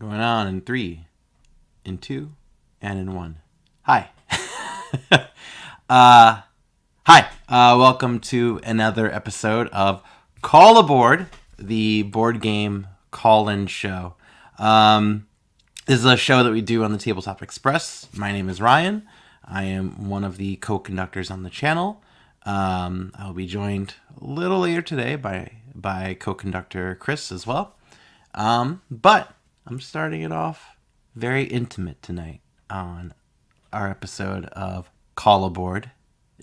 Going on in 3, in 2, and in 1. Hi. Welcome to another episode of Call Aboard, the board game call-in show. This is a show that we do on the Tabletop Express. My name is Ryan. I am one of the co-conductors on the channel. I will be joined a little later today by co-conductor Chris as well. But I'm starting it off very intimate tonight on our episode of Call Aboard,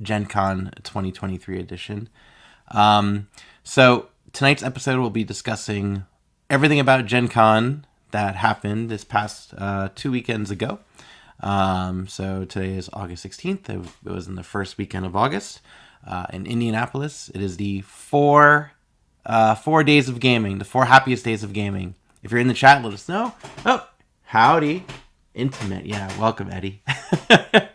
GenCon 2023 edition. So tonight's episode will be discussing everything about GenCon that happened this past 2 weekends ago. So today is August 16th. It was in the first weekend of August in Indianapolis. It is the 4 days of gaming, the 4 happiest days of gaming. If you're in the chat, let us know. Oh, howdy. Intimate. Yeah, welcome, Eddie. I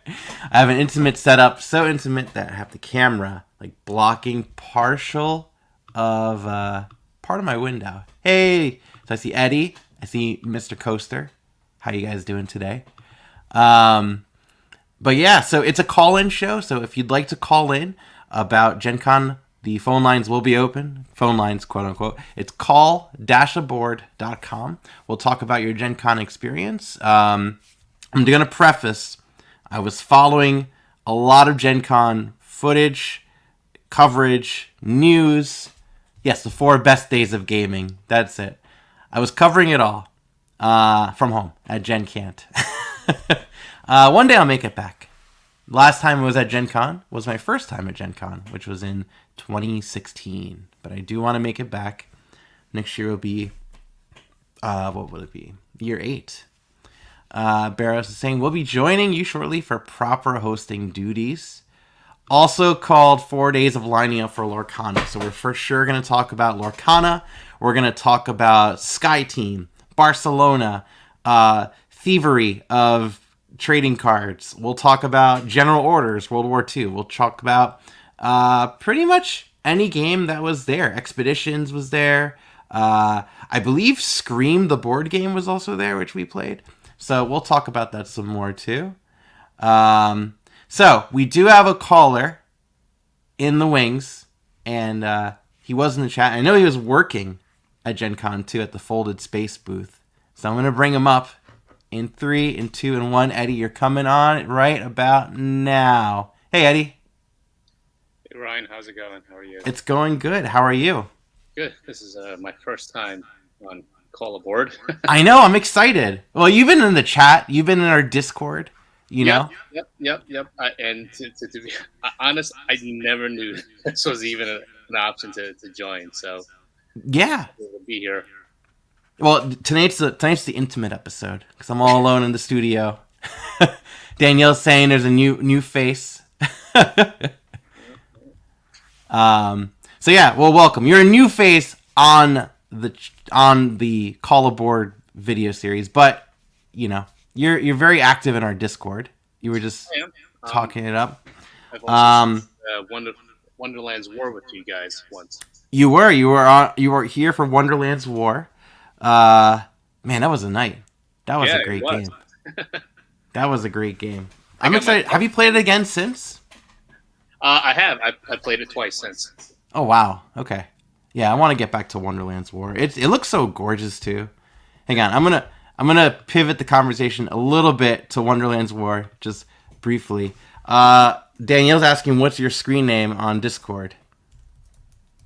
have an intimate setup, so intimate that I have the camera like blocking partial of part of my window. Hey, so I see Eddie. I see Mr. Coaster. How you guys doing today? But yeah, so it's a call-in show. So if you'd like to call in about GenCon, the phone lines will be open. Phone lines, quote unquote. It's call-aboard.com. We'll talk about your GenCon experience. I'm going to preface, I was following a lot of GenCon footage, coverage, news. Yes, the 4 best days of gaming. That's it. I was covering it all from home at GenCant. One day I'll make it back. Last time I was at GenCon was my first time at GenCon, which was in 2016. But I do want to make it back. Next year will be, what will it be? Year 8. Barros is saying, we'll be joining you shortly for proper hosting duties. Also called 4 days of lining up for Lorcana. So we're for sure going to talk about Lorcana. We're going to talk about Sky Team, Barcelona, thievery of trading cards. We'll talk about General Orders, World War II. We'll talk about pretty much any game that was there. Expeditions was there. I believe Scream, the board game, was also there, which we played. So we'll talk about that some more too. So we do have a caller in the wings, and he was in the chat. I know he was working at GenCon 2 at the Folded Space booth. So I'm going to bring him up in 3, in 2, and 1. Eddie, you're coming on right about now. Hey, Eddie. Hey, Ryan. How's it going? How are you? It's going good. How are you? Good. This is my first time on Call Aboard. I know. I'm excited. Well, you've been in the chat. You've been in our Discord. You know? Yep. And to be honest, I never knew this was even an option to join. So yeah, we'll be here. Well, tonight's the intimate episode because I'm all alone in the studio. Danielle's saying there's a new face. So yeah, well, welcome. You're a new face on the Call Aboard video series, but you know you're very active in our Discord. You were just talking it up. I've also Wonderland's War with you guys once. You were here for Wonderland's War. Man, that was a night. That was a great game. That was a great game. I'm excited. Have you played it again since? I have. I played it twice since. Oh wow. Okay. Yeah, I want to get back to Wonderland's War. It looks so gorgeous too. Hang on. I'm gonna pivot the conversation a little bit to Wonderland's War just briefly. Danielle's asking, what's your screen name on Discord?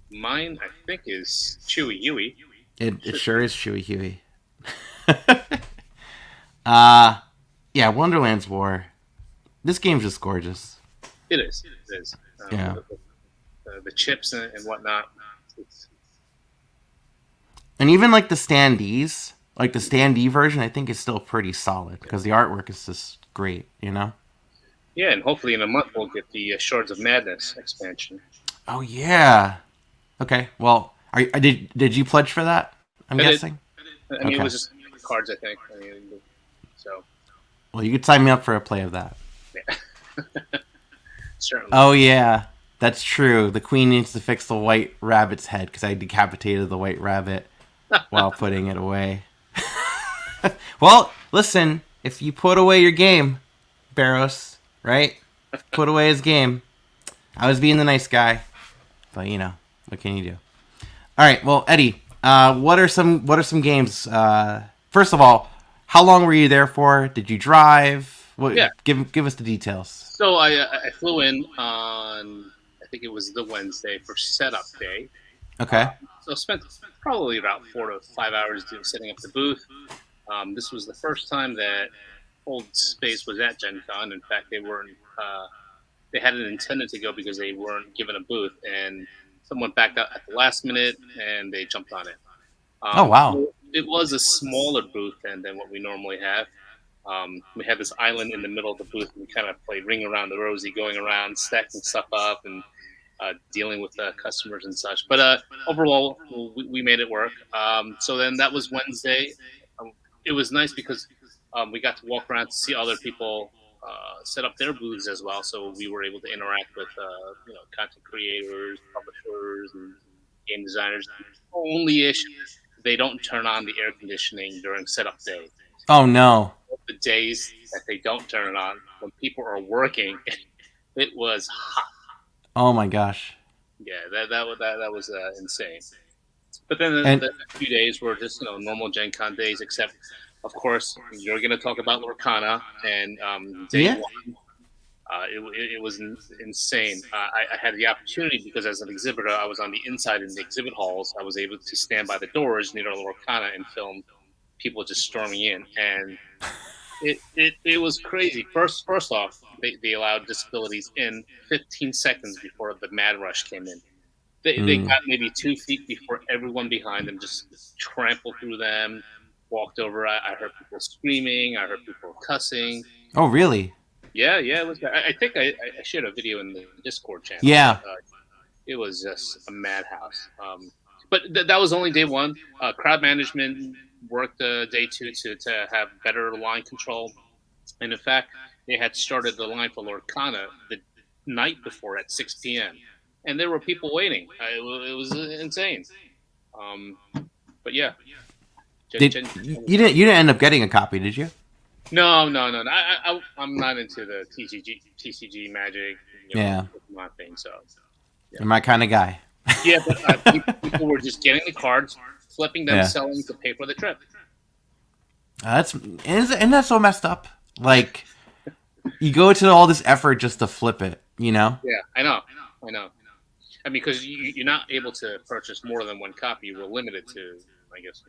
Mine, I think, is Chewy Yui. It sure is Chewy Huey. Yeah, Wonderland's War. This game's just gorgeous. It is. Yeah. The chips and whatnot. And even like the standees, like the standee version, I think is still pretty solid because the artwork is just great, you know? Yeah, and hopefully in a month we'll get the Swords of Madness expansion. Oh, yeah. Okay, well, did you pledge for that? I'm guessing? I mean, it was just cards, I think. So. Well, you could sign me up for a play of that. Yeah. Certainly. Oh, yeah. That's true. The queen needs to fix the white rabbit's head because I decapitated the white rabbit while putting it away. Well, listen, if you put away your game, Barros, right? Put away his game. I was being the nice guy, but what can you do? All right, well, Eddie, what are some games? First of all, how long were you there for? Did you drive? Yeah. Give us the details. So I flew in on, I think it was the Wednesday for setup day. Okay. So spent probably about 4 to 5 hours setting up the booth. This was the first time that Old Space was at Gen Con. In fact, they weren't. They hadn't intended to go because they weren't given a booth, and someone backed out at the last minute, and they jumped on it. Oh wow. It was a smaller booth than what we normally have. We had this island in the middle of the booth, and we kind of played Ring Around the Rosie, going around, stacking stuff up, and dealing with customers and such. But overall, we made it work. So then that was Wednesday. It was nice because we got to walk around to see other people set up their booths as well. So we were able to interact with content creators, publishers, and game designers. The only issue, they don't turn on the air conditioning during setup day. Oh no. The days that they don't turn it on, when people are working, it was hot. Oh my gosh. Yeah, that was insane. But then And the few days were just normal Gen Con days, except of course you're going to talk about Lorcana and day yeah. one. It was insane. I had the opportunity because as an exhibitor, I was on the inside in the exhibit halls. I was able to stand by the doors near Lorcana and film people just storming in, and it was crazy. First off, they allowed disabilities in 15 seconds before the mad rush came in. They got maybe 2 feet before everyone behind them just trampled through them, walked over. I heard people screaming. I heard people cussing. Oh really? Yeah, it was. I think I shared a video in the Discord channel. Yeah. It was just a madhouse. But that was only day one. Crowd management worked day two to have better line control. And in fact, they had started the line for Lorcana the night before at 6 p.m. And there were people waiting. It was insane. But yeah. You didn't end up getting a copy, did you? No. I'm not into the TCG Magic. Yeah. My thing. So. Yeah. You're my kind of guy. Yeah, but people were just getting the cards, flipping them, selling to pay for the trip. Isn't that so messed up? Like, you go to all this effort just to flip it, Yeah, I know. I mean, because you're not able to purchase more than one copy. You were limited to, I guess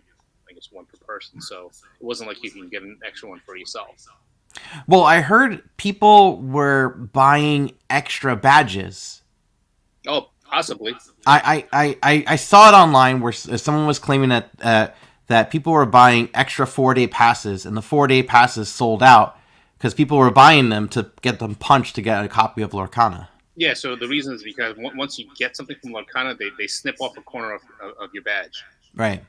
one per person. So it wasn't like you can get an extra one for yourself. Well, I heard people were buying extra badges. Oh, possibly. I saw it online where someone was claiming that people were buying extra 4-day passes, and the 4-day passes sold out because people were buying them to get them punched to get a copy of Lorcana. Yeah, so the reason is because once you get something from Lorcana, they snip off a corner of your badge. Right.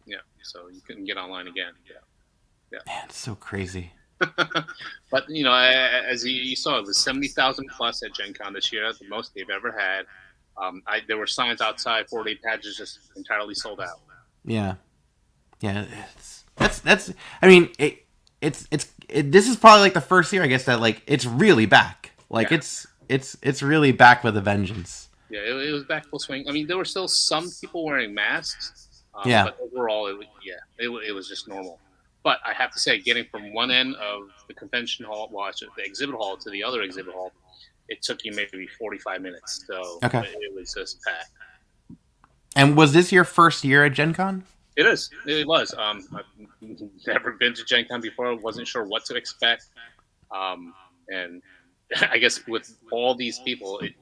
Yeah, so you couldn't get online again. Yeah. Man, it's so crazy. But as you saw, it was 70,000 plus at Gen Con this year, the most they've ever had. There were signs outside, 4-day badges just entirely sold out. Yeah. That's. I mean, this is probably like the first year, I guess, that like it's really back. Like it's really back with a vengeance. Yeah, it was back full swing. I mean, there were still some people wearing masks. But overall, it was just normal. But I have to say, getting from one end of the convention hall, the exhibit hall, to the other exhibit hall, it took you maybe 45 minutes. So it was just packed. And was this your first year at Gen Con? It is. It was. I've never been to Gen Con before. Wasn't sure what to expect. And I guess with all these people, I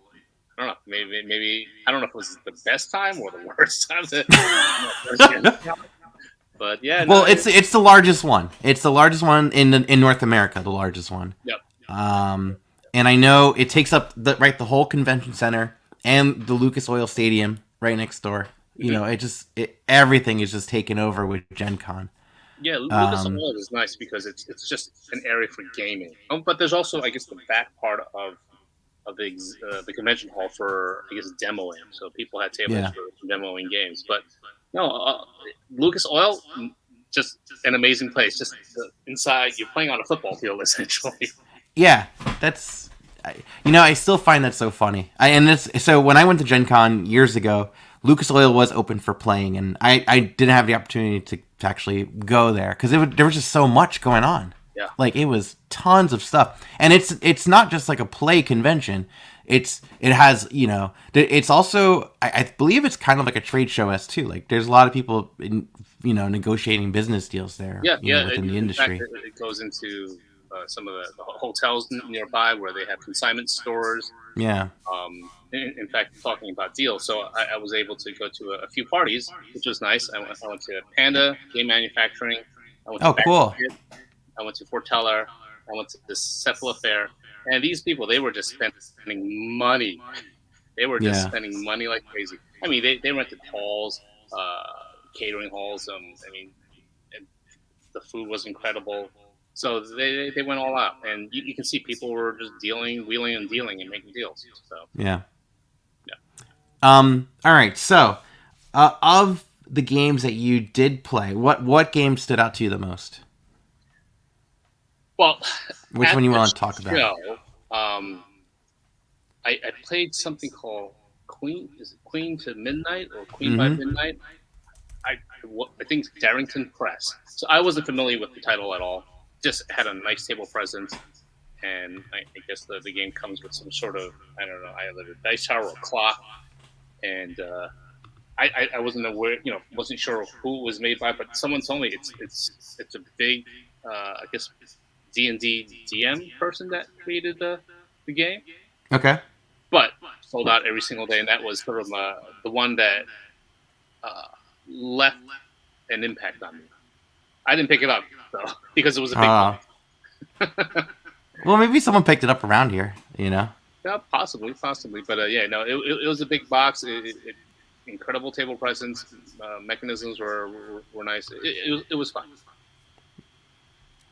don't know. Maybe I don't know if it was the best time or the worst time to. But yeah. Well, it's the largest one. It's the largest one in North America. The largest one. Yep. And I know it takes up the whole convention center and the Lucas Oil Stadium right next door. Everything is just taken over with Gen Con. Yeah, Lucas Oil is nice because it's just an area for gaming. But there's also, I guess, the back part of the convention hall for, I guess, demoing. So people had tables for demoing games. But no, Lucas Oil, just an amazing place. Just inside, you're playing on a football field essentially. Yeah, that's I still find that so funny. So when I went to GenCon years ago, Lucas Oil was open for playing, and I didn't have the opportunity to actually go there because there was just so much going on. Yeah, like it was tons of stuff, and it's not just like a play convention. It has it's also I believe it's kind of like a trade show as too. Like there's a lot of people negotiating business deals there. Within the industry. Fact, it goes into some of the hotels nearby where they have consignment stores. Yeah. In fact, talking about deals, so I was able to go to a few parties, which was nice. I went to Panda Game Manufacturing. I went to cool. I went to Forteller. I went to the Cephala Fair. And these people, they were just spending money. They were just spending money like crazy. I mean, they rented halls, catering halls. And the food was incredible. So they went all out. And you can see people were just wheeling and dealing and making deals. So yeah. All right. So, of the games that you did play, what game stood out to you the most? Well, which one you want to talk about? I played something called Queen. Is it Queen to Midnight or Queen by Midnight? I think it's Darrington Press. So I wasn't familiar with the title at all. Just had a nice table presence, and I guess the game comes with some sort of, I don't know, either a dice tower or a clock. And I wasn't aware, wasn't sure who it was made by, but someone told me it's a big, I guess, D&D DM person that created the game. Okay. But sold out every single day, and that was sort of the one that left an impact on me. I didn't pick it up, though, because it was a big box. Well, maybe someone picked it up around here, Yeah, possibly. But, it was a big box. Incredible table presence. Mechanisms were nice. It was fun.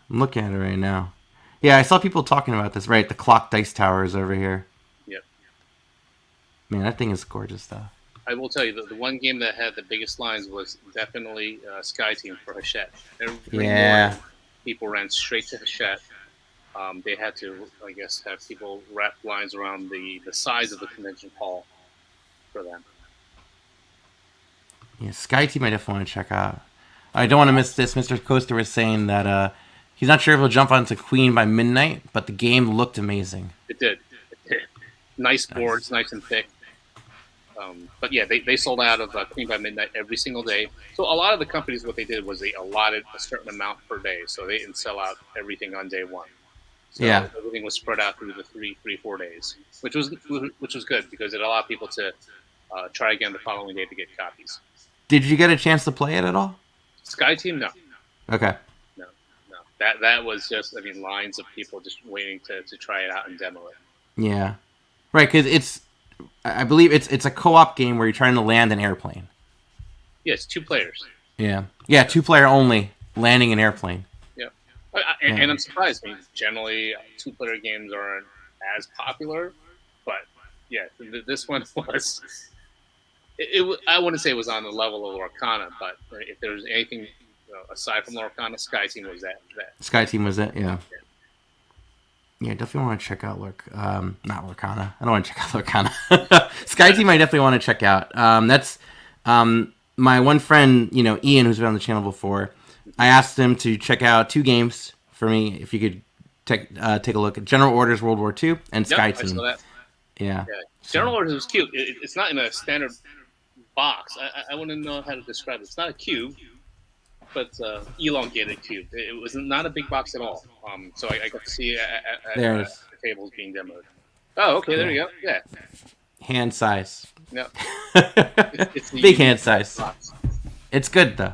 I'm looking at it right now. Yeah, I saw people talking about this, right? The clock dice tower is over here. Yep. Man, that thing is gorgeous, though. I will tell you, the one game that had the biggest lines was definitely Sky Team for Hachette. Every morning, people ran straight to Hachette. They had to, I guess, have people wrap lines around the size of the convention hall for them. Yeah, Sky Team I definitely want to check out. I don't want to miss this. Mr. Coaster was saying that he's not sure if he'll jump onto Queen by Midnight, but the game looked amazing. It did. Nice boards, nice and thick. But yeah, they sold out of Queen by Midnight every single day. So a lot of the companies, what they did was they allotted a certain amount per day. So they didn't sell out everything on day one. So everything was spread out through the 4 days, which was good because it allowed people to try again the following day to get copies. Did you get a chance to play it at all? Sky Team, no. Okay. No. That was just, lines of people just waiting to try it out and demo it. Yeah. Right, because I believe it's a co-op game where you're trying to land an airplane. Yeah, it's 2 players. Yeah, 2-player only, landing an airplane. Yeah. And I'm surprised. Generally, 2-player games aren't as popular, but yeah, this one was... I wouldn't say it was on the level of Lorcana, but if there was anything aside from Lorcana, Sky Team was that. Sky Team was it, yeah. Yeah, definitely want to check out not Lorcana. I don't want to check out Lorcana. Sky Team I definitely want to check out. That's my one friend, Ian, who's been on the channel before. I asked him to check out 2 games for me, if you could take a look at General Orders World War II and Sky Team. I saw that. Yeah. General Orders was cute. It's not in a standard box. I wouldn't know how to describe it. It's not a cube, but elongated cube. It was not a big box at all. So I got to see the tables being demoed. Oh, okay, there you go. Yeah. Hand size. Yeah. It's big hand size. Box. It's good though.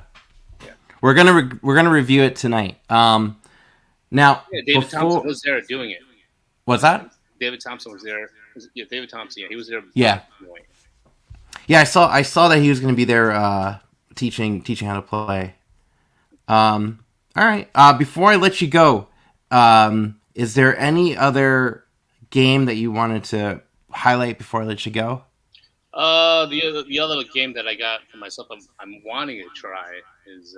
Yeah. We're gonna review it tonight. Now, David Thompson was there doing it. What's that? David Thompson was there. Yeah, David Thompson. Yeah, he was there. Yeah. Yeah, I saw that he was going to be there teaching how to play. All right. Before I let you go, is there any other game that you wanted to highlight before I let you go? The other game that I got for myself, I'm wanting to try is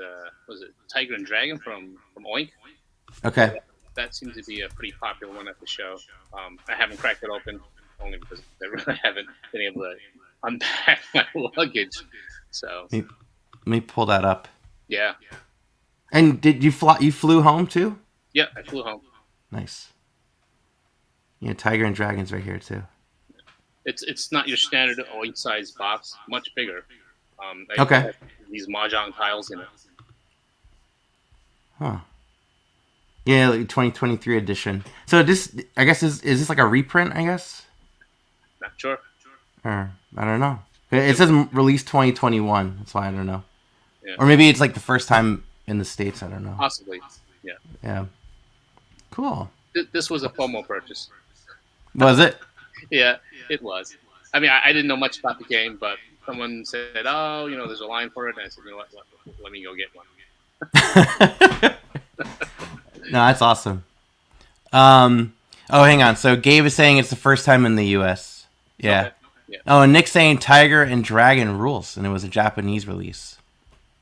was it Tiger and Dragon from Oink? Okay. That seems to be a pretty popular one at the show. I haven't cracked it open only because I really haven't been able to unpack my luggage. So Let me pull that up. yeah, And did you fly? You flew home too? yeah, I flew home. Nice. Yeah, Tiger and Dragons right here too. It's not your standard Oink size box, much bigger. Okay. Have these mahjong tiles in it. Huh. Yeah, like 2023 edition. So this, I guess, is this like a reprint? I guess. Not sure. Or I don't know. It says release 2021. That's why I don't know. Yeah. Or maybe it's like the first time in the States. I don't know. Possibly. Yeah. Yeah. Cool. This was a FOMO purchase. Was it? Yeah, it was. I mean, I didn't know much about the game, but someone said, "Oh, there's a line for it," and I said, "You know what? Let me go get one." No, that's awesome. Oh, hang on. So Gabe is saying it's the first time in the U.S. Yeah. Okay. Yeah. Oh, and Nick's saying Tiger and Dragon rules, and it was a Japanese release.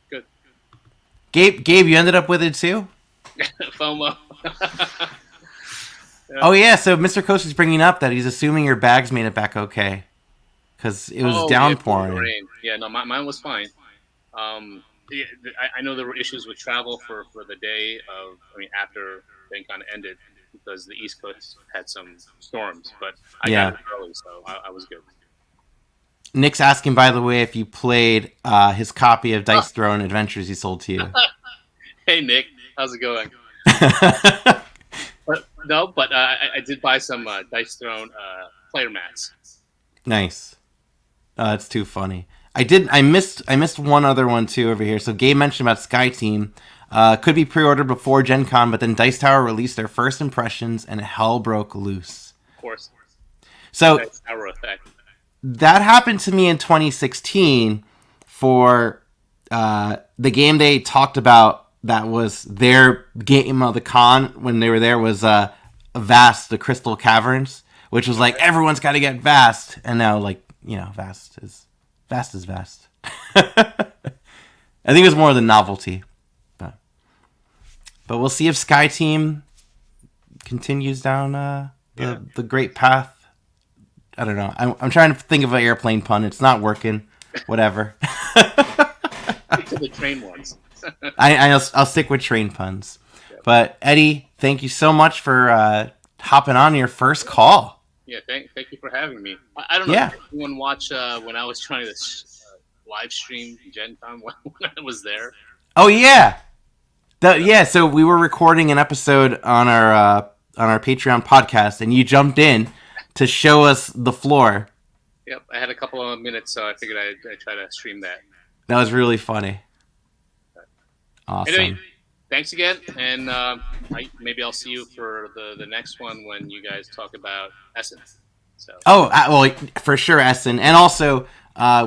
Good. Gabe, you ended up with it too? FOMO. Yeah. Oh yeah. So Mr. Coast is bringing up that he's assuming your bags made it back okay, because it was downpouring. Rain. Yeah, no, mine was fine. Yeah, I know there were issues with travel for the day of, after GenCon ended, because the East Coast had some storms, but I got it early, so I was good. Nick's asking, by the way, if you played his copy of Dice Throne Adventures he sold to you. Hey, Nick. How's it going? But I did buy some Dice Throne player mats. Nice. That's too funny. I missed one other one too over here. So Gabe mentioned about Sky Team. Could be pre-ordered before Gen Con, but then Dice Tower released their first impressions and hell broke loose. Of course. So Dice Tower effect. That happened to me in 2016 for the game they talked about that was their game of the con when they were there was Vast, the Crystal Caverns, which was like everyone's got to get Vast, and now Vast is Vast. I think it was more the novelty, but we'll see if Sky Team continues down the great path. I don't know. I'm trying to think of an airplane pun. It's not working. Whatever. Stick to the train ones. I'll stick with train puns. Yep. But Eddie, thank you so much for hopping on your first call. Yeah, thank you for having me. I don't know if anyone watched when I was trying to live stream GenCon when I was there. Oh yeah, so we were recording an episode on our Patreon podcast, and you jumped in to show us the floor. Yep, I had a couple of minutes, so I figured I'd try to stream that. That was really funny. Awesome. Anyway, thanks again, and maybe I'll see you for the next one when you guys talk about Essen. So. Oh, well, for sure, Essen. And also,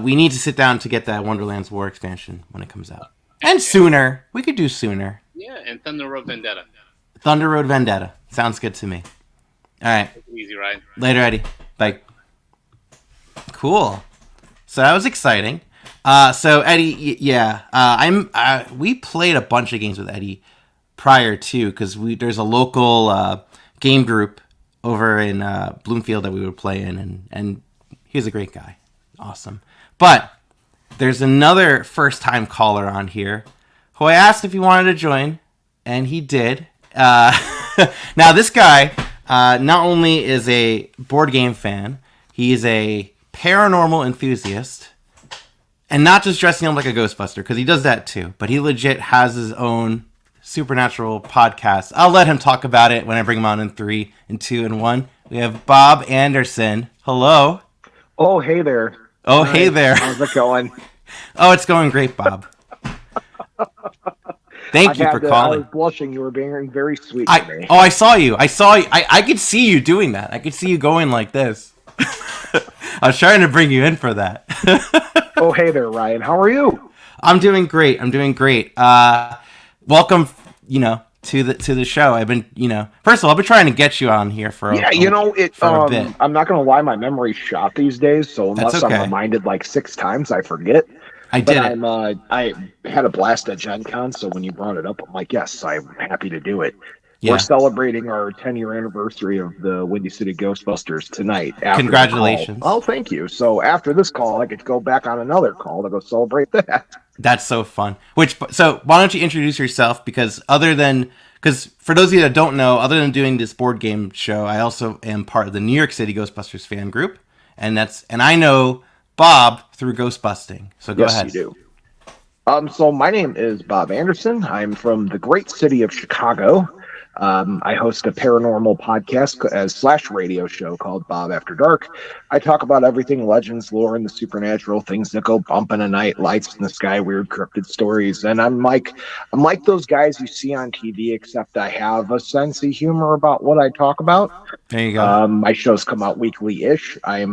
we need to sit down to get that Wonderlands War expansion when it comes out. And sooner. We could do sooner. Yeah, and Thunder Road Vendetta. Thunder Road Vendetta. Sounds good to me. All right. Easy ride. Later, Eddie. Bye. Cool. So that was exciting. So Eddie, yeah, we played a bunch of games with Eddie prior to, because there's a local game group over in Bloomfield that we would play in, and he was a great guy, awesome. But there's another first-time caller on here who I asked if he wanted to join, and he did. Now this guy not only is a board game fan, he's a paranormal enthusiast. And not just dressing up like a Ghostbuster, because he does that too. But he legit has his own supernatural podcast. I'll let him talk about it when I bring him on in 3, and 2, and 1. We have Bob Anderson. Hello. Oh, hey there. Oh, hey there. How's it going? Oh, it's going great, Bob. Thank you for calling. I was blushing. You were being very sweet to me. Oh, I saw you. I could see you doing that. I could see you going like this. I was trying to bring you in for that. Oh, hey there, Ryan. How are you? I'm doing great. Welcome, to the show. I've been, first of all, I've been trying to get you on here for Yeah, for a bit. I'm not gonna lie, my memory's shot these days, so unless okay. I'm reminded like 6 times, I forget. I had a blast at GenCon, so when you brought it up, I'm like, yes, I'm happy to do it. Yeah. We're celebrating our 10-year anniversary of the Windy City Ghostbusters tonight. Congratulations. Oh, thank you. So after this call, I get to go back on another call to go celebrate that. That's so fun. So why don't you introduce yourself? Because for those of you that don't know, other than doing this board game show, I also am part of the New York City Ghostbusters fan group, and I know Bob through Ghostbusting. So go ahead. Yes, you do. So my name is Bob Anderson. I'm from the great city of Chicago. I host a paranormal podcast / radio show called Bob After Dark. I talk about everything legends, lore, and the supernatural, things that go bump in the night, lights in the sky, weird cryptid stories. And I'm like those guys you see on TV, except I have a sense of humor about what I talk about. There you go. My shows come out weekly-ish. I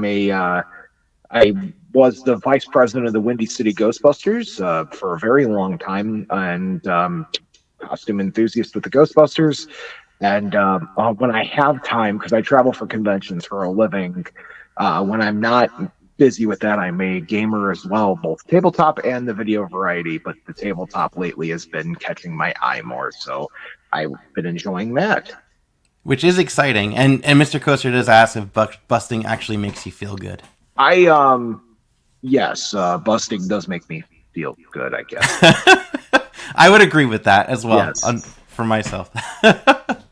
was the vice president of the Windy City Ghostbusters for a very long time, and costume enthusiast with the Ghostbusters. And when I have time, because I travel for conventions for a living, when I'm not busy with that, I'm a gamer as well, both tabletop and the video variety, but the tabletop lately has been catching my eye more, so I've been enjoying that. Which is exciting. And Mr. Coaster does ask if busting actually makes you feel good. Yes, busting does make me feel good, I guess. I would agree with that as well, yes. For myself.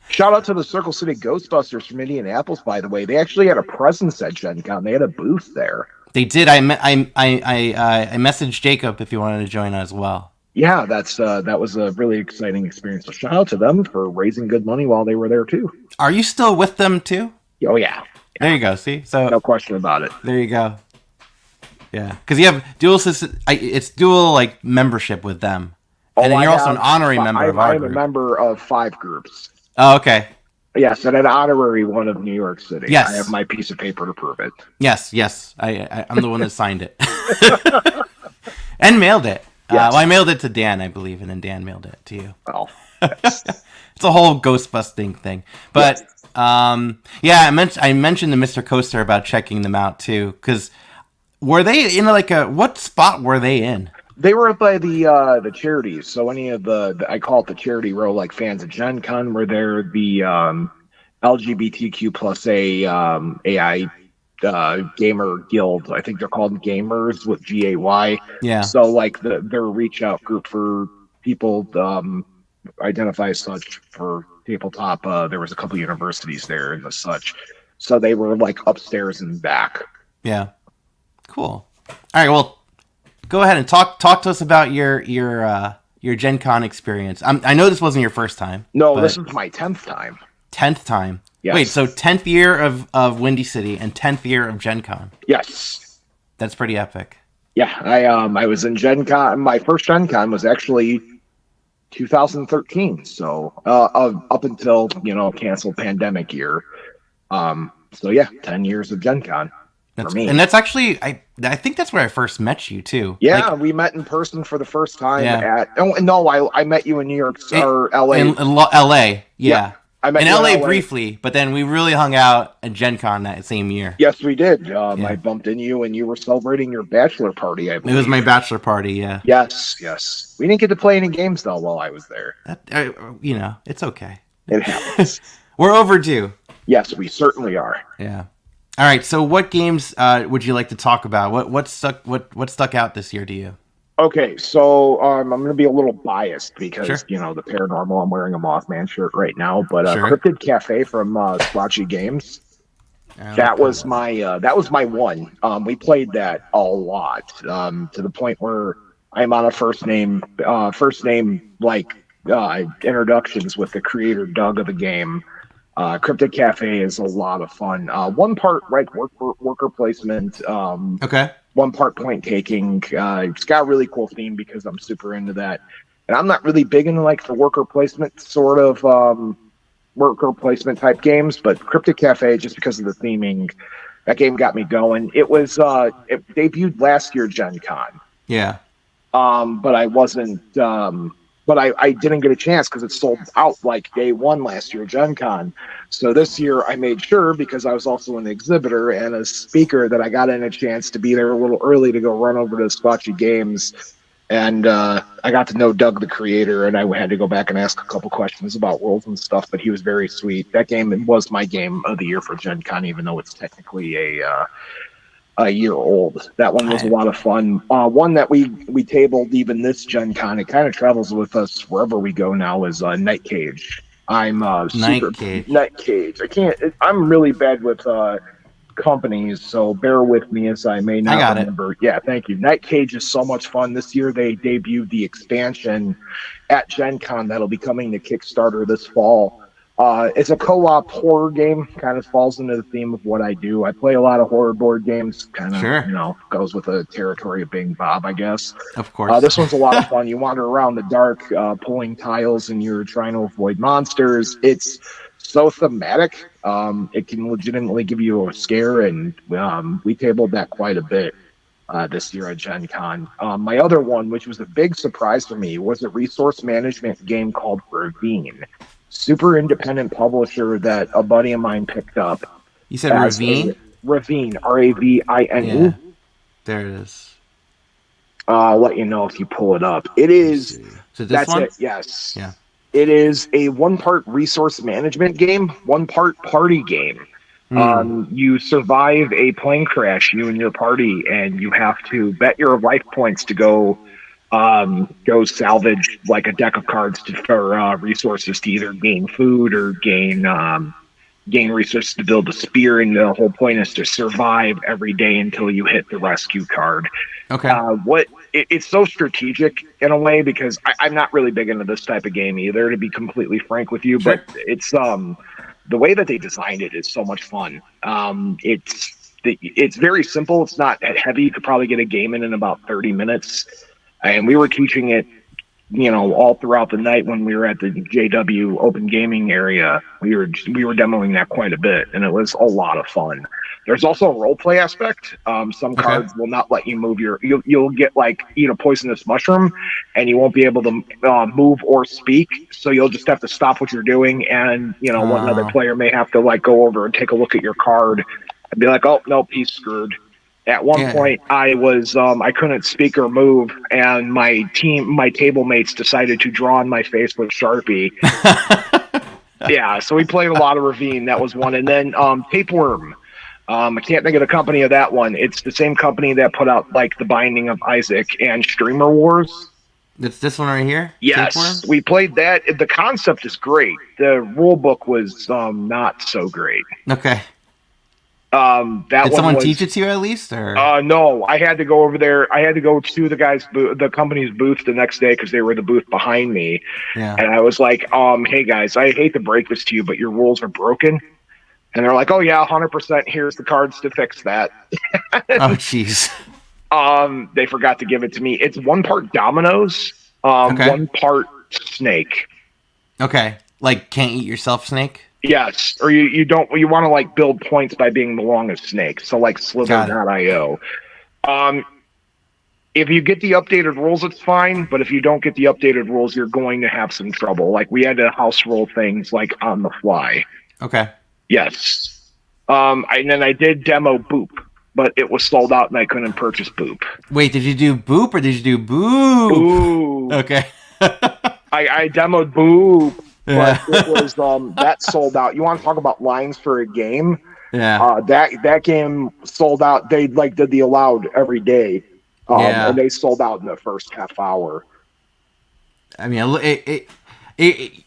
Shout out to the Circle City Ghostbusters from Indianapolis, by the way. They actually had a presence at GenCon. They had a booth there. They did. I messaged Jacob if he wanted to join as well. Yeah, that was a really exciting experience. So shout out to them for raising good money while they were there too. Are you still with them too? Oh yeah. There you go. See, so no question about it. There you go. Yeah, because you have it's dual like membership with them. And then you're also an honorary member of our group. I'm a member of 5 groups. Oh, okay. Yes, and an honorary one of New York City. Yes. I have my piece of paper to prove it. Yes. I'm the one that signed it. And mailed it. Yes. Well, I mailed it to Dan, I believe, and then Dan mailed it to you. Oh. It's a whole Ghostbusting thing. But, yes. I mentioned to Mr. Coaster about checking them out, too, because were they in what spot were they in? They were up by the charities. So any of I call it the charity row, like fans of GenCon, where they're the LGBTQ plus AI gamer guild. I think they're called Gamers with GAY. Yeah. So like their reach out group for people identify as such for tabletop. There was a couple universities there and the such. So they were like upstairs and back. Yeah. Cool. All right. Well, go ahead and talk to us about your GenCon experience. I know this wasn't your first time. No, this is my 10th time. 10th time. Yes. Wait, so 10th year of Windy City and 10th year of GenCon. Yes. That's pretty epic. Yeah, I was in GenCon. My first GenCon was actually 2013. So up until canceled pandemic year. So yeah, 10 years of GenCon. For me. And that's actually, I think that's where I first met you too. Yeah, we met in person for the first time I met you in New York or LA. In LA, yeah. I met in you LA briefly, but then we really hung out at GenCon that same year. Yes, we did. I bumped into you and you were celebrating your bachelor party, I believe. It was my bachelor party, yeah. Yes. We didn't get to play any games though while I was there. It's okay. It happens. We're overdue. Yes, we certainly are. Yeah. All right. So, what games would you like to talk about? What stuck out this year to you? Okay, so I'm going to be a little biased because Sure. The paranormal. I'm wearing a Mothman shirt right now, but Sure. Cryptid Cafe from Splotchy Games. That was my one. We played that a lot to the point where I'm on a first name introductions with the creator Doug of the game. Cryptid Cafe is a lot of fun. One part worker placement. Okay. One part point taking. It's got a really cool theme because I'm super into that, and I'm not really big into like the worker placement sort of worker placement type games. But Cryptid Cafe, just because of the theming, that game got me going. It debuted last year Gen Con. Yeah. But I wasn't but I didn't get a chance because it sold out like day one last year, GenCon. So this year I made sure, because I was also an exhibitor and a speaker, that I got in a chance to be there a little early to go run over to Squatchy Games. And I got to know Doug, the creator, and I had to go back and ask a couple questions about rules and stuff, but he was very sweet. That game was my game of the year for Gen Con, even though it's technically a year old. That one was a lot of fun. One that we tabled even this Gen Con, it kind of travels with us wherever we go now, is Night Cage. I'm super Night Cage. I'm really bad with companies, so bear with me as I may not remember. Yeah, thank you. Night Cage is so much fun. This year they debuted the expansion at Gen Con that'll be coming to Kickstarter this fall. It's a co-op horror game, kind of falls into the theme of what I do. I play a lot of horror board games, kind of, goes with the territory of being Bob, I guess. Of course. This one's a lot of fun. You wander around the dark, pulling tiles, and you're trying to avoid monsters. It's so thematic. It can legitimately give you a scare, and we tabled that quite a bit this year at Gen Con. My other one, which was a big surprise for me, was a resource management game called Ravine. Super independent publisher that a buddy of mine picked up. You said Ravine? Ravine, Ravine. Yeah, there it is. I'll let you know if you pull it up. It is. So this one? It, yes. Yeah. It is a one-part resource management game, one-part party game. You survive a plane crash, you and your party, and you have to bet your life points to go salvage like a deck of cards for resources to either gain food or gain resources to build a spear. And the whole point is to survive every day until you hit the rescue card. Okay. It's so strategic in a way, because I'm not really big into this type of game either, to be completely frank with you. Sure. But it's the way that they designed it is so much fun. It's very simple. It's not heavy. You could probably get a game in about 30 minutes. And we were teaching it, all throughout the night when we were at the JW Open Gaming area. We were demoing that quite a bit, and it was a lot of fun. There's also a role play aspect. Some cards will not let you move you'll get eat a poisonous mushroom, and you won't be able to move or speak. So you'll just have to stop what you're doing, and one other player may have to go over and take a look at your card and be like, "Oh nope, he's screwed." At one point, I was I couldn't speak or move, and my table mates decided to draw on my face with Sharpie. Yeah, so we played a lot of Ravine. That was one, and then Tapeworm. I can't think of the company of that one. It's the same company that put out The Binding of Isaac and Streamer Wars. It's this one right here? Yes, Tapeworm? we played that. The concept is great. The rule book was not so great. Okay. Did someone teach it to you at least, or? No, I had to go over there. I had to go to the company's booth the next day, because they were the booth behind me. Yeah. And I was like, "Hey guys, I hate to break this to you, but your rules are broken." And they're like, "Oh yeah, 100%. Here's the cards to fix that." Oh jeez. They forgot to give it to me. It's one part dominoes, one part snake. Okay, can't eat yourself snake. Yes, or you want to build points by being the longest snake. So Slither.io. If you get the updated rules, it's fine. But if you don't get the updated rules, you're going to have some trouble. We had to house roll things on the fly. Okay. Yes. And then I did demo Boop, but it was sold out and I couldn't purchase Boop. Wait, did you do Boop or did you do Boop? Boop. Okay. I demoed Boop. But it was that sold out. You want to talk about lines for a game? Yeah. That game sold out. They did the allowed every day, and they sold out in the first half hour. I mean,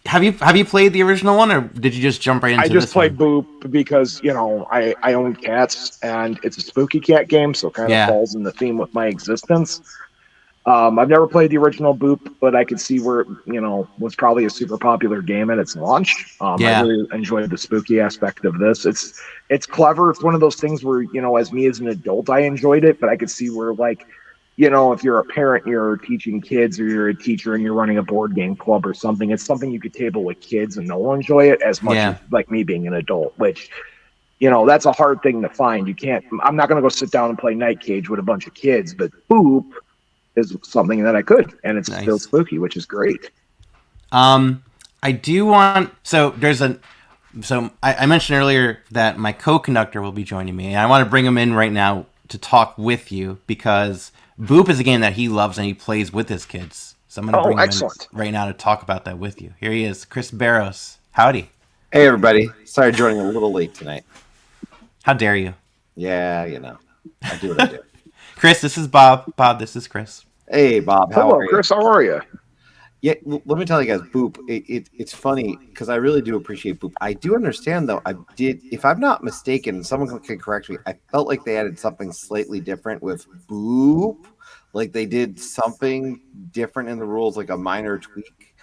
have you played the original one, or did you just jump right into this one? I just played Boop because I own cats, and it's a spooky cat game, so it kind of falls in the theme with my existence. I've never played the original Boop, but I could see where it was probably a super popular game at its launch. I really enjoyed the spooky aspect of this. It's clever. It's one of those things where as an adult, I enjoyed it, but I could see where if you're a parent, you're teaching kids, or you're a teacher and you're running a board game club or something, it's something you could table with kids and they'll enjoy it as much as me being an adult, which. That's a hard thing to find. I'm not going to go sit down and play Night Cage with a bunch of kids, but Boop is something that I could, and it's still spooky, which is great. I do want. So I mentioned earlier that my co-conductor will be joining me, and I want to bring him in right now to talk with you because Boop is a game that he loves and he plays with his kids. So I'm going to bring him in right now to talk about that with you. Here he is, Chris Barros. Howdy. Hey, everybody. Sorry joining a little late tonight. How dare you? Yeah, I do what I do. Chris, this is Bob. Bob, this is Chris. Hey, Bob. How are you? Chris. How are you? Yeah, let me tell you guys, Boop, it's funny because I really do appreciate Boop. I do understand, though, if I'm not mistaken, someone can correct me, I felt like they added something slightly different with Boop. Like they did something different in the rules, like a minor tweak.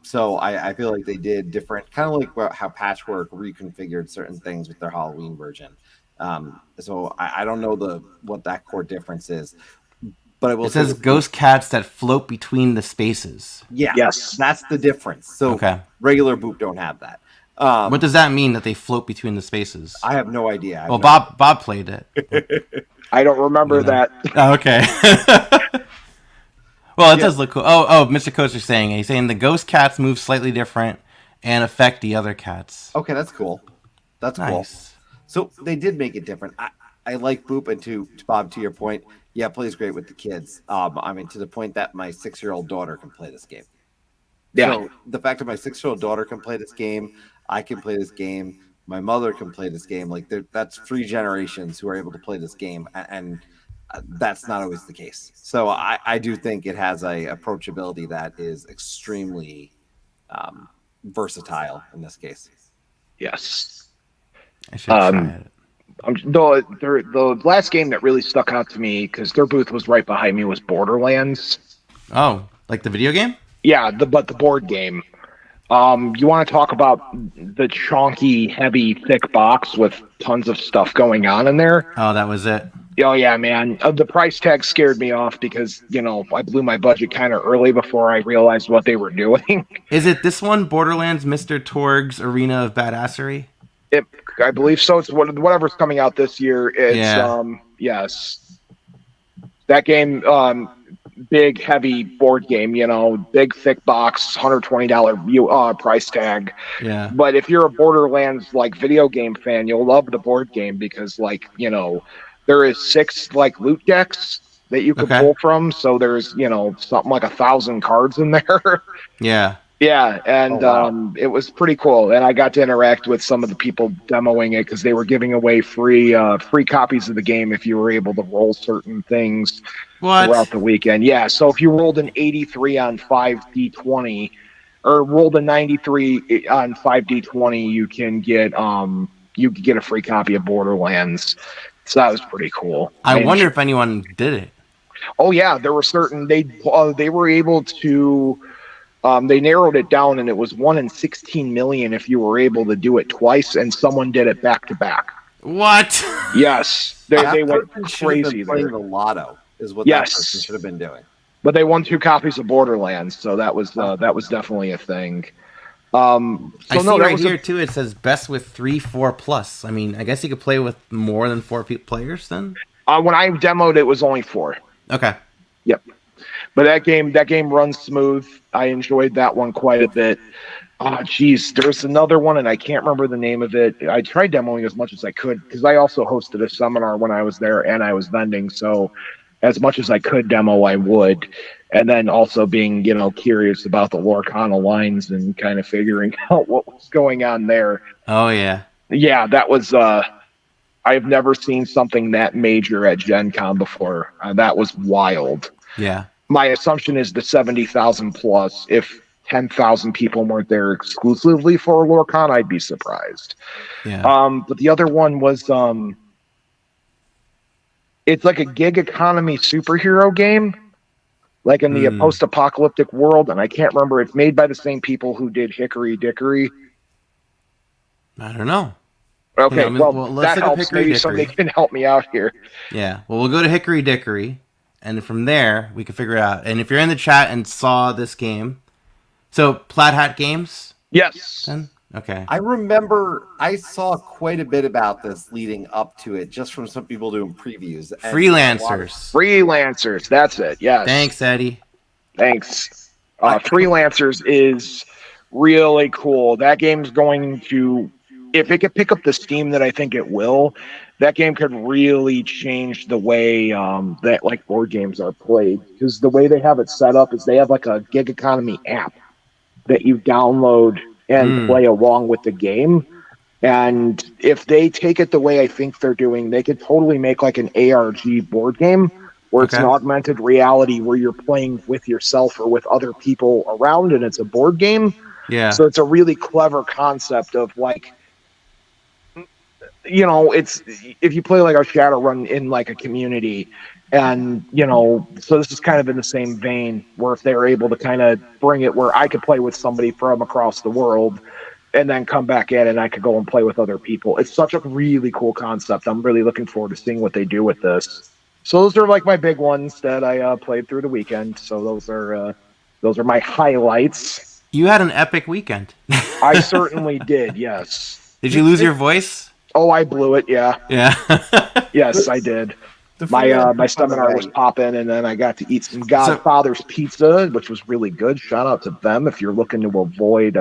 So I feel like they did different, kind of like how Patchwork reconfigured certain things with their Halloween version. So I don't know what that core difference is. But it says ghost cats that float between the spaces. Yeah, yes, that's the difference. So regular Boop don't have that. What does that mean that they float between the spaces? I have no idea. Well, Bob played it. I don't remember that. Oh, okay. Well, it does look cool. Oh, Mr. Coaster's saying he's saying the ghost cats move slightly different and affect the other cats. Okay, that's cool. That's nice. Cool. So they did make it different. I like Boop, and to Bob, to your point, yeah, it plays great with the kids. I mean, to the point that my 6-year-old daughter can play this game. Yeah. So the fact that my 6-year-old daughter can play this game, I can play this game, my mother can play this game. Like that's 3 generations who are able to play this game, and that's not always the case. So I do think it has a approachability that is extremely versatile in this case. Yes. I should try it. The last game that really stuck out to me, because their booth was right behind me, was Borderlands. Oh, like the video game? Yeah, but the board game. You want to talk about the chunky, heavy, thick box with tons of stuff going on in there? Oh, that was it? Oh, yeah, man. The price tag scared me off because, I blew my budget kind of early before I realized what they were doing. Is it this one, Borderlands Mr. Torg's Arena of Badassery? I believe so. It's whatever's coming out this year. It's yes. That game, big, heavy board game, big, thick box, $120 price tag. Yeah. But if you're a Borderlands video game fan, you'll love the board game because there is 6 loot decks that you could pull from. So there's, something like 1,000 cards in there. Yeah. Yeah, and it was pretty cool, and I got to interact with some of the people demoing it because they were giving away free copies of the game if you were able to roll certain things throughout the weekend. Yeah, so if you rolled an 83 on 5d20 or rolled a 93 on 5d20, you can get a free copy of Borderlands. So that was pretty cool. I wonder if anyone did it. Oh yeah, there were certain they were able to. They narrowed it down, and it was 1 in 16 million if you were able to do it twice, and someone did it back to back. What? Yes, they went crazy. Playing the lotto is what that person should have been doing. But they won 2 copies of Borderlands, so that was definitely a thing. I see right here too. It says best with 3-4 plus. I mean, I guess you could play with more than 4 players then. When I demoed, it was only 4. Okay. Yep. But that game runs smooth. I enjoyed that one quite a bit. There's another one, and I can't remember the name of it. I tried demoing as much as I could because I also hosted a seminar when I was there, and I was vending. So as much as I could demo, I would. And then also being, curious about the Lorcana lines and kind of figuring out what was going on there. Oh, yeah. Yeah, that was... I've never seen something that major at GenCon before. That was wild. Yeah. My assumption is the 70,000 plus. If 10,000 people weren't there exclusively for Lorcana, I'd be surprised. Yeah. But the other one was it's like a gig economy superhero game, like in the post-apocalyptic world, and I can't remember. It's made by the same people who did Hickory Dickory. I don't know. Okay, that helps. Maybe somebody can help me out here. Yeah. Well, we'll go to Hickory Dickory. And from there, we can figure it out. And if you're in the chat and saw this game, so Plaid Hat Games? Yes. Then? Okay. I remember I saw quite a bit about this leading up to it, just from some people doing previews. Freelancers. Freelancers, that's it, yes. Thanks, Eddie. Thanks. Freelancers is really cool. That game's going to, if it could pick up the steam that I think it will, that game could really change the way that like board games are played. Because the way they have it set up is they have like a gig economy app that you download and play along with the game. And if they take it the way I think they're doing, they could totally make like an ARG board game where it's an augmented reality where you're playing with yourself or with other people around and it's a board game. Yeah. So it's a really clever concept of like, you know, it's if you play like a Shadowrun in like a community and, you know, so this is kind of in the same vein where if they're able to kind of bring it where I could play with somebody from across the world and then come back in and I could go and play with other people. It's such a really cool concept. I'm really looking forward to seeing what they do with this. So those are like my big ones that I played through the weekend. So those are my highlights. You had an epic weekend. I certainly did. Yes. Did you lose your voice? Oh, I blew it. Yeah. Yeah. Yes, I did. My seminar was popping, and then I got to eat some Godfather's pizza, which was really good. Shout out to them if you're looking to avoid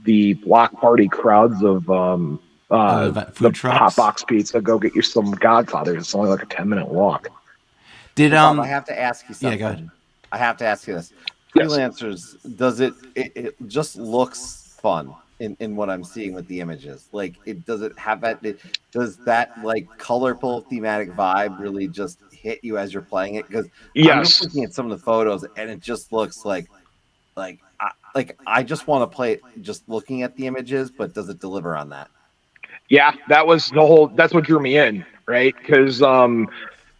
the block party crowds of food trucks. Hot box pizza. Go get you some Godfathers. It's only like a 10-minute walk. I have to ask you something. Yeah, go ahead. I have to ask you this. Yes. Freelancers, does it just looks fun in what I'm seeing with the images? Like, does it have that? Does that like colorful thematic vibe really just hit you as you're playing it? Because I'm just looking at some of the photos and it just looks like I just want to play it just looking at the images, but does it deliver on that? Yeah, that's what drew me in, right? Because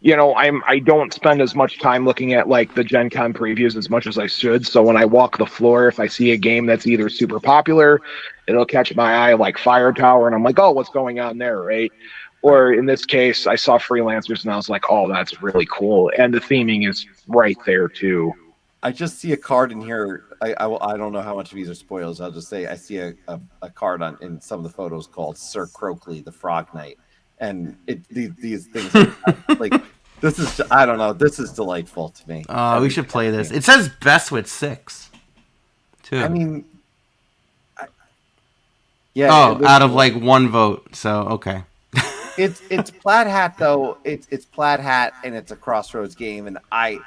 you know, I don't spend as much time looking at like the GenCon previews as much as I should. So when I walk the floor, if I see a game that's either super popular, it'll catch my eye like Fire Tower, and I'm like, oh, what's going on there, right? Or in this case, I saw Freelancers, and I was like, oh, that's really cool, and the theming is right there too. I just see a card in here. I don't know how much of these are spoilers. I'll just say I see a card in some of the photos called Sir Croakley, the Frog Knight, and these things like this is, I don't know. This is delightful to me. We should play this. It says best with 6, too. I mean, yeah. Out of like 1 vote. So okay. It's Plaid Hat though. It's Plaid Hat and it's a Crossroads game. And I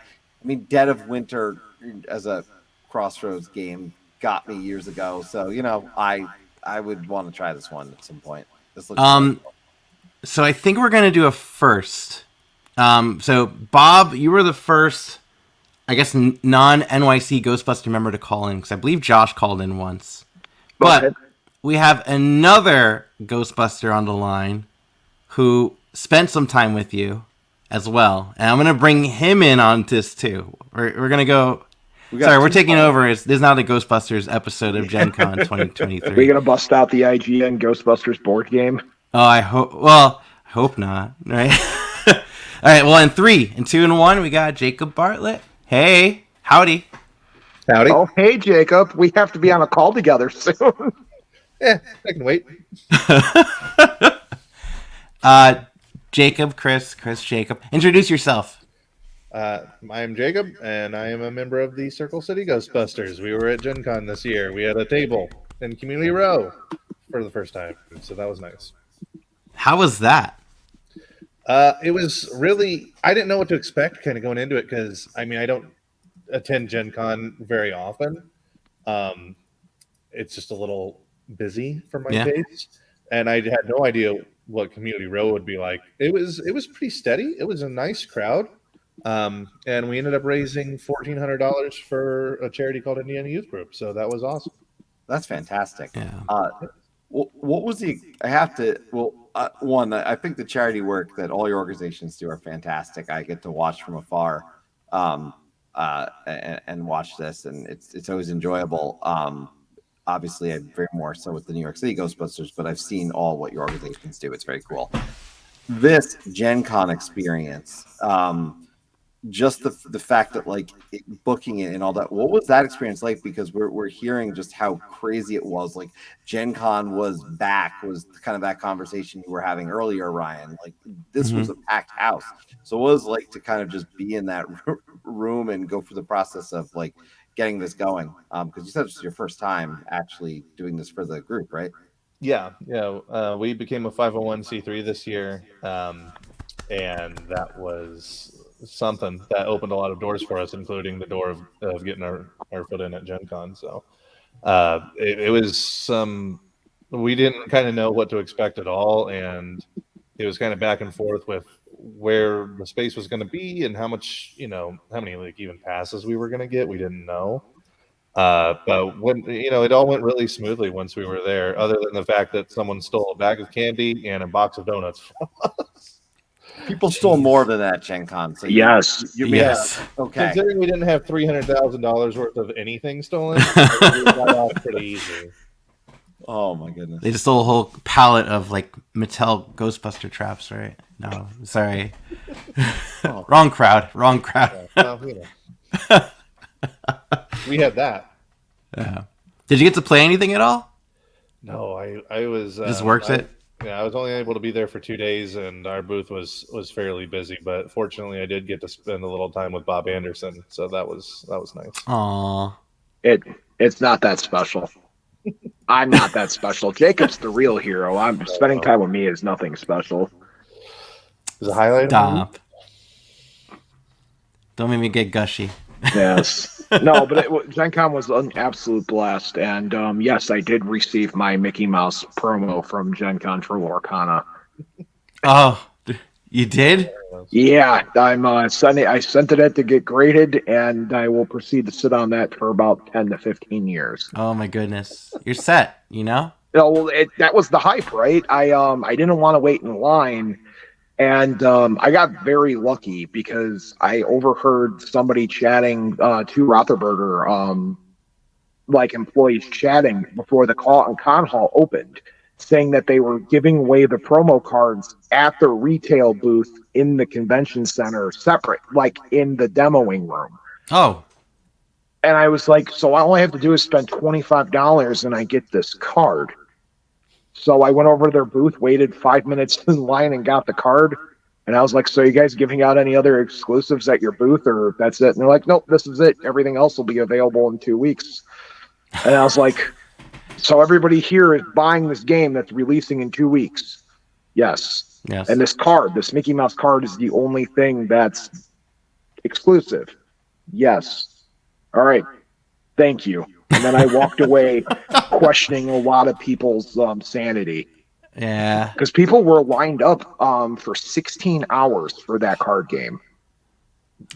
mean, Dead of Winter as a Crossroads game got me years ago. So you know, I would want to try this one at some point. This looks delightful. So I think we're gonna do a first. So Bob, you were the first, I guess, non-NYC Ghostbuster member to call in, because I believe Josh called in once. But we have another Ghostbuster on the line who spent some time with you as well. And I'm going to bring him in on this too. We're going to go... Sorry, we're taking over. This is not a Ghostbusters episode of Gen Con 2023. We're going to bust out the IGN Ghostbusters board game? Oh, I hope not, right? All right, well, in 3, in 2, and 1, we got Jacob Bartlett. Hey, howdy. Howdy. Oh, hey, Jacob. We have to be on a call together soon. Yeah, I can wait. Jacob, Chris, Jacob. Introduce yourself. I am Jacob, and I am a member of the Circle City Ghostbusters. We were at Gen Con this year. We had a table in Community Row for the first time, so that was nice. How was that? It was really, I didn't know what to expect kind of going into it because, I mean, I don't attend Gen Con very often. It's just a little busy for my taste. And I had no idea what Community Row would be like. It was pretty steady. It was a nice crowd. And we ended up raising $1,400 for a charity called Indiana Youth Group. So that was awesome. That's fantastic. Yeah. What was one, I think the charity work that all your organizations do are fantastic. I get to watch from afar and watch this, and it's always enjoyable. Obviously, I'm very more so with the New York City Ghostbusters, but I've seen all what your organizations do. It's very cool. This Gen Con experience, just the fact that like booking it and all that, what was that experience like? Because we're hearing just how crazy it was. Like Gen Con was back, was kind of that conversation you were having earlier, Ryan. Like this was a packed house. So what was it like to kind of just be in that room and go through the process of like getting this going? Because you said it's your first time actually doing this for the group, right? Yeah. We became a 501c3 this year, and that was something that opened a lot of doors for us, including the door of getting our foot in at Gen Con. So it was some, we didn't kind of know what to expect at all, and it was kind of back and forth with where the space was going to be and how much, how many like even passes we were going to get. We didn't know. But when it all went really smoothly once we were there, other than the fact that someone stole a bag of candy and a box of donuts from us. People stole more than that, Gen Con. So Yes. Yes. Okay. Considering we didn't have $300,000 worth of anything stolen, we got off pretty easy. Oh my goodness. They just stole a whole pallet of like Mattel Ghostbuster traps, right? No, sorry. Wrong crowd. Yeah, well, we had that. Yeah. Did you get to play anything at all? No, I was Just worked it. Yeah, I was only able to be there for 2 days, and our booth was fairly busy. But fortunately, I did get to spend a little time with Bob Anderson, so that was nice. Aww. It's not that special. I'm not that special. Jacob's the real hero. I'm spending time with me is nothing special. Is a highlight? Stop. Don't make me get gushy. Yes. No, but Gen Con was an absolute blast. And yes, I did receive my Mickey Mouse promo from Gen Con for Lorcana. Oh, you did? Yeah, I sent it to get graded, and I will proceed to sit on that for about 10 to 15 years. Oh my goodness. You're set, No, well, that was the hype, right? I didn't want to wait in line. And I got very lucky because I overheard somebody chatting to Rotherberger, like employees chatting before the con hall opened, saying that they were giving away the promo cards at the retail booth in the convention center separate, like in the demoing room. Oh. And I was like, so all I have to do is spend $25 and I get this card. So I went over to their booth, waited 5 minutes in line, and got the card. And I was like, so you guys giving out any other exclusives at your booth, or that's it? And they're like, nope, this is it. Everything else will be available in 2 weeks. And I was like, so everybody here is buying this game that's releasing in 2 weeks? Yes. And this card, this Mickey Mouse card, is the only thing that's exclusive? Yes. All right. Thank you. And then I walked away questioning a lot of people's sanity. Yeah. Because people were lined up for 16 hours for that card game.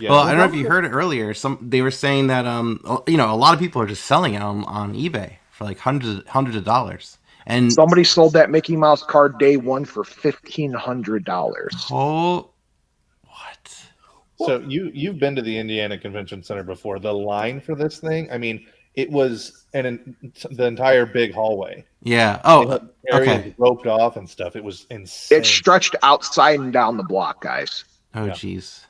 Yeah. Well, I don't know if you heard it earlier. They were saying that a lot of people are just selling it on eBay for like hundreds of dollars. And somebody sold that Mickey Mouse card day one for $1,500. Oh, what? So you've been to the Indiana Convention Center before. The line for this thing, I mean, it was the entire big hallway. Yeah. Oh, areas roped off and stuff. It was insane. It stretched outside and down the block, guys. Oh, jeez.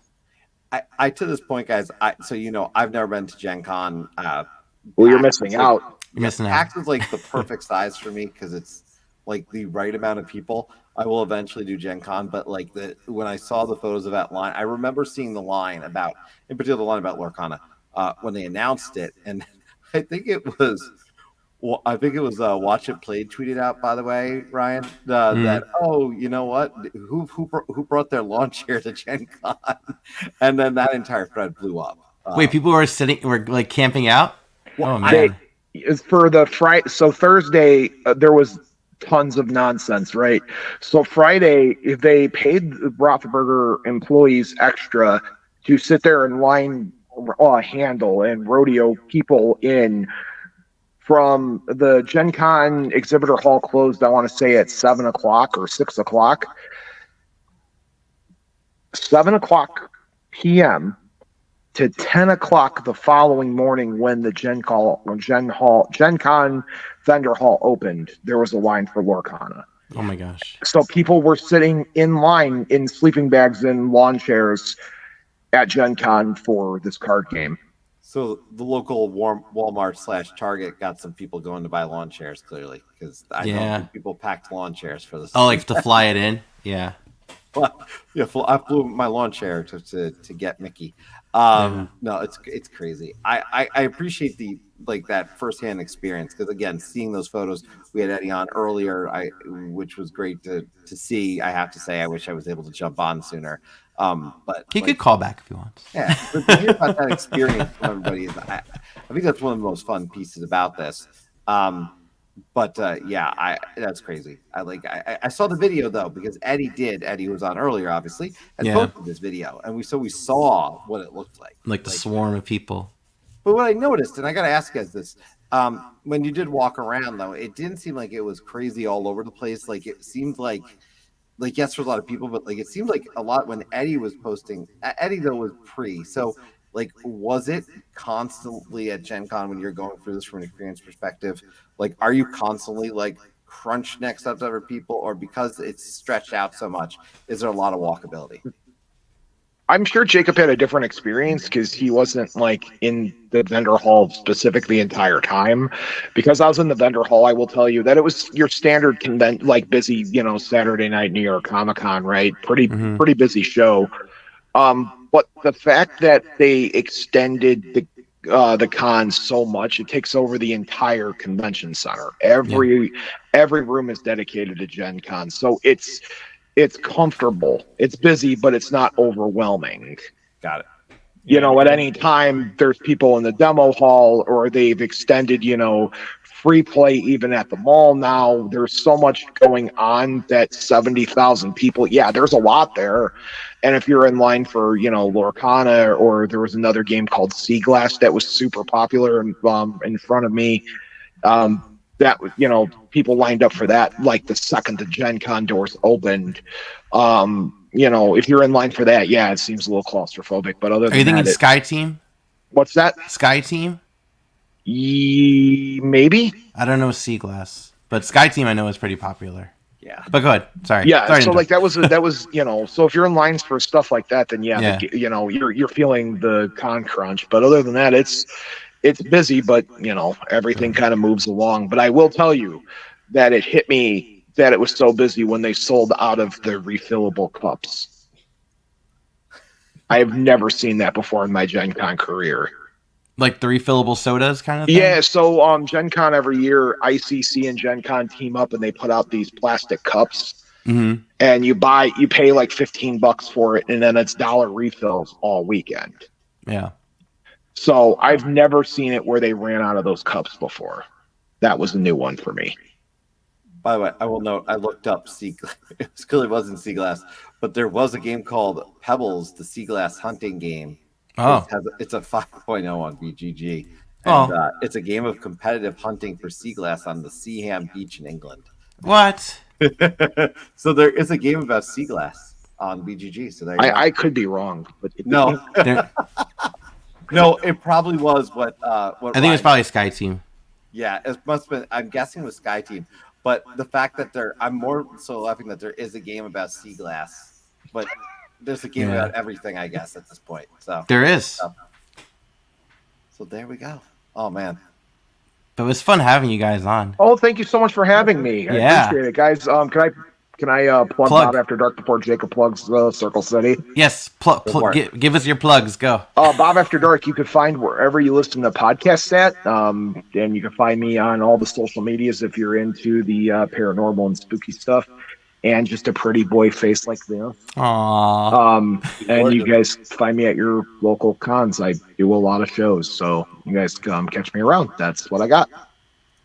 I to this point, guys. I've never been to Gen Con. Well, you're missing out. You're missing out. PAX is like the perfect size for me because it's like the right amount of people. I will eventually do Gen Con, but like when I saw the photos of that line, I remember seeing the line in particular the line about Lorcana when they announced it, and I think it was Watch It Played tweeted out, by the way, Ryan, that you know what, who brought their lawn chair to Gen Con, and then that entire thread blew up. Wait, people were like camping out. Oh man! For the Friday, so Thursday there was tons of nonsense, right? So Friday they paid the Rotherberger employees extra to sit there and line handle and rodeo people in. From the Gen Con exhibitor hall closed, I want to say at 7 o'clock or 6 o'clock. 7 o'clock p.m. to 10 o'clock the following morning when the Gen Con vendor hall opened, there was a line for Lorcana. Oh my gosh. So people were sitting in line in sleeping bags and lawn chairs at GenCon for this card game. So the local Walmart / Target got some people going to buy lawn chairs, clearly, because I know people packed lawn chairs for this. Oh, like to fly it in? Yeah. Yeah, I flew my lawn chair to get Mickey. No, it's crazy. I appreciate that firsthand experience, because again, seeing those photos, we had Eddie on earlier, which was great to see. I have to say, I wish I was able to jump on sooner. But he could call back if you want. Yeah, but to hear about that experience from everybody, I think that's one of the most fun pieces about this. That's crazy. I saw the video though, because Eddie was on earlier, obviously, and posted this video, and we saw what it looked like the swarm of people. But what I noticed, and I got to ask you guys this, when you did walk around though, it didn't seem like it was crazy all over the place. Like it seemed like yes, there's a lot of people, but like it seemed like a lot when Eddie was posting. Eddie though was pre, so like was it constantly at Gen Con when you're going through this from an experience perspective? Like, are you constantly like crunched next up to other people, or because it's stretched out so much, is there a lot of walkability? I'm sure Jacob had a different experience because he wasn't like in the vendor hall specific the entire time. Because I was in the vendor hall, I will tell you that it was your standard like busy, Saturday night New York Comic Con, right? Pretty busy show. But the fact that they extended the con so much, it takes over the entire convention center. Every room is dedicated to Gen Con, so it's comfortable. It's busy, but it's not overwhelming. Got it. At any time there's people in the demo hall, or they've extended, free play even at the mall now. There's so much going on that 70,000 people. Yeah, there's a lot there. And if you're in line for, Lorcana, or there was another game called Sea Glass that was super popular in front of me, that people lined up for that like the second the Gen Con doors opened. If you're in line for that, it seems a little claustrophobic. But other than that, are you thinking Sky Team? What's that? Sky Team? Maybe. I don't know Sea Glass, but Sky Team I know is pretty popular. Yeah. But go ahead. Sorry. Yeah. Sorry so like that was so if you're in lines for stuff like that, then you're feeling the con crunch. But other than that, it's busy, but everything kind of moves along. But I will tell you that it hit me that it was so busy when they sold out of the refillable cups. I have never seen that before in my Gen Con career. Like the refillable sodas kind of thing? Yeah, so Gen Con every year, ICC and Gen Con team up and they put out these plastic cups. Mm-hmm. And you pay like $15 for it, and then it's $1 refills all weekend. Yeah. So I've never seen it where they ran out of those cups before. That was a new one for me. By the way, I will note, I looked up Sea Glass. It clearly wasn't Sea Glass, but there was a game called Pebbles, the Sea Glass hunting game. Oh. It's a 5.0 on BGG. And it's a game of competitive hunting for sea glass on the Seaham Beach in England. What? So there is a game about sea glass on BGG. So there I could be wrong, but no. No, it probably was what I think it was probably Sky Team. Yeah, it must have been. I'm guessing it was Sky Team. But the fact that I'm more so laughing that there is a game about sea glass, but there's a game about everything, I guess, at this point. So there is. So there we go. Oh man. But it was fun having you guys on. Oh, thank you so much for having me. I appreciate it, guys. Can I plug Bob After Dark before Jacob plugs Circle City? Yes, give us your plugs. Go. Bob After Dark, you can find wherever you listen to podcasts at. And you can find me on all the social medias if you're into the paranormal and spooky stuff. And just a pretty boy face like this. Aww. And you guys find me at your local cons. I do a lot of shows, so you guys catch me around. That's what I got.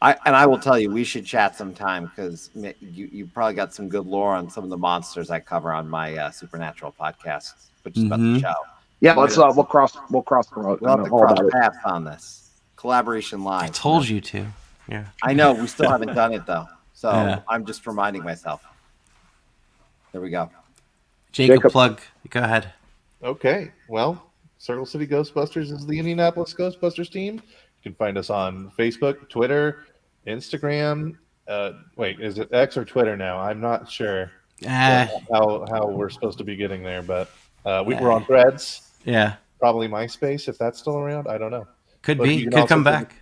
I will tell you, we should chat sometime because you probably got some good lore on some of the monsters I cover on my Supernatural podcast, which is about the show. Yeah, let's we'll cross promote. We'll have to cross paths on this collaboration live. I told you to. Yeah. I know we still haven't done it though, so I'm just reminding myself. There we go. Jacob, plug. Go ahead. Okay. Well, Circle City Ghostbusters is the Indianapolis Ghostbusters team. You can find us on Facebook, Twitter, Instagram. Wait, is it X or Twitter now? I'm not sure how we're supposed to be getting there, but we're on Threads. Yeah. Probably MySpace, if that's still around. I don't know. Could But be. you can Could also come back.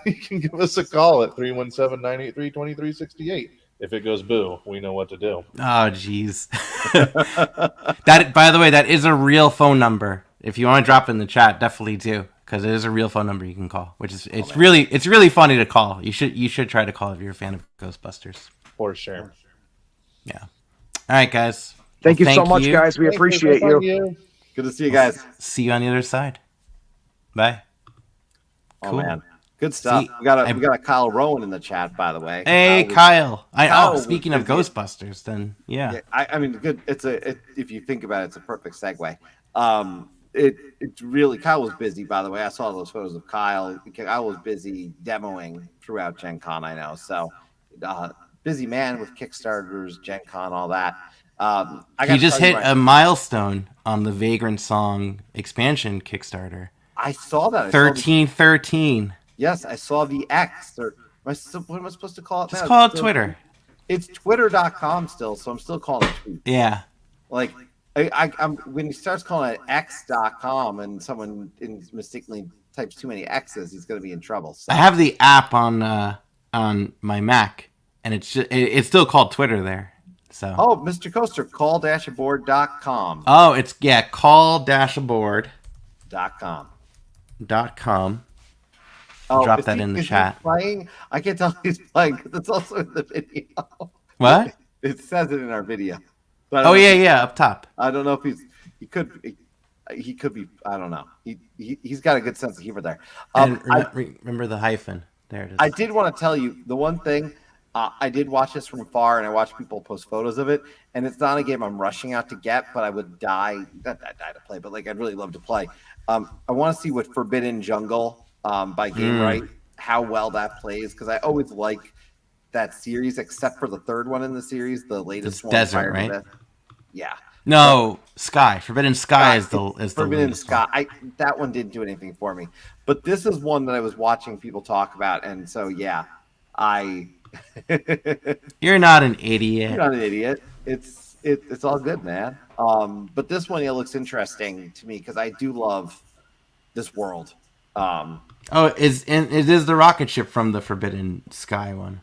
You can give us a call at 317-983-2368. If it goes boo, we know what to do. Oh, jeez. That, by the way, that is a real phone number. If you want to drop it in the chat, definitely do, because it is a real phone number you can call. Which is it's really funny to call. You should try to call if you're a fan of Ghostbusters. For sure. Yeah. All right, guys. Thank Well, you so much, guys. We appreciate you. Good to see you guys. See you on the other side. Bye. Oh Cool. man, good stuff. See, we got a Kyle Rowan in the chat, by the way. Hey, Kyle. Speaking of busy. Ghostbusters, then yeah. I mean, good. If you think about it, it's a perfect segue. It's really Kyle was busy, by the way. I saw those photos of Kyle. Kyle was busy demoing throughout Gen Con, I know. So busy man with Kickstarters, Gen Con, all that. He just hit a milestone on the Vagrant Song expansion Kickstarter. I saw that. 1313. Yes, I saw the X. Or what am I supposed to call it? Just call it Twitter. It's twitter.com still, so I'm still calling it tweet. Yeah. Like I'm when he starts calling it x.com and someone mistakenly types too many X's, he's going to be in trouble. So. I have the app on my Mac, and it's still called Twitter there. So. Oh, Mr. Coaster, call-aboard.com. Oh, it's call-aboard.com. Oh, Drop that in the chat. Playing? I can't tell if he's playing because it's also in the video. What? It says it in our video. Oh yeah, up top. I don't know if he could be. I don't know. He's got a good sense of humor there. Remember the hyphen. There it is. I did want to tell you the one thing. I did watch this from afar, and I watched people post photos of it. And it's not a game I'm rushing out to get, but I would not die to play, but like I'd really love to play. I want to see what Forbidden Jungle by Game Right, how well that plays, because I always like that series, except for the third one in the series, the latest one. Desert, right? Yeah. No, Sky. Forbidden Sky is the Forbidden Sky. That one didn't do anything for me, but this is one that I was watching people talk about, and so yeah, You're not an idiot. You're not an idiot. It's all good, man. But this one, looks interesting to me because I do love this world. It is the rocket ship from the Forbidden Sky one.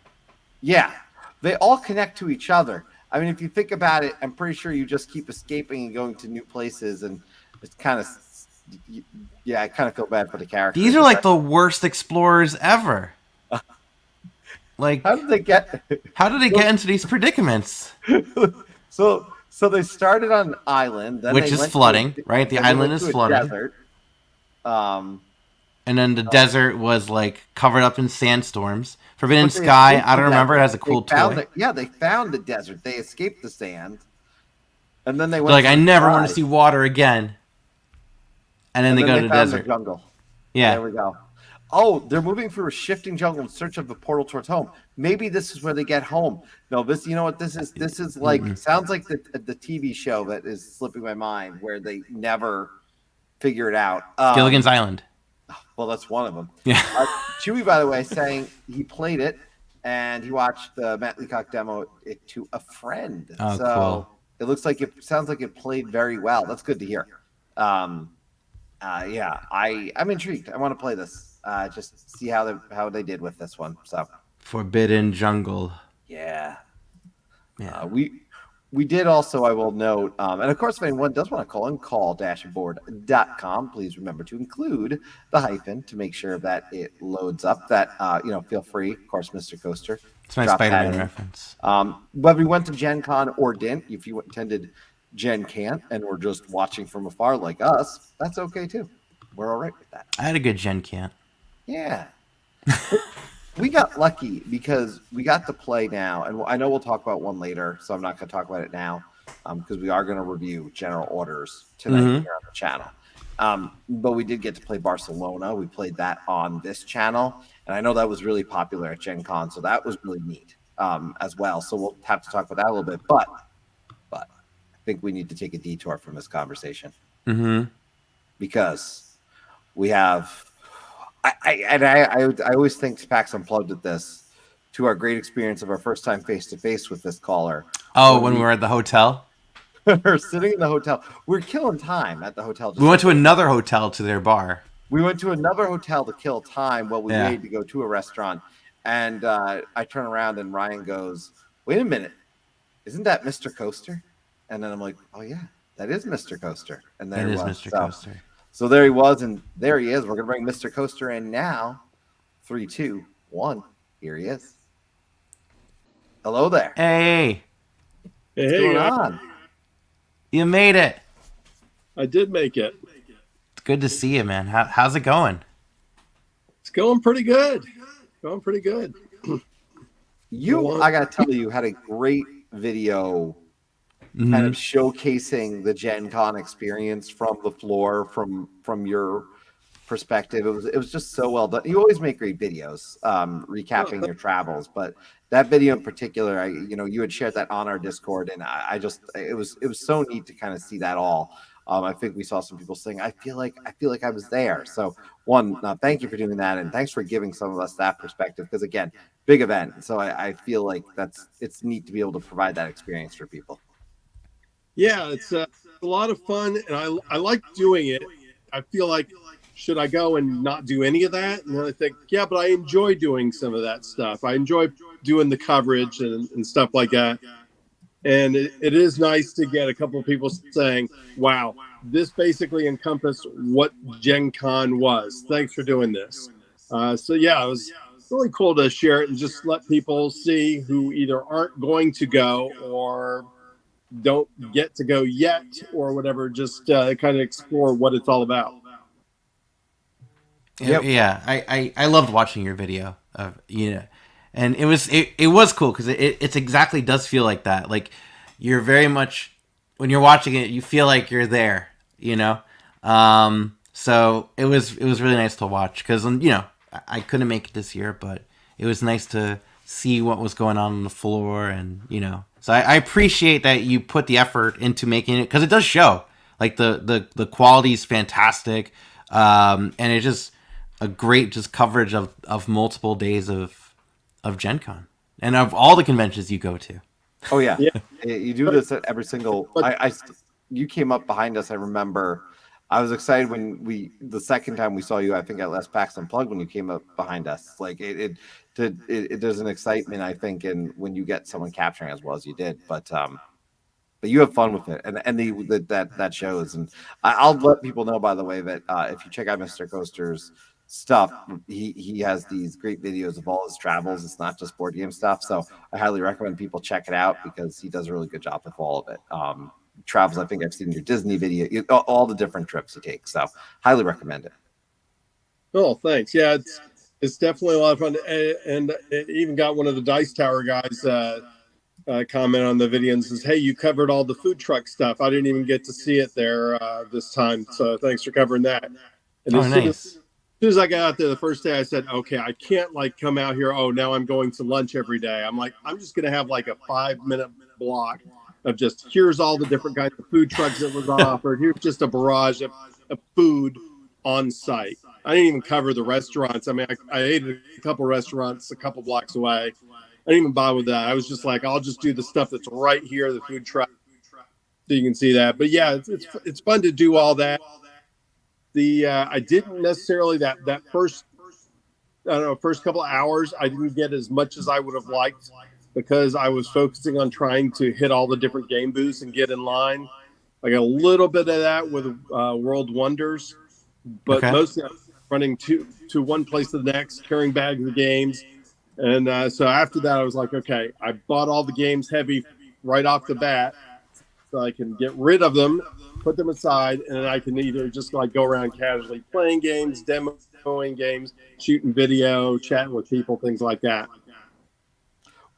Yeah, they all connect to each other. I mean, if you think about it, I'm pretty sure you just keep escaping and going to new places, and it's kind of, I kind of feel bad for the characters. These are like the worst explorers ever. Like, how did they get into these predicaments? So they started on an island, then which is flooding, right? The island is flooding. Desert. And then the desert was like covered up in sandstorms. Forbidden Sky, I don't remember. It has a cool toy. They found the desert. They escaped the sand, and then they went. Like, I never want to see water again. And then they go to the desert. The jungle. Yeah, there we go. Oh, they're moving through a shifting jungle in search of a portal towards home. Maybe this is where they get home. No, this. You know what this is? This is like sounds like the TV show that is slipping my mind, where they never figure it out. Gilligan's Island. Well, that's one of them. Yeah. Chewy, by the way, saying he played it and he watched the Matt Leacock demo it to a friend. Oh, so cool. It sounds like it played very well. That's good to hear. I'm intrigued. I want to play this. Just see how they did with this one. So Forbidden Jungle. Yeah. We did also, I will note, and of course, if anyone does want to call in, call-aboard.com. Please remember to include the hyphen to make sure that it loads up. That feel free, of course, Mr. Coaster. It's my Spider-Man reference. Whether we went to Gen Con or didn't, if you attended GenCant and were just watching from afar like us, that's okay too. We're all right with that. I had a good GenCant. Yeah. We got lucky because we got to play now, and I know we'll talk about one later, so I'm not going to talk about it now because we are going to review General Orders tonight here on the channel. But we did get to play Barcelona. We played that on this channel, and I know that was really popular at Gen Con, so that was really neat as well. So we'll have to talk about that a little bit, but I think we need to take a detour from this conversation because we have. I always think PAX Unplugged at this to our great experience of our first time face to face with this caller. Oh, when we were at the hotel? We're sitting in the hotel. We're killing time at the hotel. We went to another hotel to their bar. We went to another hotel to kill time while we Yeah. waited to go to a restaurant. And I turn around and Ryan goes, "Wait a minute, isn't that Mr. Coaster?" And then I'm like, "Oh yeah, that is Mr. Coaster." And there It he is was. Mr. Coaster. So there he was, and there he is. We're gonna bring Mr. Coaster in now. 3, 2, 1. Here he is. Hello there. Hey, What's going on? you made it. I did make it. It's good to see you, man. How's it going? It's going pretty good. Going pretty good. I gotta tell you, had a great video kind of showcasing the Gen Con experience from the floor, from your perspective. It was just so well done. You always make great videos, recapping your travels, but that video in particular, you had shared that on our Discord, and it was so neat to kind of see that all. I think we saw some people saying, I feel like I was there. So thank you for doing that, and thanks for giving some of us that perspective, because again, big event. So I feel like it's neat to be able to provide that experience for people. Yeah, it's a lot of fun, and I like doing it. I feel like, should I go and not do any of that? And then I think, yeah, but I enjoy doing some of that stuff. I enjoy doing the coverage and stuff like that. And it is nice to get a couple of people saying, wow, this basically encompassed what Gen Con was. Thanks for doing this. So yeah, it was really cool to share it and just let people see who either aren't going to go or don't get to go yet or whatever, just kind of explore what it's all about. Yeah, I loved watching your video of and it was cool because it's exactly does feel like that. Like you're very much, when you're watching it, you feel like you're there, So it was really nice to watch because I couldn't make it this year, but it was nice to see what was going on the floor, and so I appreciate that you put the effort into making it, because it does show. Like the quality is fantastic, and it's just a great just coverage of multiple days of GenCon and of all the conventions you go to. Oh yeah, you do this at every single. You came up behind us. I remember. I was excited when the second time we saw you. I think at Last PAX Unplugged when you came up behind us. Like there's an excitement, I think, in when you get someone capturing as well as you did. But you have fun with it, and that shows. And I'll let people know, by the way, that if you check out Mr. Coaster's stuff, he has these great videos of all his travels. It's not just board game stuff, so I highly recommend people check it out because he does a really good job with all of it. Travels, I think I've seen your Disney video, all the different trips he takes, so highly recommend it. Oh, thanks. Yeah, it's definitely a lot of fun, and it even got one of the Dice Tower guys comment on the video and says, hey, you covered all the food truck stuff. I didn't even get to see it there this time, so thanks for covering that. And nice. As soon as I got out there the first day, I said, okay, I can't come out here, now I'm going to lunch every day. I'm just going to have a 5-minute block of just, here's all the different kinds of food trucks that was offered. Here's just a barrage of food on site. I didn't even cover the restaurants. I mean, I ate at a couple restaurants a couple blocks away. I didn't even bother with that. I was just I'll just do the stuff that's right here, the food truck, so you can see that. But yeah, it's fun to do all that. I didn't necessarily that first couple of hours, I didn't get as much as I would have liked because I was focusing on trying to hit all the different game booths and get in line. I got a little bit of that with World Wonders, but mostly I was running to one place to the next, carrying bags of games. And so after that, I was like, okay, I bought all the games heavy right off the bat so I can get rid of them, put them aside, and then I can either just go around casually playing games, demoing games, shooting video, chatting with people, things like that.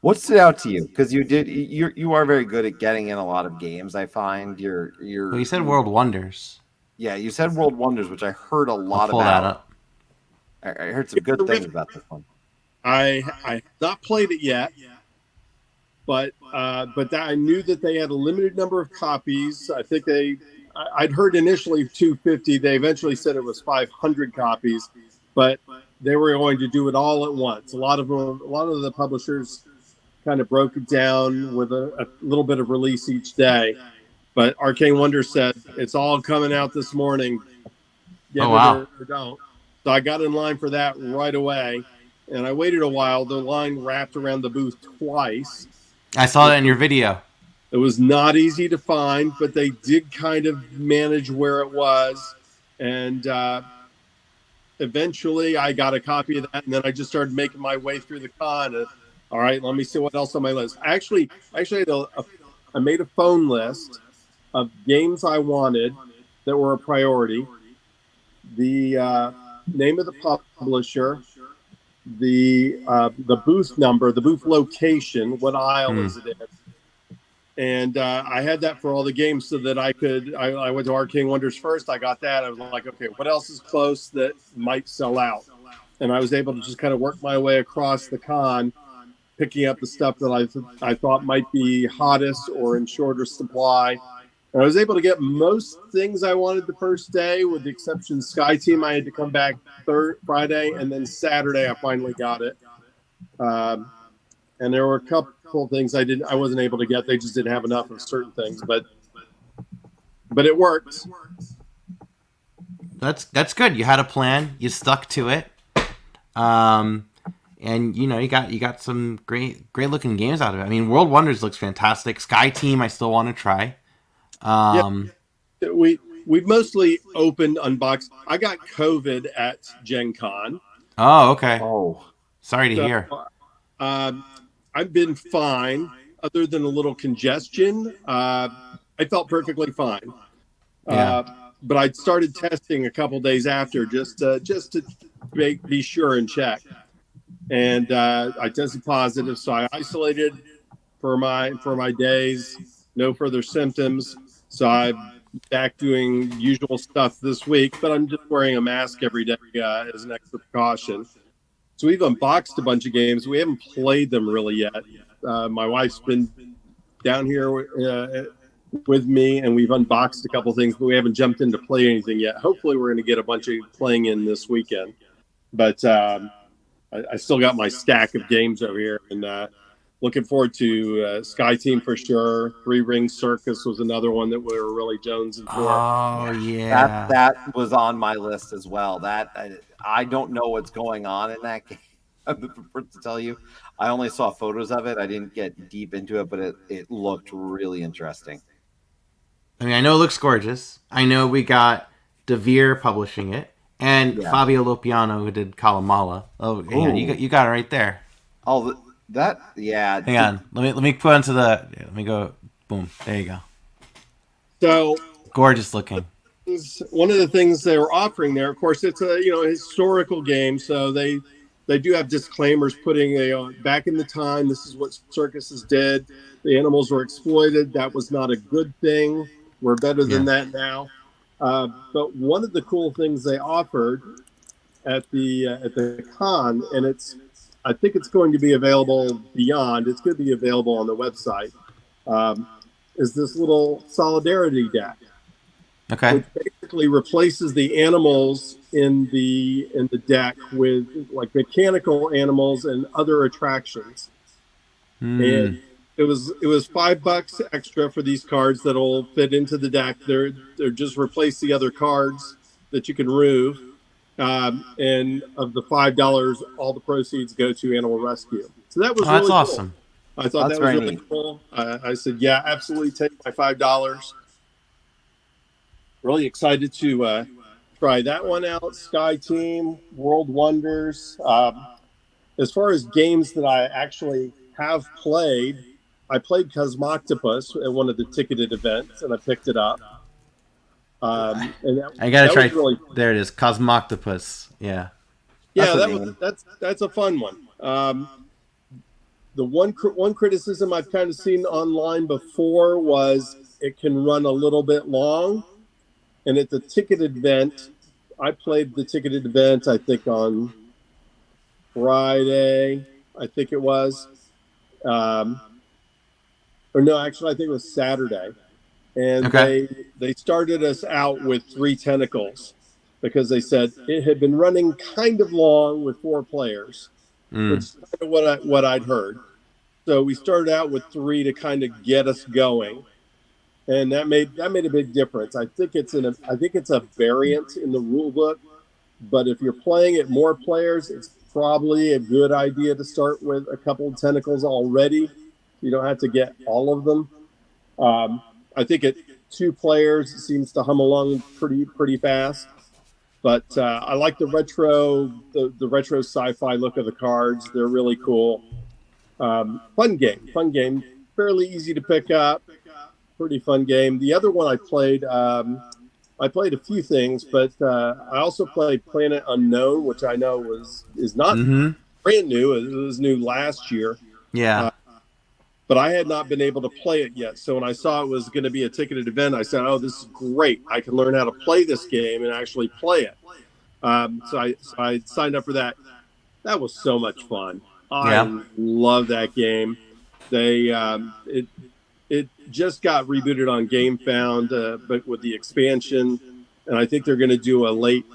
What stood out to you? Because you are very good at getting in a lot of games. I find Well, you said World Wonders. Yeah, you said World Wonders, which I heard a lot pull about. That up. I heard some good things about this one. I have not played it yet, but I knew that they had a limited number of copies. I think I'd heard initially 250. They eventually said it was 500 copies, but they were going to do it all at once. A lot of the publishers kind of broke it down with a little bit of release each day. But Arcane Wonder said it's all coming out this morning. Get Oh, it wow. or don't. So I got in line for that right away, and I waited a while. The line wrapped around the booth twice. I saw that in your video. It was not easy to find, but they did kind of manage where it was. And eventually I got a copy of that. And then I just started making my way through the con. All right, let me see what else on my list. I made a phone list of games I wanted that were a priority. The name of the publisher, the booth number, the booth location, what aisle is it in. And I had that for all the games so that I went to Arcane Wonders first. I got that. I was like, okay, what else is close that might sell out? And I was able to just kind of work my way across the con, picking up the stuff that I thought might be hottest or in shorter supply. And I was able to get most things I wanted the first day, with the exception of Sky Team. I had to come back Friday, and then Saturday I finally got it. And there were a couple things I wasn't able to get. They just didn't have enough of certain things, but it worked. That's good. You had a plan. You stuck to it. And you got some great looking games out of it. I mean, World Wonders looks fantastic. Sky Team, I still want to try. We've mostly opened, unboxed. I got COVID at GenCon. Oh, okay. Oh, sorry to hear. I've been fine, other than a little congestion. I felt perfectly fine. But I started testing a couple days after, just to be sure and check. And I tested positive, so I isolated for my days. No further symptoms, so I'm back doing usual stuff this week. But I'm just wearing a mask every day as an extra precaution. So we've unboxed a bunch of games. We haven't played them really yet. My wife's been down here with me, and we've unboxed a couple things, but we haven't jumped in to play anything yet. Hopefully we're going to get a bunch of playing in this weekend. But I still got my stack of games over here, and looking forward to Sky Team for sure. Three Ring Circus was another one that we were really jonesing for. Oh, yeah. That was on my list as well. I don't know what's going on in that game. To tell you, I only saw photos of it. I didn't get deep into it, but it looked really interesting. I mean, I know it looks gorgeous. I know we got DeVere publishing it, and Fabio Lopiano, who did Kalamala. Oh, hang on, you got it right there. Oh, yeah. Hang on, let me put onto the. Let me go. Boom. There you go. So gorgeous looking. One of the things they were offering there, of course, it's a historical game, so they do have disclaimers putting back in the time. This is what circuses did. The animals were exploited. That was not a good thing. We're better than that now. But one of the cool things they offered at the con, and I think it's going to be available beyond. It's going to be available on the website. Is this little solidarity deck? Okay. Which basically replaces the animals in the deck with like mechanical animals and other attractions. And it was $5 extra for these cards that'll fit into the deck. They're just replace the other cards that you can remove. And of the $5, all the proceeds go to animal rescue. So that was really that's cool. awesome. I thought that was really cool. I said, yeah, absolutely, take my $5. Really excited to try that one out. Sky Team, World Wonders. As far as games that I actually have played, I played Cosmoctopus at one of the ticketed events, and I picked it up. And I gotta try. Really, there it is, Cosmoctopus. Yeah. That's a fun one. The one criticism I've kind of seen online before was it can run a little bit long. And at the ticketed event, I played the ticketed event, I think on Friday, I think it was. Or no, actually, I think it was Saturday. And they started us out with 3 tentacles because they said it had been running kind of long with 4 players, which is kind of what I'd heard. So we started out with 3 to kind of get us going. and that made a big difference. I think it's a variant in the rule book, but if you're playing it more players, it's probably a good idea to start with a couple of tentacles already. You don't have to get all of them. I think at 2 players it seems to hum along pretty fast. But I like the retro sci-fi look of the cards. They're really cool. Fun game. Fairly easy to pick up. Pretty fun game. The other one I played a few things, but I also played Planet Unknown, which I know is not brand new. It was new last year. Yeah. But I had not been able to play it yet. So when I saw it was going to be a ticketed event, I said, "Oh, this is great! I can learn how to play this game and actually play it." So I signed up for that. That was so much fun. I love that game. They it just got rebooted on GameFound, but with the expansion, and I think they're going to do a late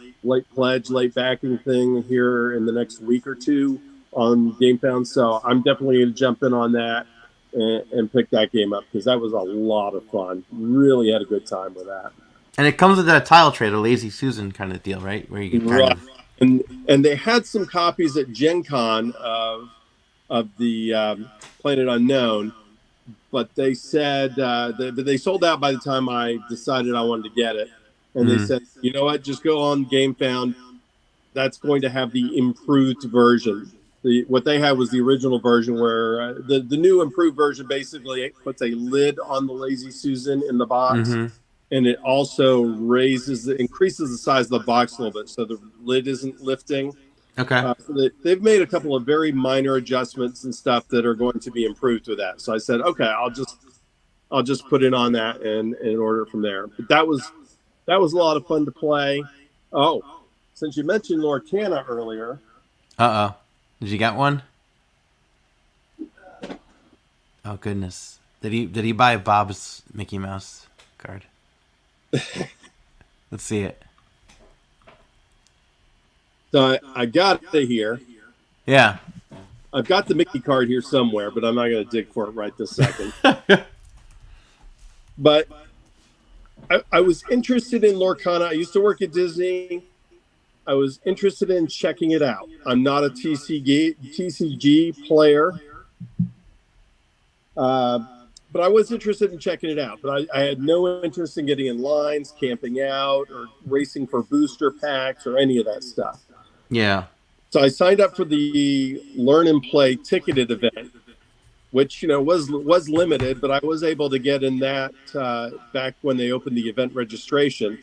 backing thing here in the next week or two on GameFound. So I'm definitely going to jump in on that and pick that game up because that was a lot of fun. Really had a good time with that. And it comes with that tile trade, a Lazy Susan kind of deal, right? Where you can kind of... And they had some copies at GenCon of the Planet Unknown, but they said they sold out by the time I decided I wanted to get it. And they said, you know what, just go on GameFound. That's going to have the improved version. What they had was the original version where the new improved version basically puts a lid on the Lazy Susan in the box. And it also increases the size of the box a little bit, so the lid isn't lifting. Okay. So they've made a couple of very minor adjustments and stuff that are going to be improved with that. So I said, okay, I'll just put it on that and order it from there. But that was a lot of fun to play. Oh, since you mentioned Lorcana earlier. Did you get one? Oh goodness! Did he buy Bob's Mickey Mouse card? Let's see it. So I got it here. Yeah. I've got the Mickey card here somewhere, but I'm not going to dig for it right this second. But I was interested in Lorcana. I used to work at Disney. I was interested in checking it out. I'm not a TCG player. But I was interested in checking it out. But I had no interest in getting in lines, camping out, or racing for booster packs or any of that stuff. Yeah. So I signed up for the Learn and Play ticketed event, which was limited, but I was able to get in that back when they opened the event registration.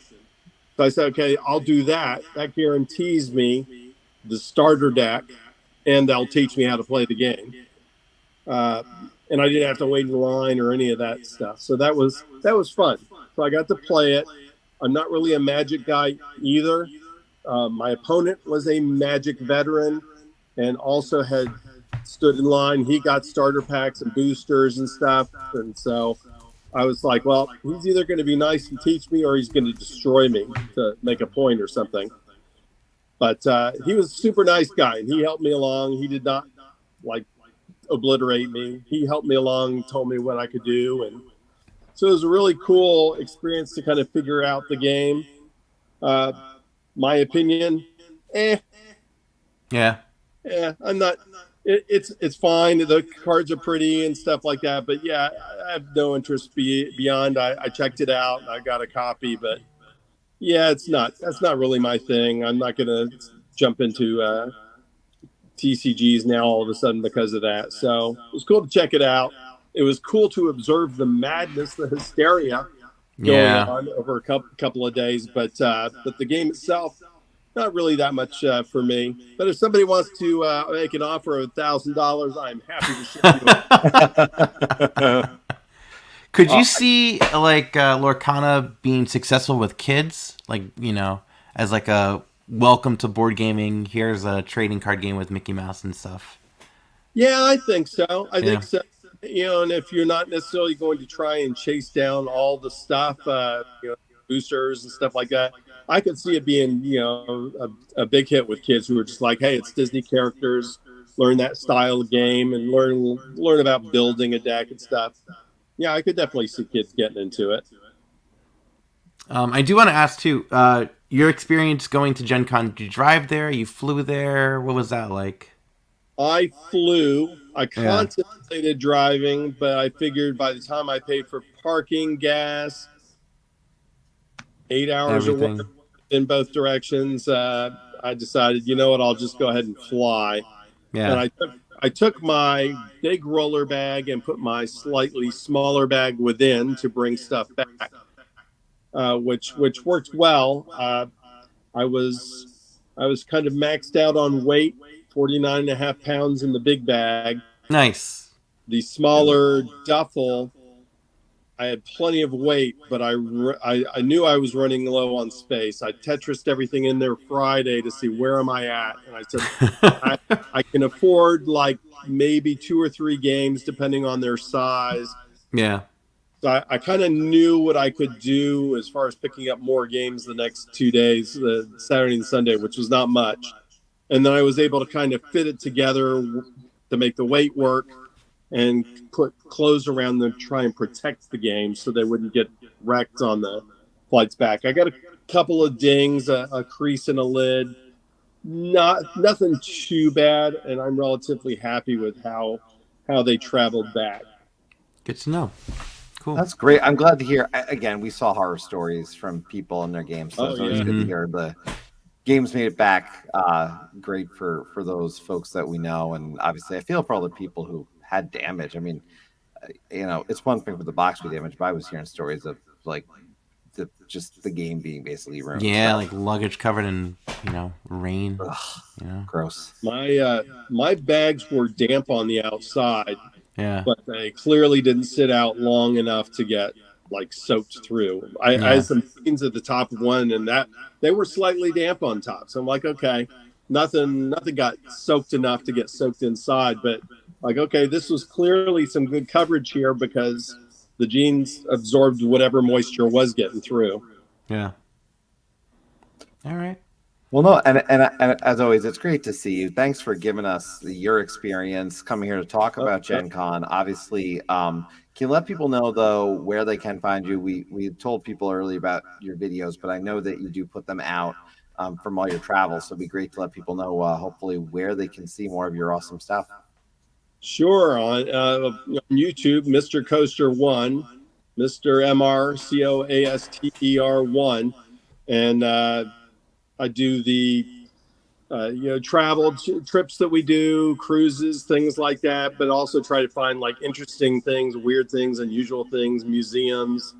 So I said, okay, I'll do that. That guarantees me the starter deck, and they'll teach me how to play the game. And I didn't have to wait in line or any of that stuff. So that was fun. So I got to play it. I'm not really a Magic guy either. My opponent was a Magic veteran and also had stood in line. He got starter packs and boosters and stuff. And so I was like, well, he's either going to be nice and teach me or he's going to destroy me to make a point or something. But he was a super nice guy, and he helped me along. He did not obliterate me. He helped me along, told me what I could do. And so it was a really cool experience to kind of figure out the game. My opinion, Yeah. I'm not. It's fine. The cards are pretty and stuff like that. But yeah, I have no interest beyond. I checked it out. I got a copy, but yeah, that's not really my thing. I'm not gonna jump into TCGs now all of a sudden because of that. So it was cool to check it out. It was cool to observe the madness, the hysteria going on over a couple of days. But the game itself, not really that much for me. But if somebody wants to make an offer of $1,000, I'm happy to ship you it. Could you see Lorcana being successful with kids? As like a welcome to board gaming. Here's a trading card game with Mickey Mouse and stuff. Yeah, I think so. I think so. And if you're not necessarily going to try and chase down all the stuff, boosters and stuff like that, I could see it being, a big hit with kids who are just like, hey, it's Disney characters, learn that style of game and learn about building a deck and stuff. Yeah, I could definitely see kids getting into it. I do want to ask too. Your experience going to Gen Con? Did you drive there? You flew there? What was that like? I flew. I Yeah. contemplated driving, but I figured by the time I paid for parking, gas, 8 hours of work Everything. in both directions, I decided, you know what, I'll just go ahead and fly. And Yeah. I took my big roller bag and put my slightly smaller bag within to bring stuff back, which worked well. I was kind of maxed out on weight, 49 and a half pounds in the big bag. Nice. The smaller duffel, I had plenty of weight, but I knew I was running low on space. I Tetrised everything in there Friday to see where am I at, and I said I can afford like maybe 2 or 3 games depending on their size. Yeah. So I kind of knew what I could do as far as picking up more games the next 2 days, the Saturday and Sunday, which was not much. And then I was able to kind of fit it together to make the weight work and put clothes around them to try and protect the game so they wouldn't get wrecked on the flights back. I got a couple of dings, a crease in a lid, nothing too bad, and I'm relatively happy with how they traveled back. Good to know. Cool. That's great. I'm glad to hear. Again, we saw horror stories from people in their games, so it's always good to hear the games made it back. Great for those folks that we know, and obviously, I feel for all the people who had damage. I mean, it's one thing for the box be damaged, but I was hearing stories of like just the game being basically ruined. Yeah, like luggage covered in rain. Ugh, gross. My bags were damp on the outside. Yeah. But they clearly didn't sit out long enough to get like soaked through. I had some stains at the top of one, and that they were slightly damp on top. So I'm like, okay, nothing got soaked enough to get soaked inside. But like, okay, this was clearly some good coverage here because the jeans absorbed whatever moisture was getting through. Yeah. All right. Well, no, and as always, it's great to see you. Thanks for giving us your experience coming here to talk about Gen Con. Obviously, can you let people know, though, where they can find you? We told people earlier about your videos, but I know that you do put them out from all your travels, so it'd be great to let people know, hopefully, where they can see more of your awesome stuff. Sure, on YouTube, Mr. Coaster 1, Mr. MRCOASTER 1, and I do the travel trips that we do, cruises, things like that, but also try to find like interesting things, weird things, unusual things, museums,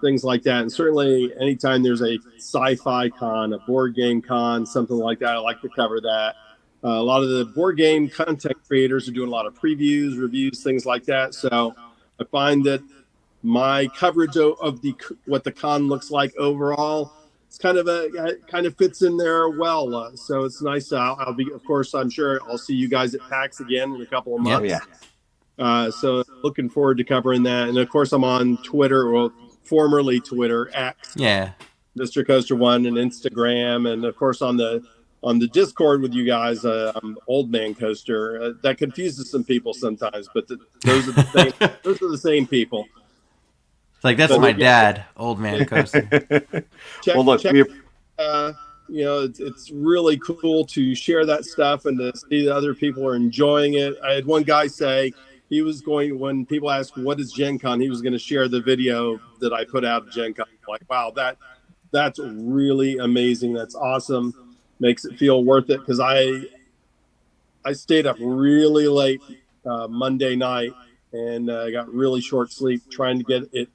things like that. And certainly anytime there's a sci-fi con, a board game con, something like that, I like to cover that. A lot of the board game content creators are doing a lot of previews, reviews, things like that. So I find that my coverage of what the con looks like overall, it's kind of fits in there well. So it's nice. I'll be, of course, I'm sure I'll see you guys at PAX again in a couple of months. So looking forward to covering that. And of course, I'm on Twitter, or formerly Twitter, X. Yeah. Mr. Coaster 1 and Instagram, and of course on the Discord with you guys, Old Man Coaster. That confuses some people sometimes, but those are the same. Those are the same people. It's like that's my dad, Old Man Coaster. It's really cool to share that stuff and to see that other people are enjoying it. I had one guy say he was going, when people ask what is Gen Con, he was going to share the video that I put out at Gen Con. Like, wow, that's really amazing. That's awesome. Makes it feel worth it, because I stayed up really late Monday night and got really short sleep trying to get it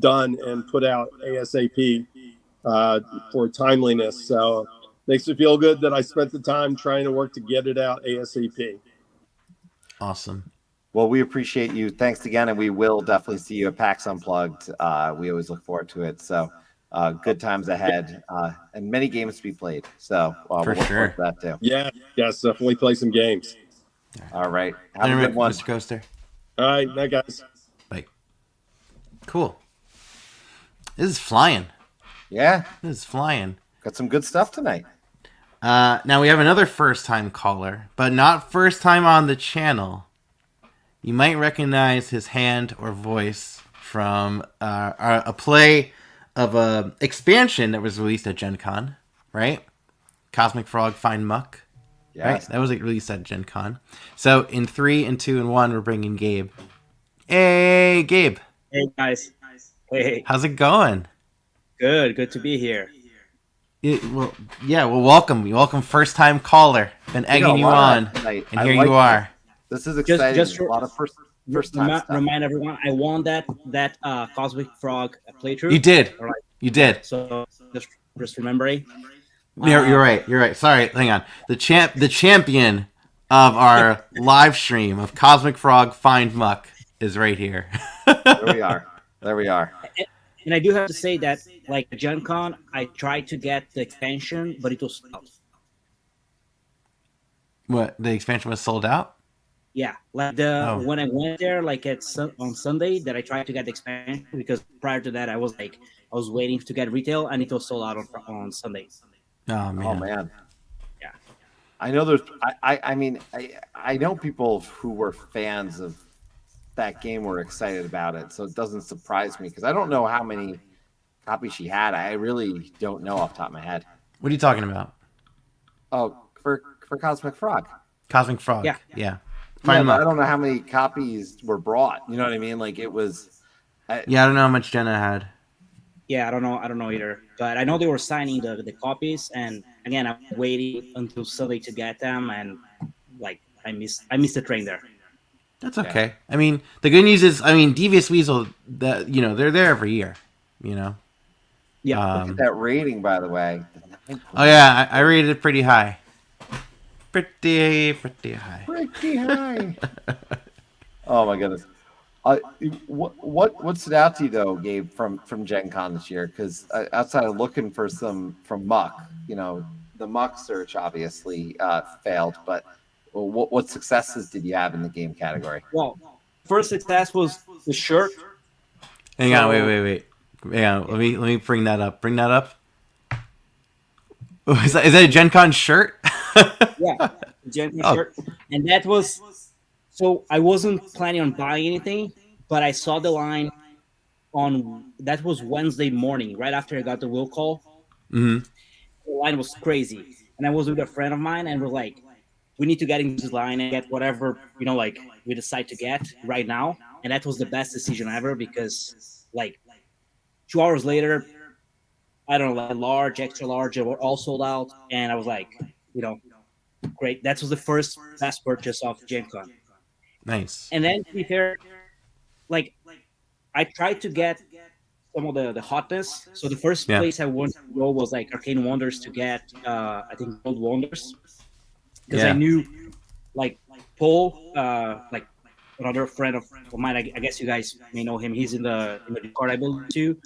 done and put out ASAP for timeliness. So makes me feel good that I spent the time trying to work to get it out ASAP. Awesome. Well, we appreciate you. Thanks again, and we will definitely see you at PAX Unplugged. We always look forward to it. So good times ahead, and many games to be played. So for sure, to that too. Yeah, yes, definitely play some games. All right, have a good one, Mr. Coaster. All right, night, guys. Bye. Cool. This is flying. Yeah, this is flying. Got some good stuff tonight. Now we have another first-time caller, but not first time on the channel. you might recognize his hand or voice from a play of a expansion that was released at GenCon, right? Cosmic Frog Find Muck. Yes. Right? That was released at GenCon. So in 3 and 2 and 1, we're bringing Gabe. Hey, Gabe. Hey guys. Hey. How's it going? Good to be here. Welcome. Welcome, first time caller. Been egging you on, and here you are. This is exciting. Just a lot of first time stuff. Remind everyone, I won that Cosmic Frog playthrough. You did. All right. You did. So just remembering. You're right. You're right. Sorry, hang on. The champion of our live stream of Cosmic Frog Find Muck is right here. There we are. And I do have to say that, like GenCon, I tried to get the expansion, but it was out. What? The expansion was sold out? Yeah, like when I went there, like on Sunday, that I tried to get the expansion, because prior to that I was waiting to get retail, and it was sold out on Sunday. Oh man. Yeah. I know there's. I know people who were fans of that game were excited about it, so it doesn't surprise me because I don't know how many copies she had. I really don't know off the top of my head. What are you talking about? Oh, for Cosmic Frog. Cosmic Frog. Yeah. I don't know how many copies were brought. You know what I mean? Like it was. I don't know how much Jenna had. Yeah, I don't know either. But I know they were signing the copies, and again, I'm waiting until Sunday to get them, and like I missed the train there. That's okay. Yeah. I mean, the good news is, Devious Weasel, they're there every year. Yeah. Look at that rating, by the way. Oh yeah, I rated it pretty high. Pretty high. Pretty high. Oh my goodness. What stood out to you though, Gabe, from Gen Con this year? Because outside of looking for some from Muck, the Muck search obviously failed, but what successes did you have in the game category? Well, first success was the shirt. Hang on, wait. Hang on, let me bring that up. Bring that up. Is that a Gen Con shirt? Yeah, Gen Con shirt, and that was. So I wasn't planning on buying anything, but I saw the line that was Wednesday morning, right after I got the will call. Mm-hmm. The line was crazy, and I was with a friend of mine, and we're like, we need to get into this line and get whatever we decide to get right now. And that was the best decision ever, because like 2 hours later, I don't know, like large, extra large, they were all sold out, and I was like, great. That was the best purchase of Gen Con. Nice. And then to be fair, like I tried to get some of the hotness. So the first place I wanted to go was like Arcane Wonders to get I think Gold Wonders. Because I knew like Paul, like another friend of mine, I guess you guys may know him. He's in the Discord, I believe too.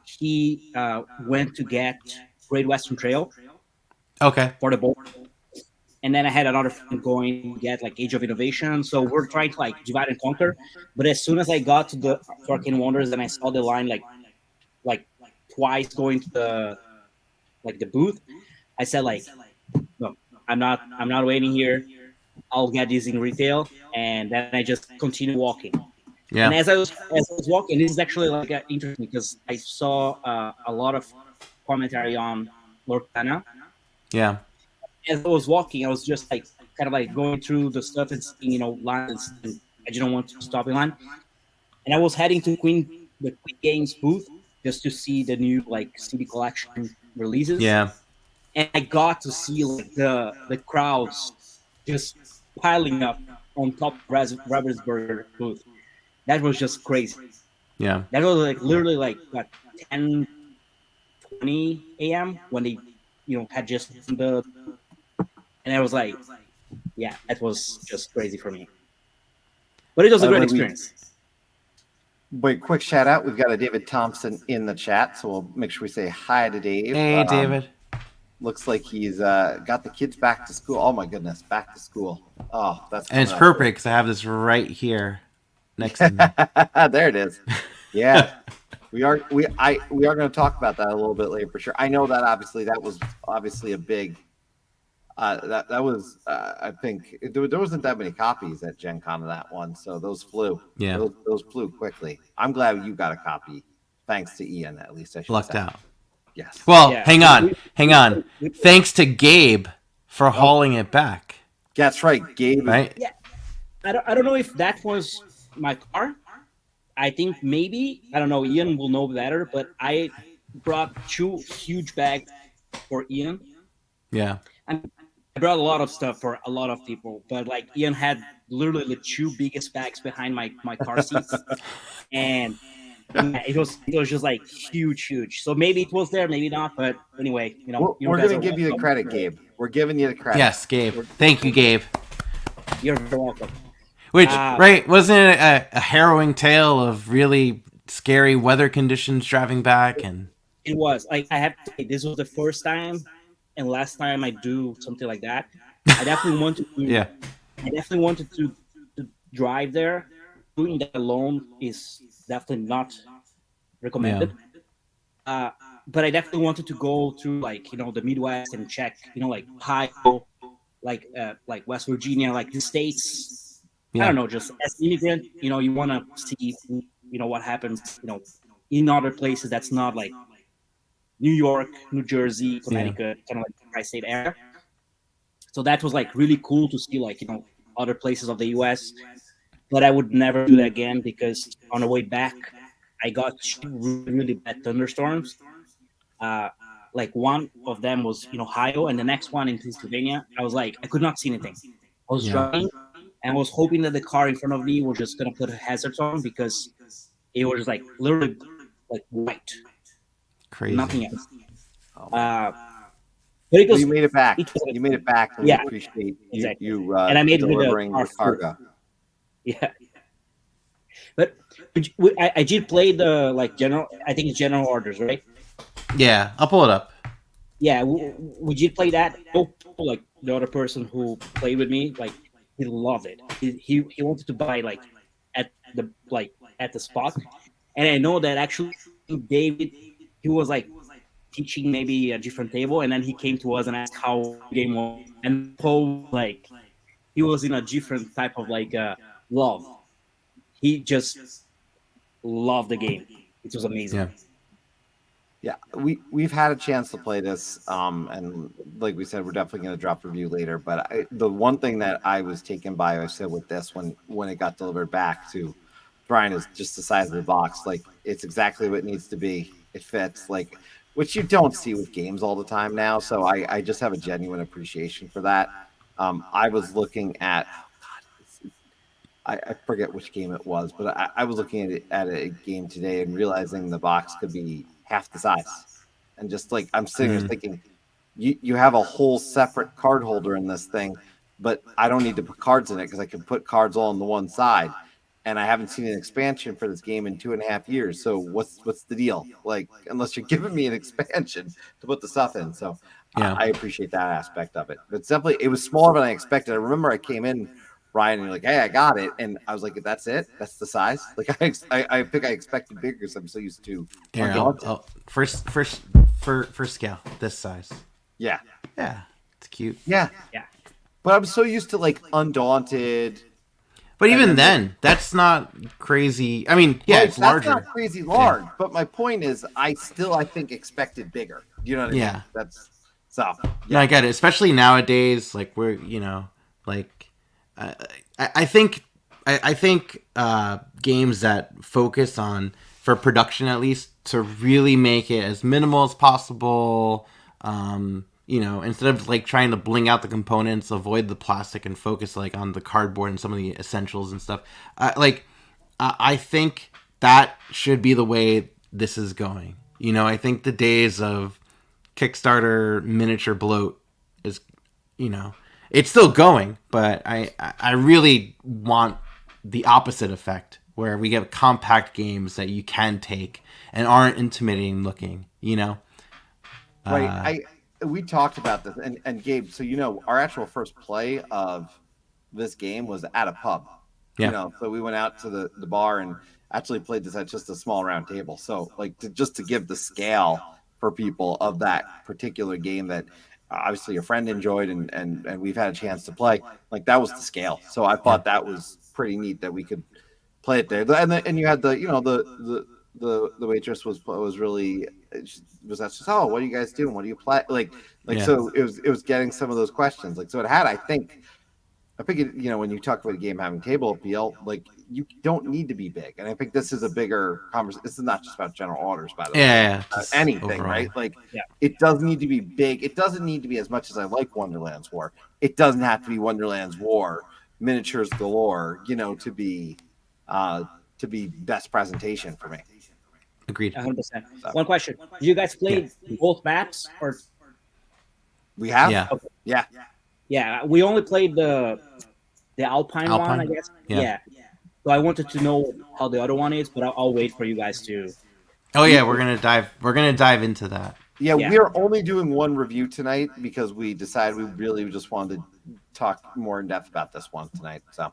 He went to get Great Western Trail. Okay. For the board. And then I had another friend going to get like Age of Innovation. So we're trying to like divide and conquer. But as soon as I got to Arcane Wonders and I saw the line like twice going to the booth, I said like, no, I'm not waiting here. I'll get these in retail. And then I just continue walking. Yeah. And as I was walking, this is actually like interesting because I saw a lot of commentary on Lorcana. Yeah. As I was walking, I was just like kind of like going through the stuff and seeing, lines, and I didn't want to stop in line. And I was heading to the Queen Games booth just to see the new like CD collection releases. Yeah. And I got to see like the crowds just piling up on top of Ravensburger booth. That was just crazy. Yeah. That was like literally like 10:20 a.m. when they had just and I was like, yeah, that was just crazy for me. But it was a great experience. Wait, quick shout out. We've got a David Thompson in the chat, so we'll make sure we say hi to Dave. Hey, David. Looks like he's got the kids back to school. Oh my goodness, back to school. Oh, and it's perfect because I have this right here next to me. There it is. Yeah. We are going to talk about that a little bit later for sure. I know that obviously that was a big That was I think there wasn't that many copies at Gen Con of that one, so those flew. Yeah. Those flew quickly. I'm glad you got a copy, thanks to Ian, at least I should Lucked say. out. Yes. Well, Yeah. hang on. Thanks to Gabe for hauling it back. That's right, Gabe. Right? Yeah. I don't know if that was my car. I think maybe, I don't know, Ian will know better, but I brought 2 huge bags for Ian. Yeah. And I brought a lot of stuff for a lot of people, but like Ian had literally the 2 biggest bags behind my car seats. And yeah, it was just like huge. So maybe it was there, maybe not, but anyway, We're guys going to are give you the welcome. credit, Gabe. We're giving you the credit. Yes, Gabe. Thank you, Gabe. You're very welcome. Which, right, wasn't it a harrowing tale of really scary weather conditions driving back? And It was like, I have to say, this was the first time and last time I do something like that. I definitely wanted to. Yeah. I definitely wanted to drive there. Doing that alone is definitely not recommended. But I definitely wanted to go to like the Midwest and check like Ohio, like West Virginia, like the states. Yeah. I don't know, just as an immigrant, you want to see what happens in other places that's not like New York, New Jersey, Connecticut, kind of like the tri-state area. So that was like really cool to see like other places of the U.S. But I would never do that again because on the way back, I got 2 really, really bad thunderstorms. Like one of them was in Ohio, and the next one in Pennsylvania. I was like, I could not see anything. I was driving and I was hoping that the car in front of me was just gonna put a hazards on because it was like literally like white, crazy. nothing else. But it was, you made it back. Like, you made it back. And yeah, we appreciate exactly. you and I made delivering the the cargo. Yeah. But I did play the like general. I think it's general orders, right? Yeah, I'll pull it up. Yeah, we did play that. Like the other person who played with me, like he loved it. He wanted to buy like at the spot, and I know that actually David, he was like teaching maybe a different table, and then he came to us and asked how the game was, and Paul like he was in a different type of like love. He just loved the game. It was amazing. Yeah, we've had a chance to play this, and like we said, we're definitely going to drop a review later. But the one thing that I was taken by, I said with this when it got delivered back to Brian, is just the size of the box. Like it's exactly what it needs to be. It fits, like which you don't see with games all the time now. So I just have a genuine appreciation for that. I was looking at. I forget which game it was, but I was looking at a game today and realizing the box could be half the size. And just like I'm sitting there thinking, you have a whole separate card holder in this thing, but I don't need to put cards in it because I can put cards all on the one side. And I haven't seen an expansion for this game in 2.5 years. So what's the deal? Like, unless you're giving me an expansion to put the stuff in. So I appreciate that aspect of it. But simply, it was smaller than I expected. I remember I came in, Ryan, and you're like, hey, I got it. And I was like, that's it? That's the size? Like, I think I expected bigger because I'm so used to. Here, first scale, this size. Yeah. Yeah. It's cute. Yeah. But I'm so used to like Undaunted. But even then, that's not crazy. I mean, yeah, it's larger. That's not crazy large. Yeah. But my point is, I think expected bigger. You know what I mean? Yeah. That's so. Yeah. No, I get it. Especially nowadays, like we're, like I think games that focus on, for production at least, to really make it as minimal as possible. Instead of like trying to bling out the components, avoid the plastic and focus like on the cardboard and some of the essentials and stuff. I think that should be the way this is going. I think the days of Kickstarter miniature bloat is, it's still going, but I really want the opposite effect where we get compact games that you can take and aren't intimidating looking, Right. We talked about this, and Gabe, so our actual first play of this game was at a pub. Yeah. So we went out to the bar and actually played this at just a small round table. So just to give the scale for people of that particular game, that obviously your friend enjoyed, and we've had a chance to play. Like that was the scale. So I thought that was pretty neat that we could play it there. And you had the waitress was really was that just, oh, what do you guys do? What do you play? So it was getting some of those questions. Like, so it had, I think when you talk about a game having table appeal, like you don't need to be big. And I think this is a bigger conversation. This is not just about general orders, by the way. Yeah, anything, overall. right? Like it doesn't need to be big. It doesn't need to be, as much as I like Wonderland's War, it doesn't have to be Wonderland's War, miniatures galore, to be best presentation for me. Agreed. 100%. One question: did you guys play both maps, or we have? Yeah. Okay. Yeah. Yeah, we only played the Alpine one, I guess. Yeah. So I wanted to know how the other one is, but I'll wait for you guys to. Oh yeah, we're gonna dive into that. Yeah, we are only doing one review tonight because we decided we really just wanted to talk more in depth about this one tonight. So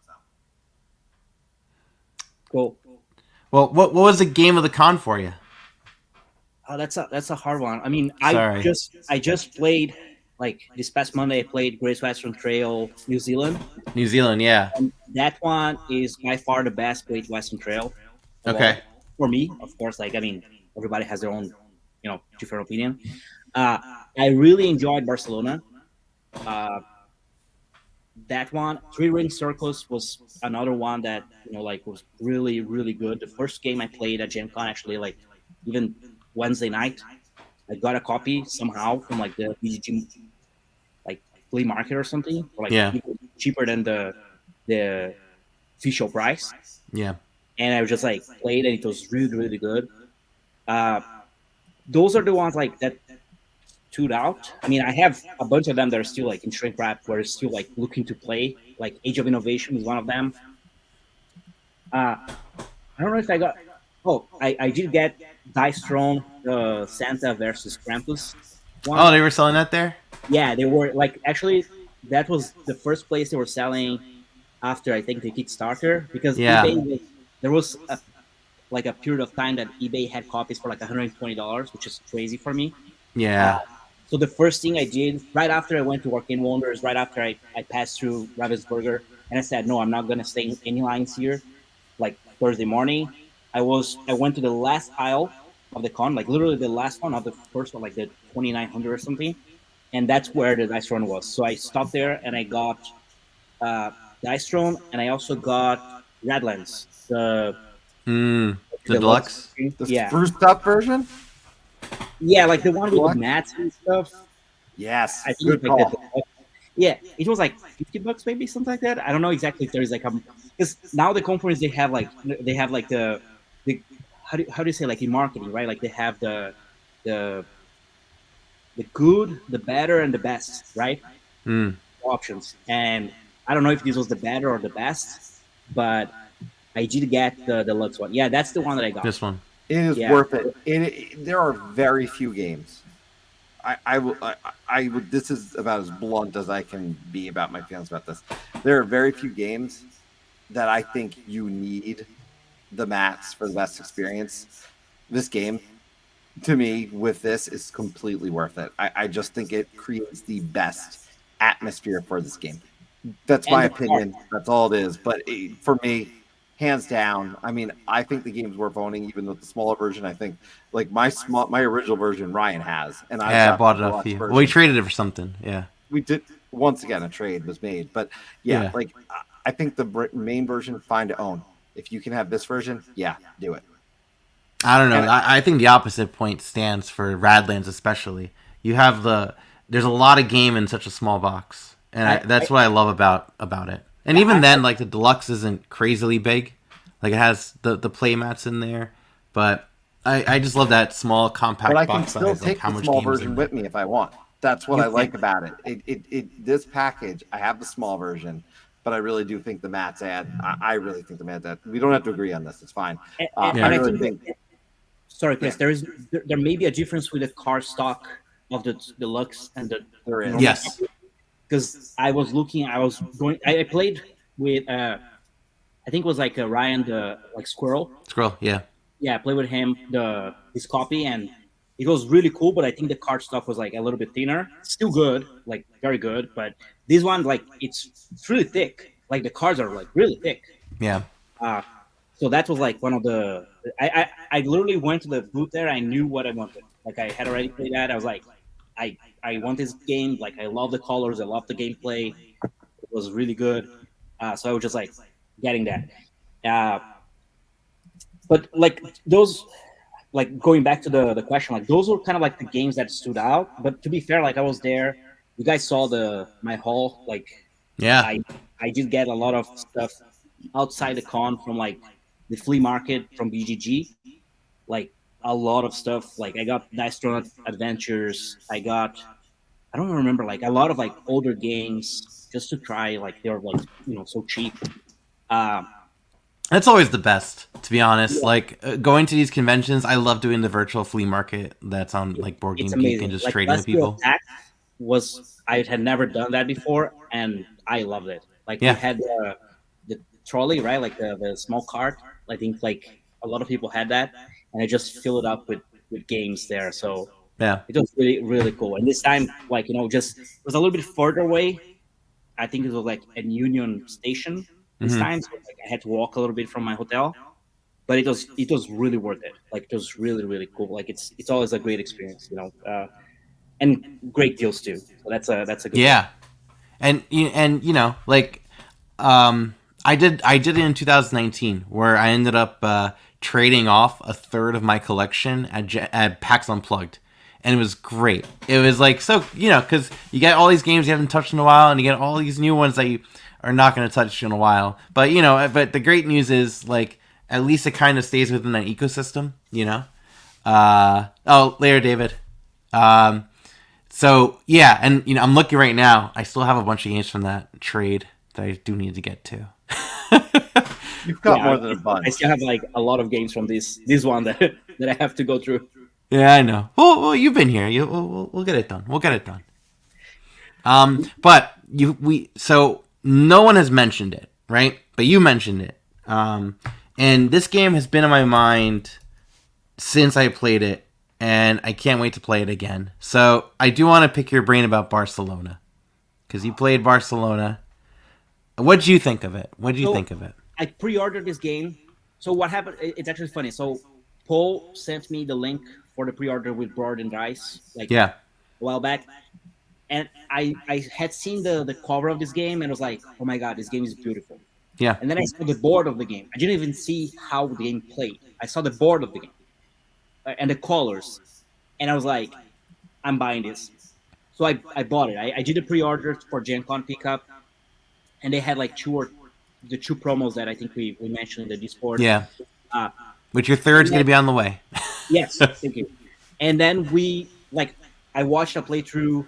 Cool. Well, what was the game of the con for you? Oh, that's a hard one. I mean, Sorry. I just played, like, this past Monday. I played Great Western Trail New Zealand. New Zealand, yeah. And that one is by far the best Great Western Trail. Okay. For me, of course. Like, I mean, everybody has their own, different opinion. I really enjoyed Barcelona. That one, Three Ring Circus, was another one that was really, really good. The first game I played at GenCon, actually, like even Wednesday night, I got a copy somehow from like the BGG like flea market or something, or like cheaper than the official price. Yeah. And I was just like played, and it was really, really good. Those are the ones like that stood out. I mean, I have a bunch of them that are still like in shrink wrap, where it's still like looking to play. Like Age of Innovation is one of them. I don't know if I got. Oh, I did get Dice Throne, Santa versus Krampus one. Oh, they were selling that there? Yeah, they were like, actually, that was the first place they were selling after, I think, the Kickstarter, because eBay, there was a period of time that eBay had copies for like $120, which is crazy for me. Yeah. So the first thing I did right after I went to Arcane Wonders, right after I passed through Ravensburger, and I said, no, I'm not gonna stay in any lines here. Like Thursday morning, I went to the last aisle of the con, like literally the last one, not the first one, like the 2900 or something, and that's where the Dice Throne was. So I stopped there and I got Dice Throne, and I also got Radlands, the deluxe, the spruced up version. Yeah, like the one with the mats and stuff. Yes, I think good call. Yeah, it was like $50 maybe, something like that. I don't know exactly if there is like because now the conference they have like the how do you say, like in marketing, right? Like they have the good, the better, and the best, right? Options. And I don't know if this was the better or the best, but I did get the deluxe one. Yeah, that's the one that I got. This one. It is worth it. There are very few games. I would. This is about as blunt as I can be about my feelings about this. There are very few games that I think you need the mats for the best experience. This game, to me, with this, is completely worth it. I just think it creates the best atmosphere for this game. That's my opinion. That's all it is. But for me, hands down, I mean, I think the game's worth owning, even with the smaller version. I think, like my original version, Ryan has, and I bought it off you. Well, we traded it for something. Yeah, we did. Once again, a trade was made, but like I think the main version, fine to own. If you can have this version, do it. I don't know. I think the opposite point stands for Radlands, especially. You have there's a lot of game in such a small box, and that's what I love about it. And even then, like the deluxe isn't crazily big, like it has the play mats in there, but I just love that small compact box size. But I can still take the small version with me if I want. That's what I like about it. This package, I have the small version, but I really do think the mats add. I really think the mats add. We don't have to agree on this. It's fine. I really think. Sorry, Chris. There may be a difference with the card stock of the deluxe and the. There is. Yes. Because I played with I think it was like Ryan, the like Squirrel. Yeah. Yeah, I played with him his copy, and it was really cool, but I think the card stock was like a little bit thinner. Still good, like very good, but this one, like it's really thick. Like the cards are like really thick. Yeah. So that was like one of the. I literally went to the booth there. I knew what I wanted. Like I had already played that. I was like, I want this game. Like I love the colors. I love the gameplay. It was really good. So I was just like getting that. But like those, like going back to the question, like those were kind of like the games that stood out. But to be fair, like I was there. You guys saw my haul. Like Yeah. I did get a lot of stuff outside the con from like the flea market from BGG, like a lot of stuff. Like I got Astronaut Adventures. I don't remember, like a lot of like older games just to try. Like they were like so cheap. That's always the best, to be honest. Yeah. Like going to these conventions, I love doing the virtual flea market that's on like Board Game Geek and just like, trading with people. I had never done that before, and I loved it. Like Yeah. we had the trolley, right? Like the small cart. I think like a lot of people had that, and I just filled it up with games there. So Yeah. it was really really cool. And this time, like just it was a little bit further away. I think it was like a Union Station this Mhm. time, so like I had to walk a little bit from my hotel. But it was really worth it. Like it was really really cool. Like it's always a great experience, and great deals too. So that's a good Yeah. And like I did it in 2019 where I ended up trading off a third of my collection at PAX Unplugged. And it was great. It was like, so, because you get all these games you haven't touched in a while, and you get all these new ones that you are not going to touch in a while. But, but the great news is, like, at least it kind of stays within an ecosystem, later, David. So, yeah, and, I'm looking right now. I still have a bunch of games from that trade that I do need to get to. You've got more than a bunch. I still have like a lot of games from this one that I have to go through. Yeah, I know. Well, you've been here. We'll get it done. We'll get it done. But so no one has mentioned it, right? But you mentioned it. And this game has been in my mind since I played it, and I can't wait to play it again. So I do want to pick your brain about Barcelona, because you played Barcelona. What did you think of it? I pre-ordered this game. So what happened? It's actually funny. So Paul sent me the link for the pre-order with Broad and Dice, a while back, and I had seen the cover of this game and was like, oh my god, this game is beautiful. Yeah. And then I saw the board of the game. I didn't even see how the game played. I saw the board of the game and the colors, and I was like, I'm buying this. So I bought it. I did a pre-order for GenCon pickup, and they had like the two promos that I think we mentioned in the Discord. Yeah. Which your third's going to be on the way. Yes, thank you. And then I watched a playthrough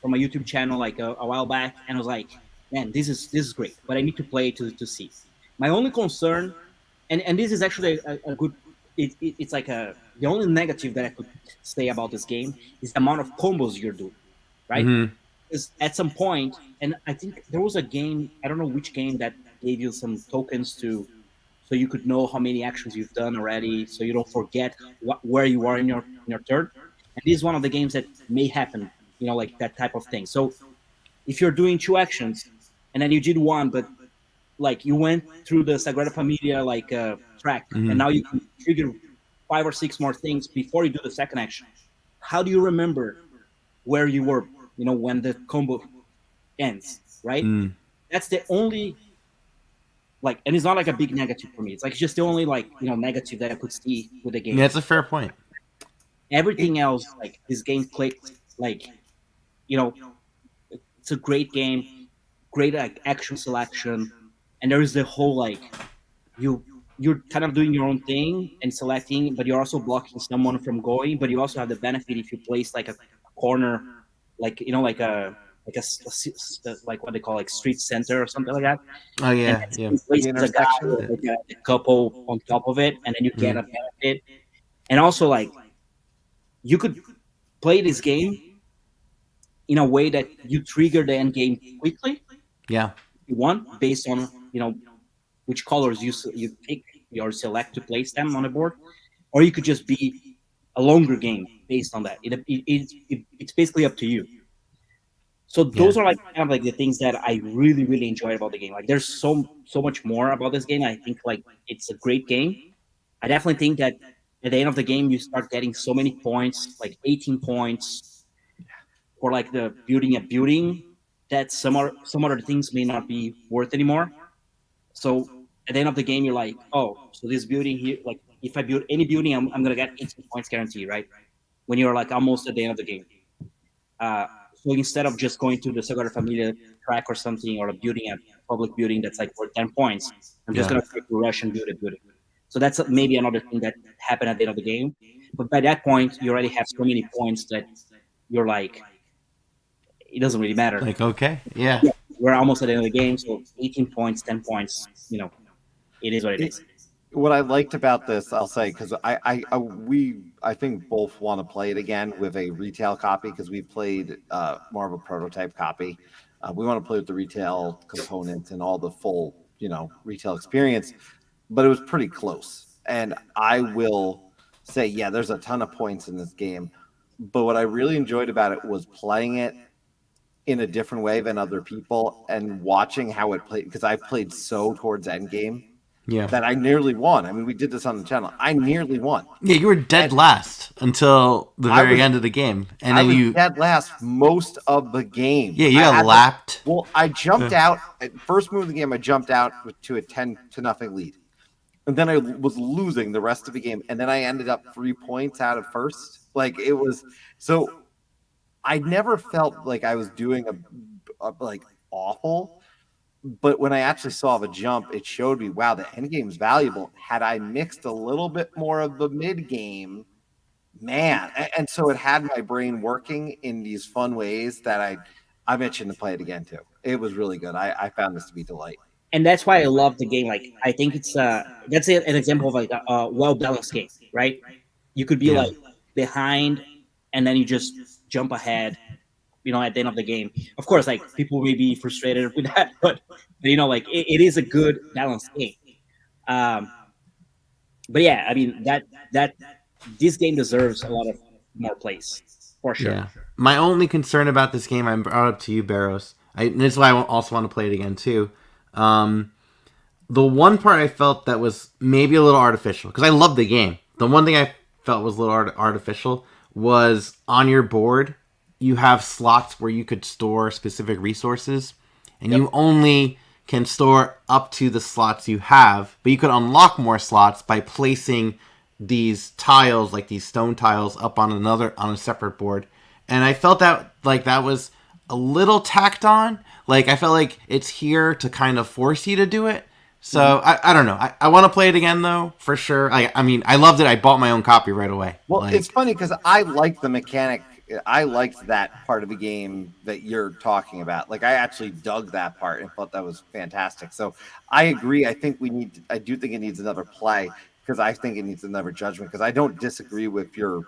from a YouTube channel like a while back, and I was like, man, this is great, but I need to play to see. My only concern, and this is actually a good, it's like the only negative that I could say about this game is the amount of combos you're doing, right? Mm-hmm. Because at some point, and I think there was a game, I don't know which game, that gave you some tokens so you could know how many actions you've done already, so you don't forget where you are in your turn. And this is one of the games that may happen, like that type of thing. So if you're doing 2 actions and then you did one, but like you went through the Sagrada Familia track, Mm-hmm. and now you can trigger 5 or 6 more things before you do the second action. How do you remember where you were, when the combo ends, right? Mm. That's the only, and it's not like a big negative for me. It's like just the only negative that I could see with the game. Yeah, that's a fair point. Everything else, like this game clicked, it's a great game, great action selection, and there is the whole you're kind of doing your own thing and selecting, but you're also blocking someone from going. But you also have the benefit if you place a corner, like what they call street center or something like that. Oh yeah, and yeah. Places a guy with a couple on top of it, and then you get a benefit. And also you could play this game in a way that you trigger the end game quickly. Yeah. You want based on which colors you pick or select to place them on the board, or you could just be a longer game based on that. It's basically up to you. So those are like kind of like the things that I really, really enjoy about the game. Like there's so much more about this game. I think like it's a great game. I definitely think that at the end of the game you start getting so many points, like 18 points for like the building a building that some other things may not be worth anymore. So at the end of the game you're like, oh, so this building here, like if I build any building, I'm gonna get 18 points guaranteed, right? When you're like almost at the end of the game. So instead of just going to the Sagrada Familia track or something, or building a public building that's like for 10 points, I'm just going to try to rush and build a building. So that's maybe another thing that happened at the end of the game. But by that point, you already have so many points that you're like, it doesn't really matter. Like, okay, yeah. We're almost at the end of the game, so 18 points, 10 points, it is what it is. What I liked about this, I'll say, because I think both want to play it again with a retail copy, because we played more of a prototype copy. We want to play with the retail components and all the full, retail experience, but it was pretty close. And I will say, yeah, there's a ton of points in this game, but what I really enjoyed about it was playing it in a different way than other people and watching how it played, because I played so towards endgame. Yeah. That I nearly won. I mean, we did this on the channel. I nearly won. Yeah, you were dead last until the very end of the game, and then you dead last most of the game. Yeah, you got lapped. I jumped out at first move of the game. I jumped out to a 10-0 lead, and then I was losing the rest of the game, and then I ended up 3 points out of first. Like it was so. I never felt like I was doing a like awful. But when I actually saw the jump, it showed me, wow, the end game is valuable. Had I mixed a little bit more of the mid game, man, and so it had my brain working in these fun ways that I'm itching to play it again too. It was really good. I found this to be a delight. And that's why I love the game. Like I think it's that's an example of like a well balanced game, right? You could be like behind, and then you just jump ahead. At the end of the game, of course, like people may be frustrated with that, but like it is a good balanced game. But yeah, I mean that this game deserves a lot of more plays for sure. Yeah. My only concern about this game, I brought up to you, Barros. This is why I also want to play it again too. The one part I felt that was maybe a little artificial, because I love the game. The one thing I felt was a little artificial was on your board. You have slots where you could store specific resources, and you only can store up to the slots you have, but you could unlock more slots by placing these tiles, like these stone tiles, up on a separate board. And I felt that like that was a little tacked on. Like I felt like it's here to kind of force you to do it. So I don't know. I want to play it again though, for sure. I mean, I loved it. I bought my own copy right away. Well, it's funny because I like the mechanic. I liked that part of the game that you're talking about. Like I actually dug that part and thought that was fantastic. So I agree. I do think it needs another play, because I think it needs another judgment, because I don't disagree with your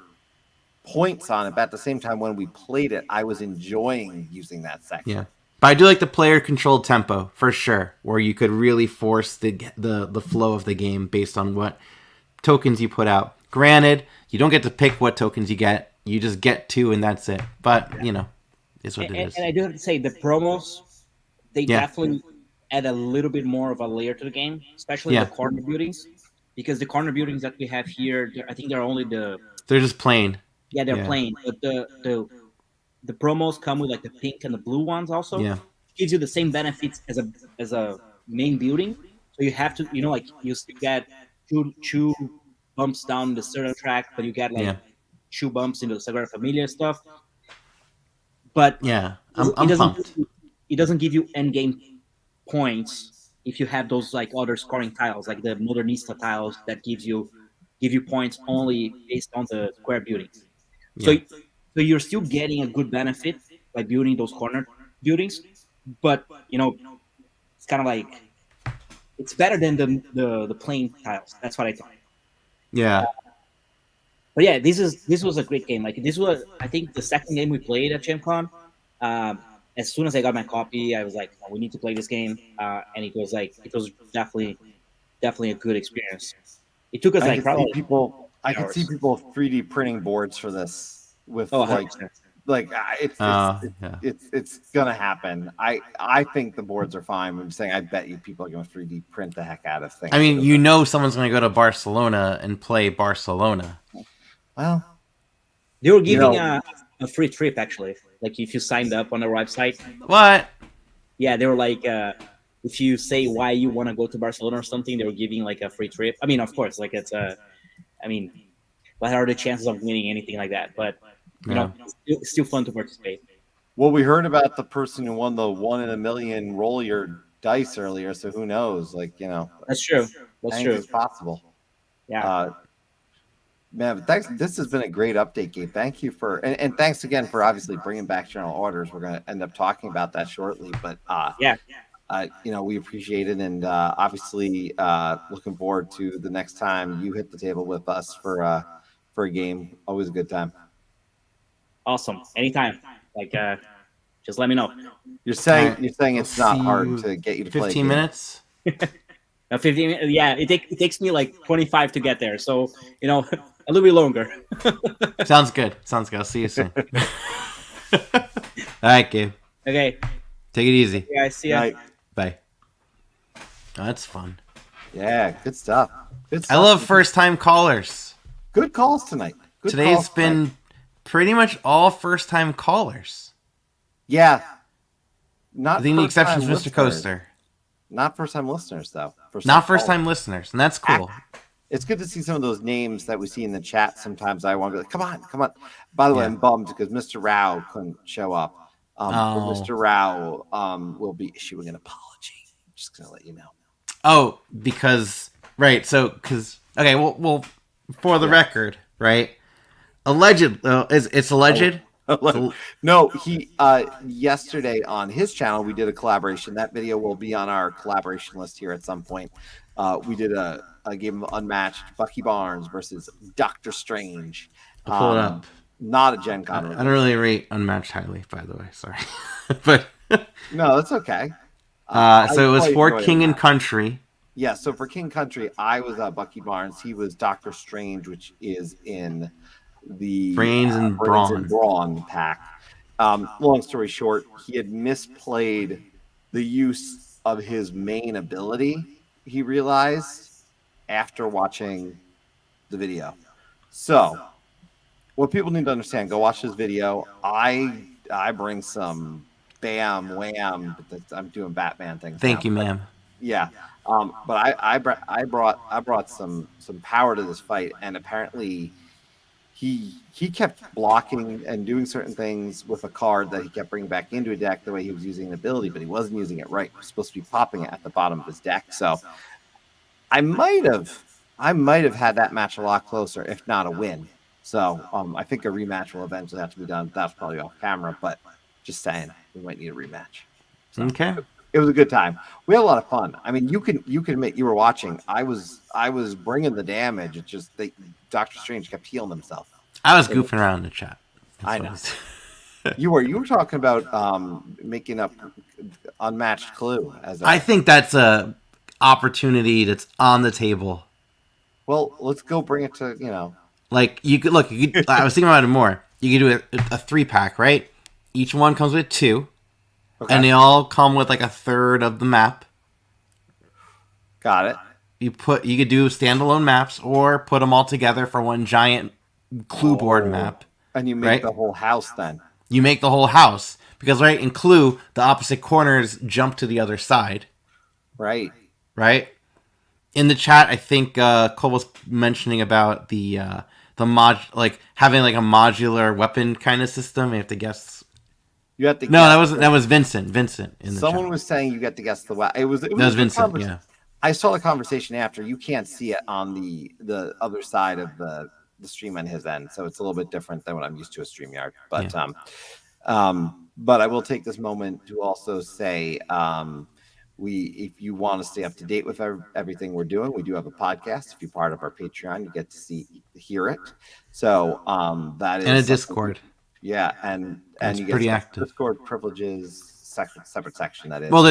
points on it. But at the same time, when we played it, I was enjoying using that section. Yeah. But I do like the player controlled tempo for sure, where you could really force the flow of the game based on what tokens you put out. Granted, you don't get to pick what tokens you get. You just get 2 and that's it. But, it's what it is. And I do have to say, the promos, they definitely add a little bit more of a layer to the game, especially the corner buildings. Because the corner buildings that we have here, I think they're only they're just plain. Yeah, they're plain. But the promos come with like the pink and the blue ones also. Yeah. It gives you the same benefits as a main building. So you have to, like you still get two bumps down the certain track, but you get like 2 bumps into the Sagrada Familia stuff. But I'm pumped. It doesn't give you end game points if you have those like other scoring tiles, like the Modernista tiles that give you points only based on the square buildings. So you're still getting a good benefit by building those corner buildings, but it's kind of like it's better than the plain tiles. That's what I thought. Yeah. But yeah, this was a great game. Like this was, I think, the second game we played at GenCon. As soon as I got my copy, I was like, oh, we need to play this game, and it was definitely a good experience. It took us like probably I could see people 3D printing boards for this with Oh, like 100%. it's gonna happen. I think the boards are fine. I'm saying I bet you people are gonna 3D print the heck out of things. I mean, you know, someone's going to go to Barcelona and play Barcelona. Well, They were giving a free trip actually. Like if you signed up on their website. What? Yeah, they were like, if you say why you want to go to Barcelona or something, they were giving like a free trip. I mean, of course, like it's I mean, what are the chances of winning anything like that? But you know, it's still fun to participate. well, we heard about the person who won the 1 in a million roll your dice earlier, so who knows? Like, you know, That's true. That's true. It's possible. Yeah. Man, but thanks. This has been a great update, Gabe. Thank you for and thanks again for obviously bringing back general orders. We're going to end up talking about that shortly, but you know, we appreciate it, and obviously looking forward to the next time you hit the table with us for a game. Always a good time. Awesome. Anytime. Like, just let me know. You're saying I'll it's not see hard you to get you to play. 15 minutes. 15 minutes. Yeah, it takes me like 25 to get there. So, you know, a little bit longer. Sounds good. I'll see you soon. All right, Gabe. Okay. Take it easy. Yeah, see ya. Right. Bye. Oh, that's fun. Yeah, good stuff. Good stuff. I love first-time callers. Good calls tonight. Good Today's calls been tonight. pretty much all first-time callers. Yeah. Not I think the exception is Mr. listeners. Coaster. Not first-time listeners, though. Not first-time listeners, and that's cool. It's good to see some of those names that we see in the chat. Sometimes I want to be like, come on. By the way, I'm bummed because Mr. Rao couldn't show up. But Mr. Rao will be issuing an apology. I'm just going to let you know. Oh, because okay, well, for the record, right? Alleged, it's alleged. No, he yesterday on his channel we did a collaboration. That video will be on our collaboration list here at some point. We did a game of Unmatched, Bucky Barnes versus Doctor Strange. I'll pull it up. Not a GenCon. I don't really rate Unmatched highly, by the way. Sorry, but no, that's okay. So it was for King and Country. Yeah, so for King Country, I was Bucky Barnes. He was Doctor Strange, which is in the Brains and Brawn pack. Long story short, he had misplayed the use of his main ability, he realized, after watching the video. So what people need to understand, go watch this video. I bring some bam wham. I'm doing Batman things. Thank you, ma'am. Yeah. But I brought some power to this fight, and apparently he kept blocking and doing certain things with a card that he kept bringing back into a deck the way he was using an ability, but he wasn't using it right. He was supposed to be popping it at the bottom of his deck. So I might have had that match a lot closer, if not a win. So I think a rematch will eventually have to be done. That's probably off camera, but just saying, we might need a rematch. So, okay. It was a good time. We had a lot of fun. I mean, you can admit you were watching. I was bringing the damage. It's just that Doctor Strange kept healing himself. I was goofing around in the chat. I know. You were talking about making up Unmatched Clue I think that's a opportunity that's on the table. Well, let's go bring it to Like you could I was thinking about it more. You could do a 3-pack, right? Each one comes with 2. Okay. And they all come with like a third of the map. Got it. You could do standalone maps or put them all together for one giant Clue board map. And you make the whole house then. You make the whole house. Because in Clue, the opposite corners jump to the other side. Right. In the chat, I think Cole was mentioning about the having like a modular weapon kind of system. You have to guess. You have to. No, that was Vincent. Vincent in the Someone chat. was saying you get to guess the weapon. It was Vincent. Yeah. I saw the conversation after. You can't see it on the other side of the stream on his end, so it's a little bit different than what I'm used to a StreamYard. But but I will take this moment to also say, if you want to stay up to date with everything we're doing, we do have a podcast. If you're part of our Patreon, you get to hear it. So that is and a Discord. Yeah, and you get pretty active. Discord privileges, separate section that is. Well,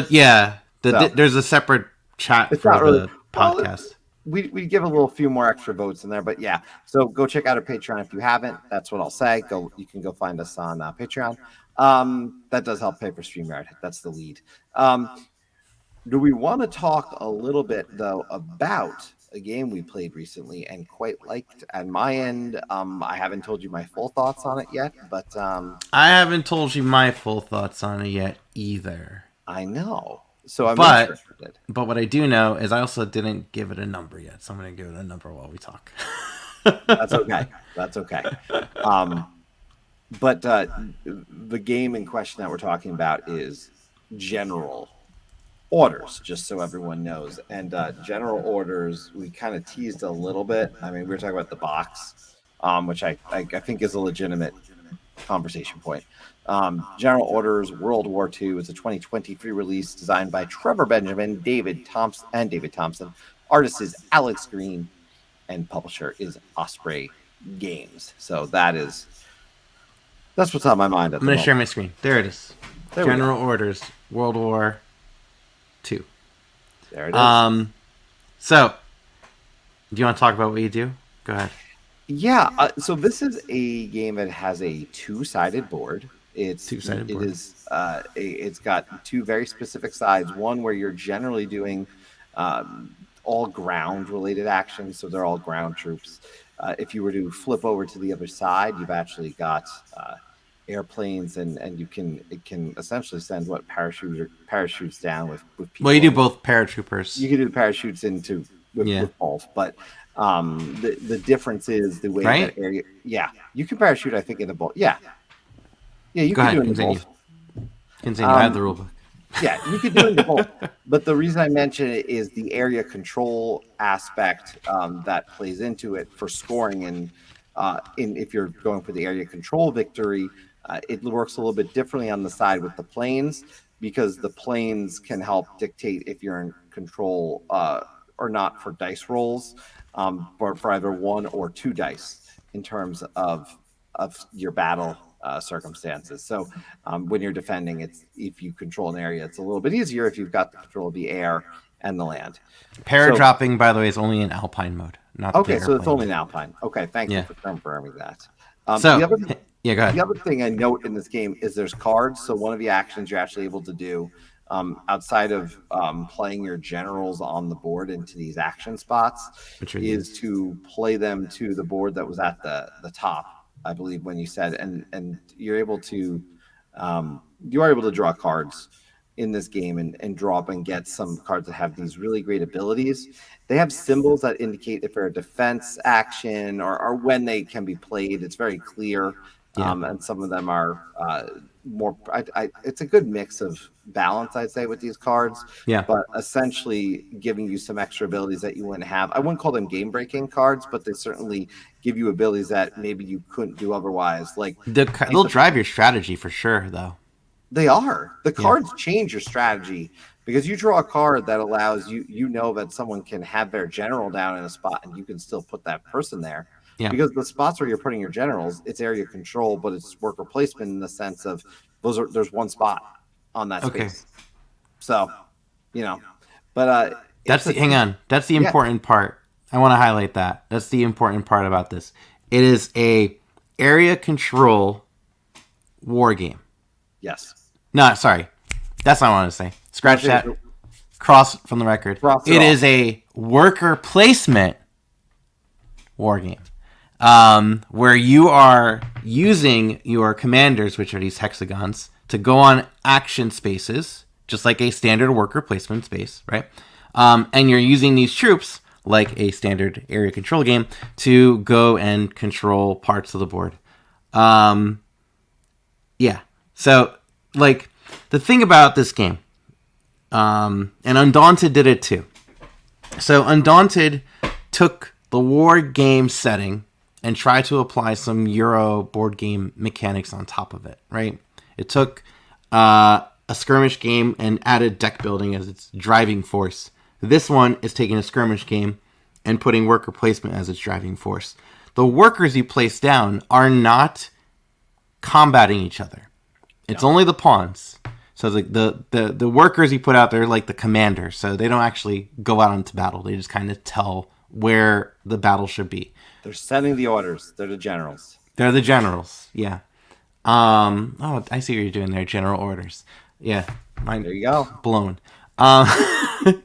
there's a separate chat for the podcast. we give a little few more extra votes in there, but yeah. So go check out our Patreon if you haven't. That's what I'll say. You can go find us on Patreon. That does help pay for StreamYard. That's the lead. Do we want to talk a little bit though about a game we played recently and quite liked? At my end, I haven't told you my full thoughts on it yet, but I haven't told you my full thoughts on it yet either. I know. So I'm interested. But what I do know is I also didn't give it a number yet, so I'm going to give it a number while we talk. That's okay. That's okay. But the game in question that we're talking about is General Orders, just so everyone knows. And General Orders, we kind of teased a little bit. I mean, we were talking about the box, which I think is a legitimate conversation point. General Orders World War II is a 2023 release designed by Trevor Benjamin, David Thompson. Artist is Alex Green, and publisher is Osprey Games. So that's what's on my mind. I'm going to share my screen. There it is. General Orders World War II. There it is. So, do you want to talk about what you do? Go ahead. Yeah. So this is a game that has a two-sided board. It's got two very specific sides. One where you're generally doing all ground-related actions, so they're all ground troops. If you were to flip over to the other side, you've actually got airplanes, and it can essentially send parachutes down with people. Well, you do both paratroopers. You can do the parachutes with both, but the difference is the way that area. Yeah, you can parachute. I think in the both. Yeah, you can do it in both. Continue. I have the rule book. Yeah, you could do it in both. But the reason I mention it is the area control aspect that plays into it for scoring. And if you're going for the area control victory, it works a little bit differently on the side with the planes, because the planes can help dictate if you're in control or not for dice rolls, for either 1 or 2 dice in terms of your battle circumstances. So when you're defending, if you control an area, it's a little bit easier if you've got the control of the air and the land. Paradropping, by the way, is only in Alpine mode, not okay. So it's only in Alpine. Okay, thank you for confirming that. Go ahead. The other thing I note in this game is there's cards. So one of the actions you're actually able to do outside of playing your generals on the board into these action spots is to play them to the board that was at the top, I believe, when you said, and you're able to you are able to draw cards in this game and draw up and get some cards that have these really great abilities. They have symbols that indicate if they're a defense action or when they can be played. It's very clear. And some of them are more. It's a good mix of balance, I'd say, with these cards. Yeah. But essentially giving you some extra abilities that you wouldn't have. I wouldn't call them game-breaking cards, but they certainly give you abilities that maybe you couldn't do otherwise. Like they'll drive your strategy for sure, though. They are. The cards change your strategy, because you draw a card that allows you know that someone can have their general down in a spot and you can still put that person there. Yeah. Because the spots where you're putting your generals, it's area control, but it's worker placement in the sense of there's one spot on that space. So, but hang on. That's the important part. I want to highlight that. That's the important part about this. It is a area control war game. Yes. No, sorry. That's not what I want to say. Scratch that. Cross from the record. It is a worker placement war game. Where you are using your commanders, which are these hexagons, to go on action spaces, just like a standard worker placement space, right? And you're using these troops, like a standard area control game, to go and control parts of the board. So, like, the thing about this game, and Undaunted did it too. So, Undaunted took the war game setting and try to apply some Euro board game mechanics on top of it, right? It took a skirmish game and added deck building as its driving force. This one is taking a skirmish game and putting worker placement as its driving force. The workers you place down are not combating each other. It's only the pawns. So it's like the workers you put out there are like the commanders. So they don't actually go out into battle. They just kind of tell where the battle should be. They're sending the orders. They're the generals. They're the generals. Yeah. Oh, I see what you're doing there. General orders. Yeah. Mine, There you go. blown. The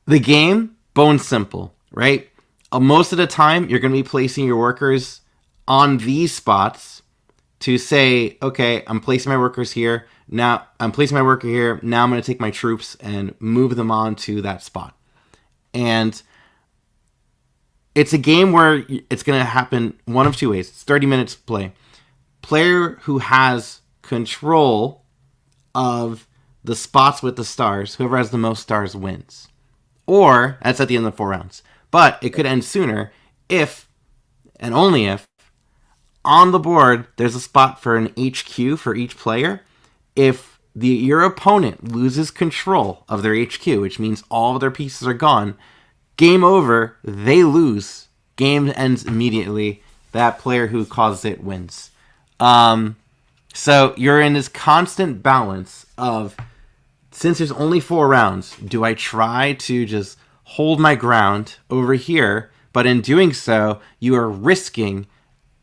game, bone simple, right? Most of the time, you're going to be placing your workers on these spots to say, okay, I'm placing my workers here. Now I'm placing my worker here. Now I'm going to take my troops and move them on to that spot. And it's a game where it's going to happen one of two ways. It's 30 minutes play. Player who has control of the spots with the stars, whoever has the most stars wins. Or, that's at the end of the 4 rounds. But it could end sooner if, and only if, on the board there's a spot for an HQ for each player. If your opponent loses control of their HQ, which means all of their pieces are gone, game over, they lose. Game ends immediately. That player who caused it wins. So you're in this constant balance of, since there's only 4 rounds, do I try to just hold my ground over here? But in doing so, you are risking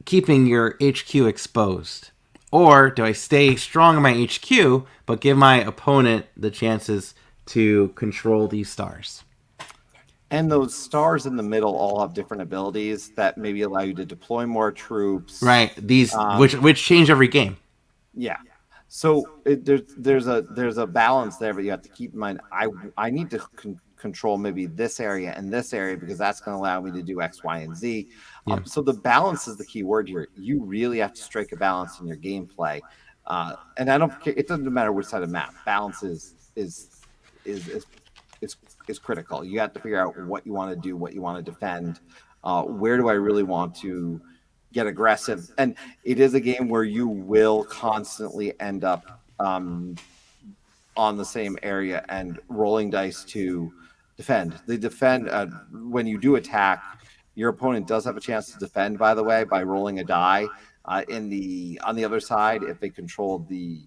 keeping your HQ exposed. Or do I stay strong in my HQ, but give my opponent the chances to control these stars? And those stars in the middle all have different abilities that maybe allow you to deploy more troops. Right. These which change every game. Yeah. So there's a balance there, but you have to keep in mind. I need to control maybe this area and this area because that's going to allow me to do X, Y, and Z. Yeah. So the balance is the key word here. You really have to strike a balance in your gameplay, and I don't care. It doesn't matter which side of the map. Balance is critical. You have to figure out what you want to do, what you want to defend. Where do I really want to get aggressive? And it is a game where you will constantly end up on the same area and rolling dice to defend. They defend when you do attack. Your opponent does have a chance to defend, by the way, by rolling a die. On the other side, if they control the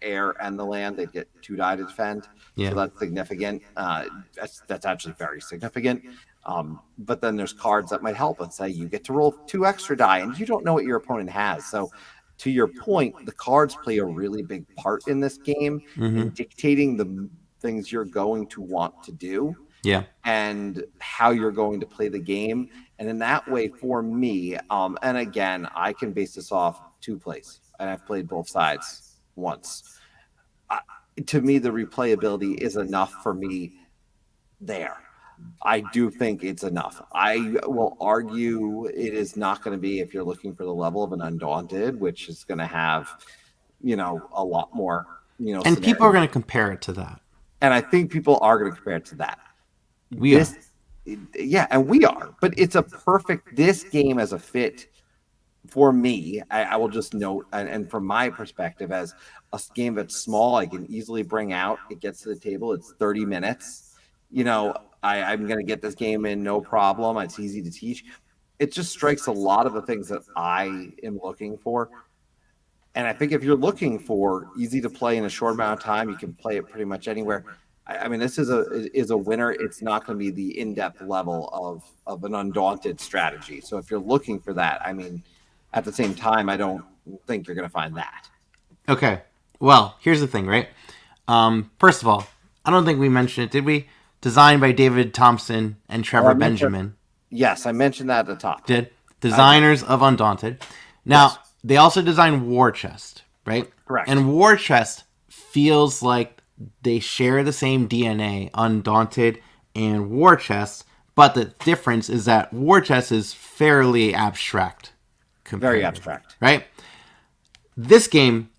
air and the land, they get 2 die to defend. Yeah. So that's significant. That's actually very significant. But then there's cards that might help and say you get to roll 2 extra die, and you don't know what your opponent has. So to your point, the cards play a really big part in this game in dictating the things you're going to want to do. Yeah. And how you're going to play the game. And in that way, for me, and again, I can base this off 2 plays, and I've played both sides once. To me, the replayability is enough for me there. I do think it's enough. I will argue it is not going to be if you're looking for the level of an Undaunted, which is going to have, a lot more, And people are going to compare it to that. And I think people are going to compare it to that. Yeah, and we are. But it's this game as a fit for me, I will just note, and from my perspective, as a game that's small, I can easily bring out. It gets to the table. It's 30 minutes. I'm going to get this game in no problem. It's easy to teach. It just strikes a lot of the things that I am looking for. And I think if you're looking for easy to play in a short amount of time, you can play it pretty much anywhere. I mean, this is a winner. It's not going to be the in-depth level of an Undaunted strategy. So if you're looking for that, I mean, at the same time, I don't think you're going to find that. Okay. Well, here's the thing, right? First of all, I don't think we mentioned it, did we? Designed by David Thompson and Trevor Benjamin. Yes, I mentioned that at the top. Did. Designers of Undaunted. Now, yes. They also designed War Chest, right? Correct. And War Chest feels like they share the same DNA, Undaunted and War Chest, but the difference is that War Chest is fairly abstract. Very abstract. Right? This game,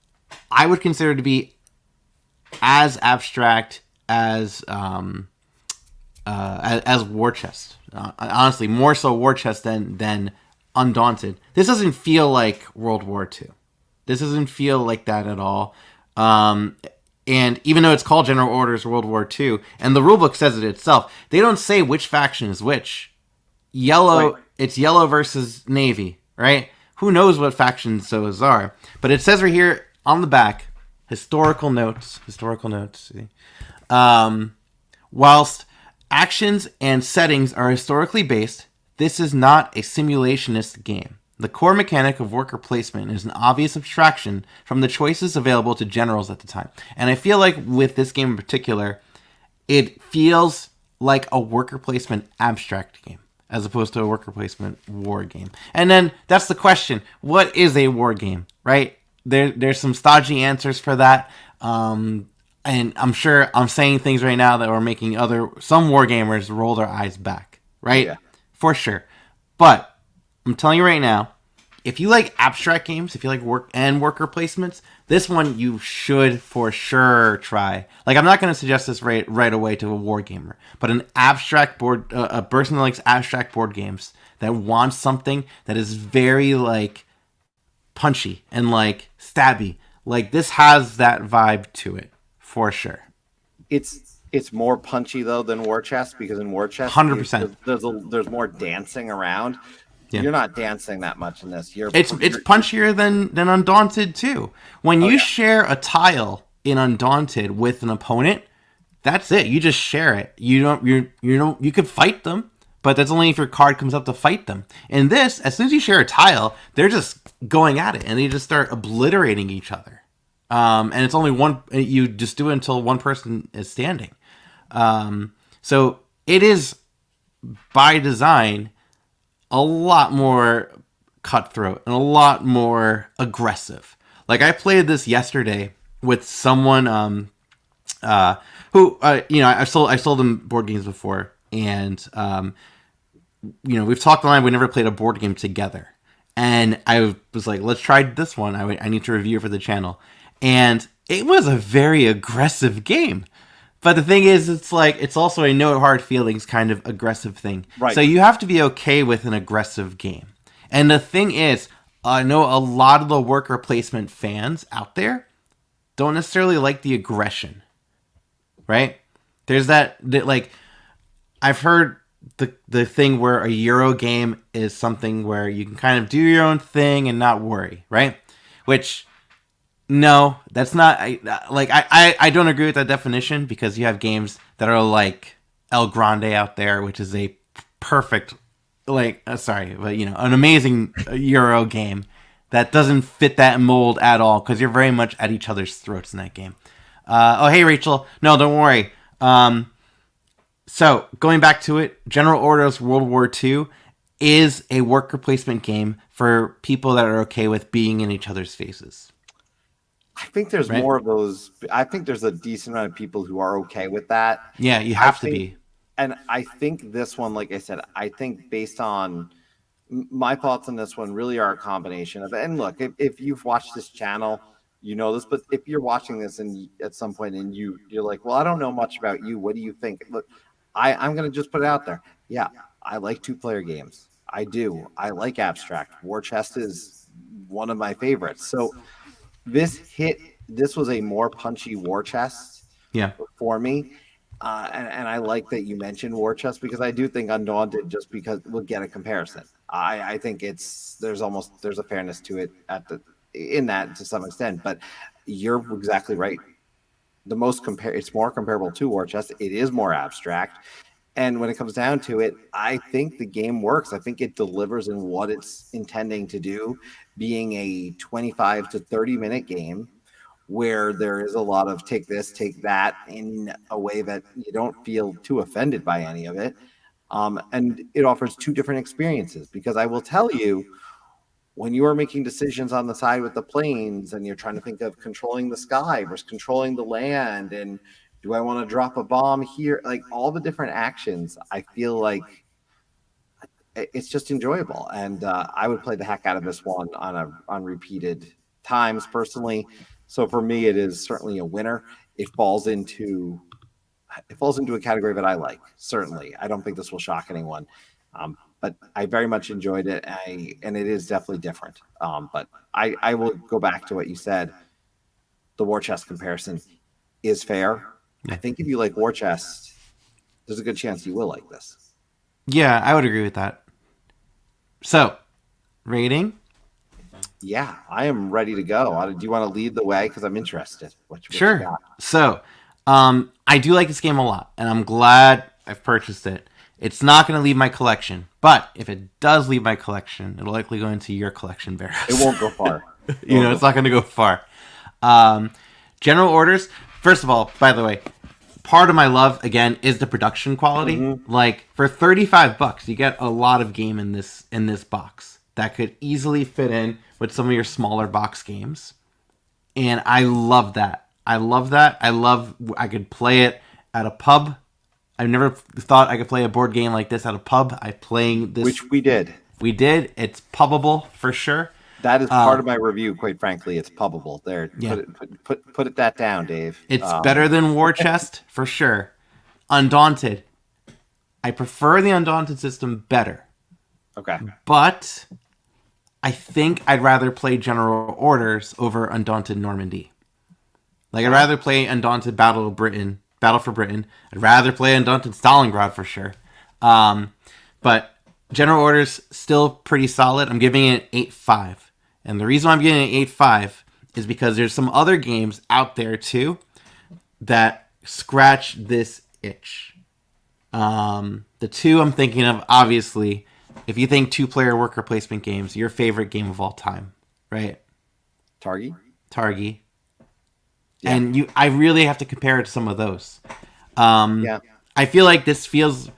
I would consider to be as abstract as War Chest. Honestly, more so War Chest than Undaunted. This doesn't feel like World War II. This doesn't feel like that at all. And even though it's called General Orders World War II, and the rulebook says it itself, they don't say which faction is which. Yellow, right. It's yellow versus navy, right? Who knows what factions those are? But it says right here on the back, Historical notes. See? Whilst actions and settings are historically based, this is not a simulationist game. The core mechanic of worker placement is an obvious abstraction from the choices available to generals at the time. And I feel like with this game in particular, it feels like a worker placement abstract game as opposed to a worker placement war game. And then that's the question. What is a war game, right? There's some stodgy answers for that. And I'm sure I'm saying things right now that are making some war gamers roll their eyes back, right? Yeah. For sure. But I'm telling you right now, if you like abstract games, if you like worker placements, this one you should for sure try. Like, I'm not going to suggest this right away to a war gamer, but an abstract board, a person that likes abstract board games that wants something that is very like punchy and like stabby, like this has that vibe to it for sure. It's more punchy though than War Chest, because in War Chest 100%. there's more dancing around. Yeah. You're not dancing that much in this. It's punchier than Undaunted too. When you share a tile in Undaunted with an opponent, that's it. You just share it. You could fight them, but that's only if your card comes up to fight them. In this, as soon as you share a tile, they're just going at it and they just start obliterating each other. And it's only one. You just do it until one person is standing. So it is by design a lot more cutthroat and a lot more aggressive. Like, I played this yesterday with someone who I sold him board games before, and we've talked online. We never played a board game together, and I was like, let's try this one. I need to review it for the channel, and it was a very aggressive game. But the thing is, it's also a no hard feelings kind of aggressive thing. Right. So you have to be okay with an aggressive game. And the thing is, I know a lot of the worker placement fans out there don't necessarily like the aggression. Right? There's that like, I've heard the thing where a Euro game is something where you can kind of do your own thing and not worry, right? Which, no, that's not. I don't agree with that definition, because you have games that are like El Grande out there, which is a perfect, an amazing Euro game that doesn't fit that mold at all, because you're very much at each other's throats in that game. Hey Rachel, no, don't worry. So going back to it, General Ordos World War II is a worker placement game for people that are okay with being in each other's faces. I think there's more of those. I think there's a decent amount of people who are okay with that. Yeah, you have to be. And I think this one, like I said, I think based on my thoughts on this one really are a combination of, and look, if you've watched this channel, you know this, but if you're watching this and at some point and you're like, well, I don't know much about you. What do you think? Look, I'm going to just put it out there. Yeah, I like 2-player games. I do. I like abstract. War Chest is one of my favorites. So this was a more punchy War Chest for me. And I like that you mentioned War Chest, because I do think Undaunted, just because we'll get a comparison. I think there's a fairness to it in that to some extent, but you're exactly right. It's more comparable to War Chest. It is more abstract. And when it comes down to it, I think the game works. I think it delivers in what it's intending to do, being a 25 to 30-minute game where there is a lot of take this, take that, in a way that you don't feel too offended by any of it. And it offers 2 different experiences, because I will tell you, when you are making decisions on the side with the planes and you're trying to think of controlling the sky versus controlling the land, and do I want to drop a bomb here? Like, all the different actions, I feel like it's just enjoyable. And I would play the heck out of this one on repeated times personally. So for me, it is certainly a winner. It falls into a category that I like. Certainly, I don't think this will shock anyone. But I very much enjoyed it, and it is definitely different. But I will go back to what you said. The War Chest comparison is fair. I think if you like War Chest, there's a good chance you will like this. Yeah, I would agree with that. So, rating? Yeah, I am ready to go. Do you want to lead the way? Because I'm interested. What you Sure. got? So, I do like this game a lot, and I'm glad I've purchased it. It's not going to leave my collection, but if it does leave my collection, it'll likely go into your collection, Varys. It won't go far. It's not going to go far. General orders. First of all, by the way, part of my love again is the production quality. Mm-hmm. Like for $35, you get a lot of game in this box that could easily fit in with some of your smaller box games, and I love that. I love I could play it at a pub. I never thought I could play a board game like this at a pub. I'm playing this, Which we did. We did. It's pubable for sure. That is part of my review. Quite frankly, it's pubable. There, Yeah. put it that down, Dave. It's better than War Chest for sure. Undaunted. I prefer the Undaunted system better, Okay. but I think I'd rather play General Orders over Undaunted Normandy. Like I'd rather play Undaunted Battle for Britain. I'd rather play Undaunted Stalingrad for sure. But General Orders still pretty solid. I'm giving it 8.5. And the reason I'm giving it 8.5 is because there's some other games out there too that scratch this itch. The two I'm thinking of, obviously, if you think 2-player worker placement games, your favorite game of all time, right? Targi. Yeah. And I really have to compare it to some of those. Yeah. I feel like this feels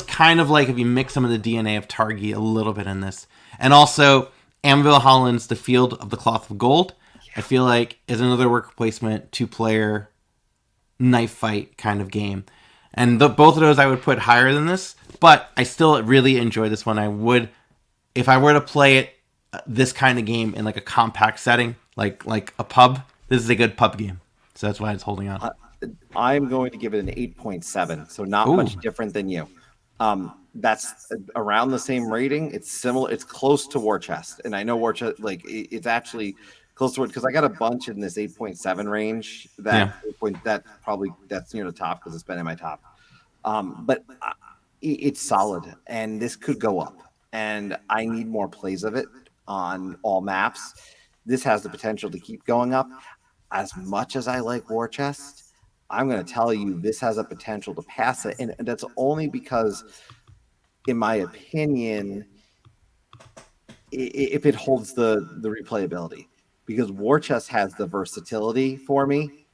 kind of like if you mix some of the DNA of Targi a little bit in this. And also Anvil Holland's The Field of the Cloth of Gold, I feel like is another worker placement 2-player knife fight kind of game. And both of those I would put higher than this, but I still really enjoy this one. I would, if I were to play it, this kind of game in like a compact setting, like a pub, this is a good pub game. So that's why it's holding on. I'm going to give it an 8.7, so not much different than you. That's around the same rating. It's similar. It's close to War Chest, and I know War Chest, like it's actually close to it because I got a bunch in this 8.7 range. That's near the top because it's been in my top. But it's solid, and this could go up. And I need more plays of it on all maps. This has the potential to keep going up. As much as I like War Chest, I'm going to tell you this has a potential to pass it, and that's only because, in my opinion, if it holds the replayability, because War Chest has the versatility for me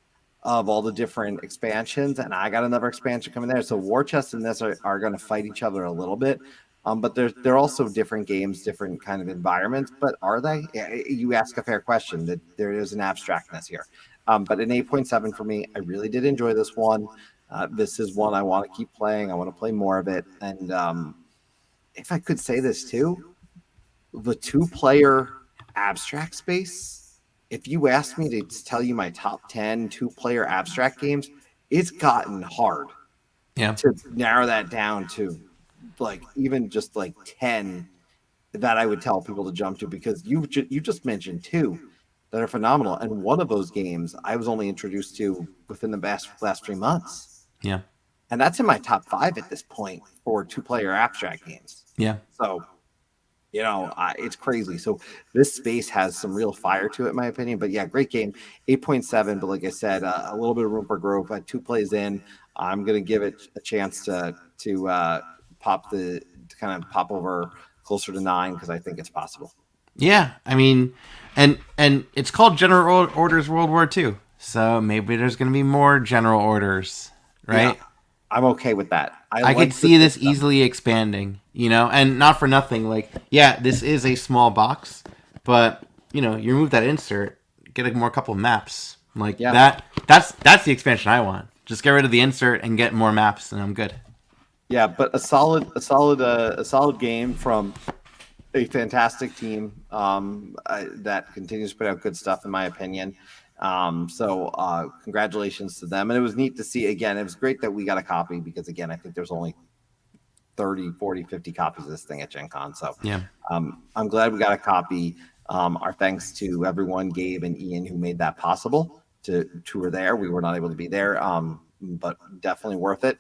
of all the different expansions, and I got another expansion coming there. So War Chest and this are going to fight each other a little bit. But they're also different games, different kind of environments. But are they? You ask a fair question. That there is an abstractness here. But an 8.7 for me. I really did enjoy this one. This is one I want to keep playing. I want to play more of it. And if I could say this too, the 2-player abstract space. If you asked me to tell you my top 10 2-player abstract games, it's gotten hard. Yeah. To narrow that down to like even just like 10 that I would tell people to jump to, because you just mentioned 2 that are phenomenal, and one of those games I was only introduced to within the last 3 months. Yeah, and that's in my top 5 at this point for 2-player abstract games. Yeah, so it's crazy. So this space has some real fire to it, in my opinion. But yeah, great game. 8.7, but like I said, a little bit of room for growth. 2 plays in, I'm gonna give it a chance to pop over closer to 9 because I think it's possible. Yeah, I mean, and it's called General Orders World War II, so maybe there's going to be more General Orders, right? Yeah, I'm okay with that. I could see this easily expanding, and not for nothing. Like, yeah, this is a small box, but you remove that insert, get a more couple of maps like that. That's the expansion I want. Just get rid of the insert and get more maps, and I'm good. Yeah, but a solid game from a fantastic team that continues to put out good stuff, in my opinion. So congratulations to them. And it was neat to see, again, it was great that we got a copy because, again, I think there's only 30, 40, 50 copies of this thing at GenCon. So yeah, I'm glad we got a copy. Our thanks to everyone, Gabe and Ian, who made that possible. To were there. We were not able to be there, but definitely worth it.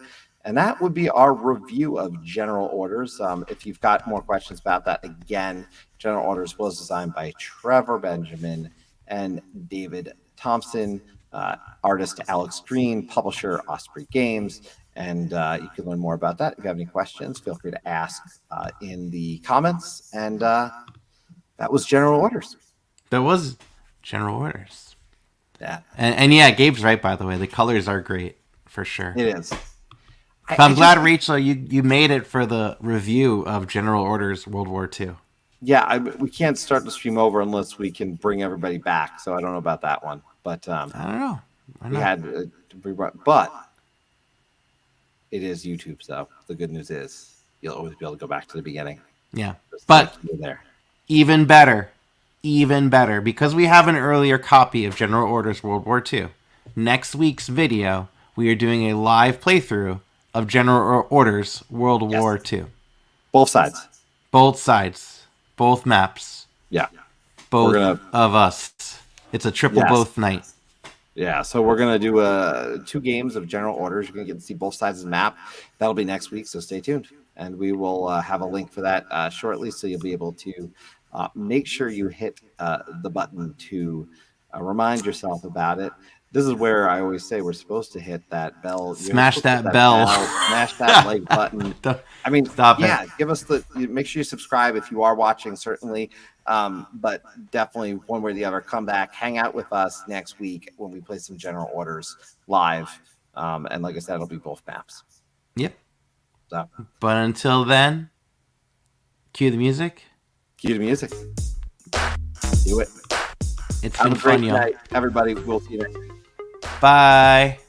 And that would be our review of General Orders. If you've got more questions about that, again, General Orders was designed by Trevor Benjamin and David Thompson, artist Alex Green, publisher Osprey Games. And you can learn more about that. If you have any questions, feel free to ask in the comments. And that was General Orders. That was General Orders. Yeah. And yeah, Gabe's right, by the way. The colors are great, for sure. It is. But I'm glad, Rachel, you made it for the review of General Orders World War II. Yeah, we can't start the stream over unless we can bring everybody back. So I don't know about that one. But I don't know. We had to rerun. But it is YouTube, so the good news is you'll always be able to go back to the beginning. Yeah. Just But like there. even better, because we have an earlier copy of General Orders World War II. Next week's video, we are doing a live playthrough of General Orders World War II. Both sides. Both sides. Both maps. Yeah. Both of us. It's a triple both night. Yeah, so we're going to do 2 games of General Orders. You're going to get to see both sides of the map. That'll be next week, so stay tuned. And we will have a link for that shortly, so you'll be able to make sure you hit the button to remind yourself about it. This is where I always say we're supposed to hit that bell. Smash that bell. Smash that like button. I mean, stop it. Give us make sure you subscribe if you are watching, certainly. But definitely one way or the other, come back, hang out with us next week when we play some General Orders live. And like I said, it'll be both maps. Yep. So. But until then, cue the music. Cue the music. Do it. It's Have been a great fun, y'all. night, everybody. We'll see you next week. Bye.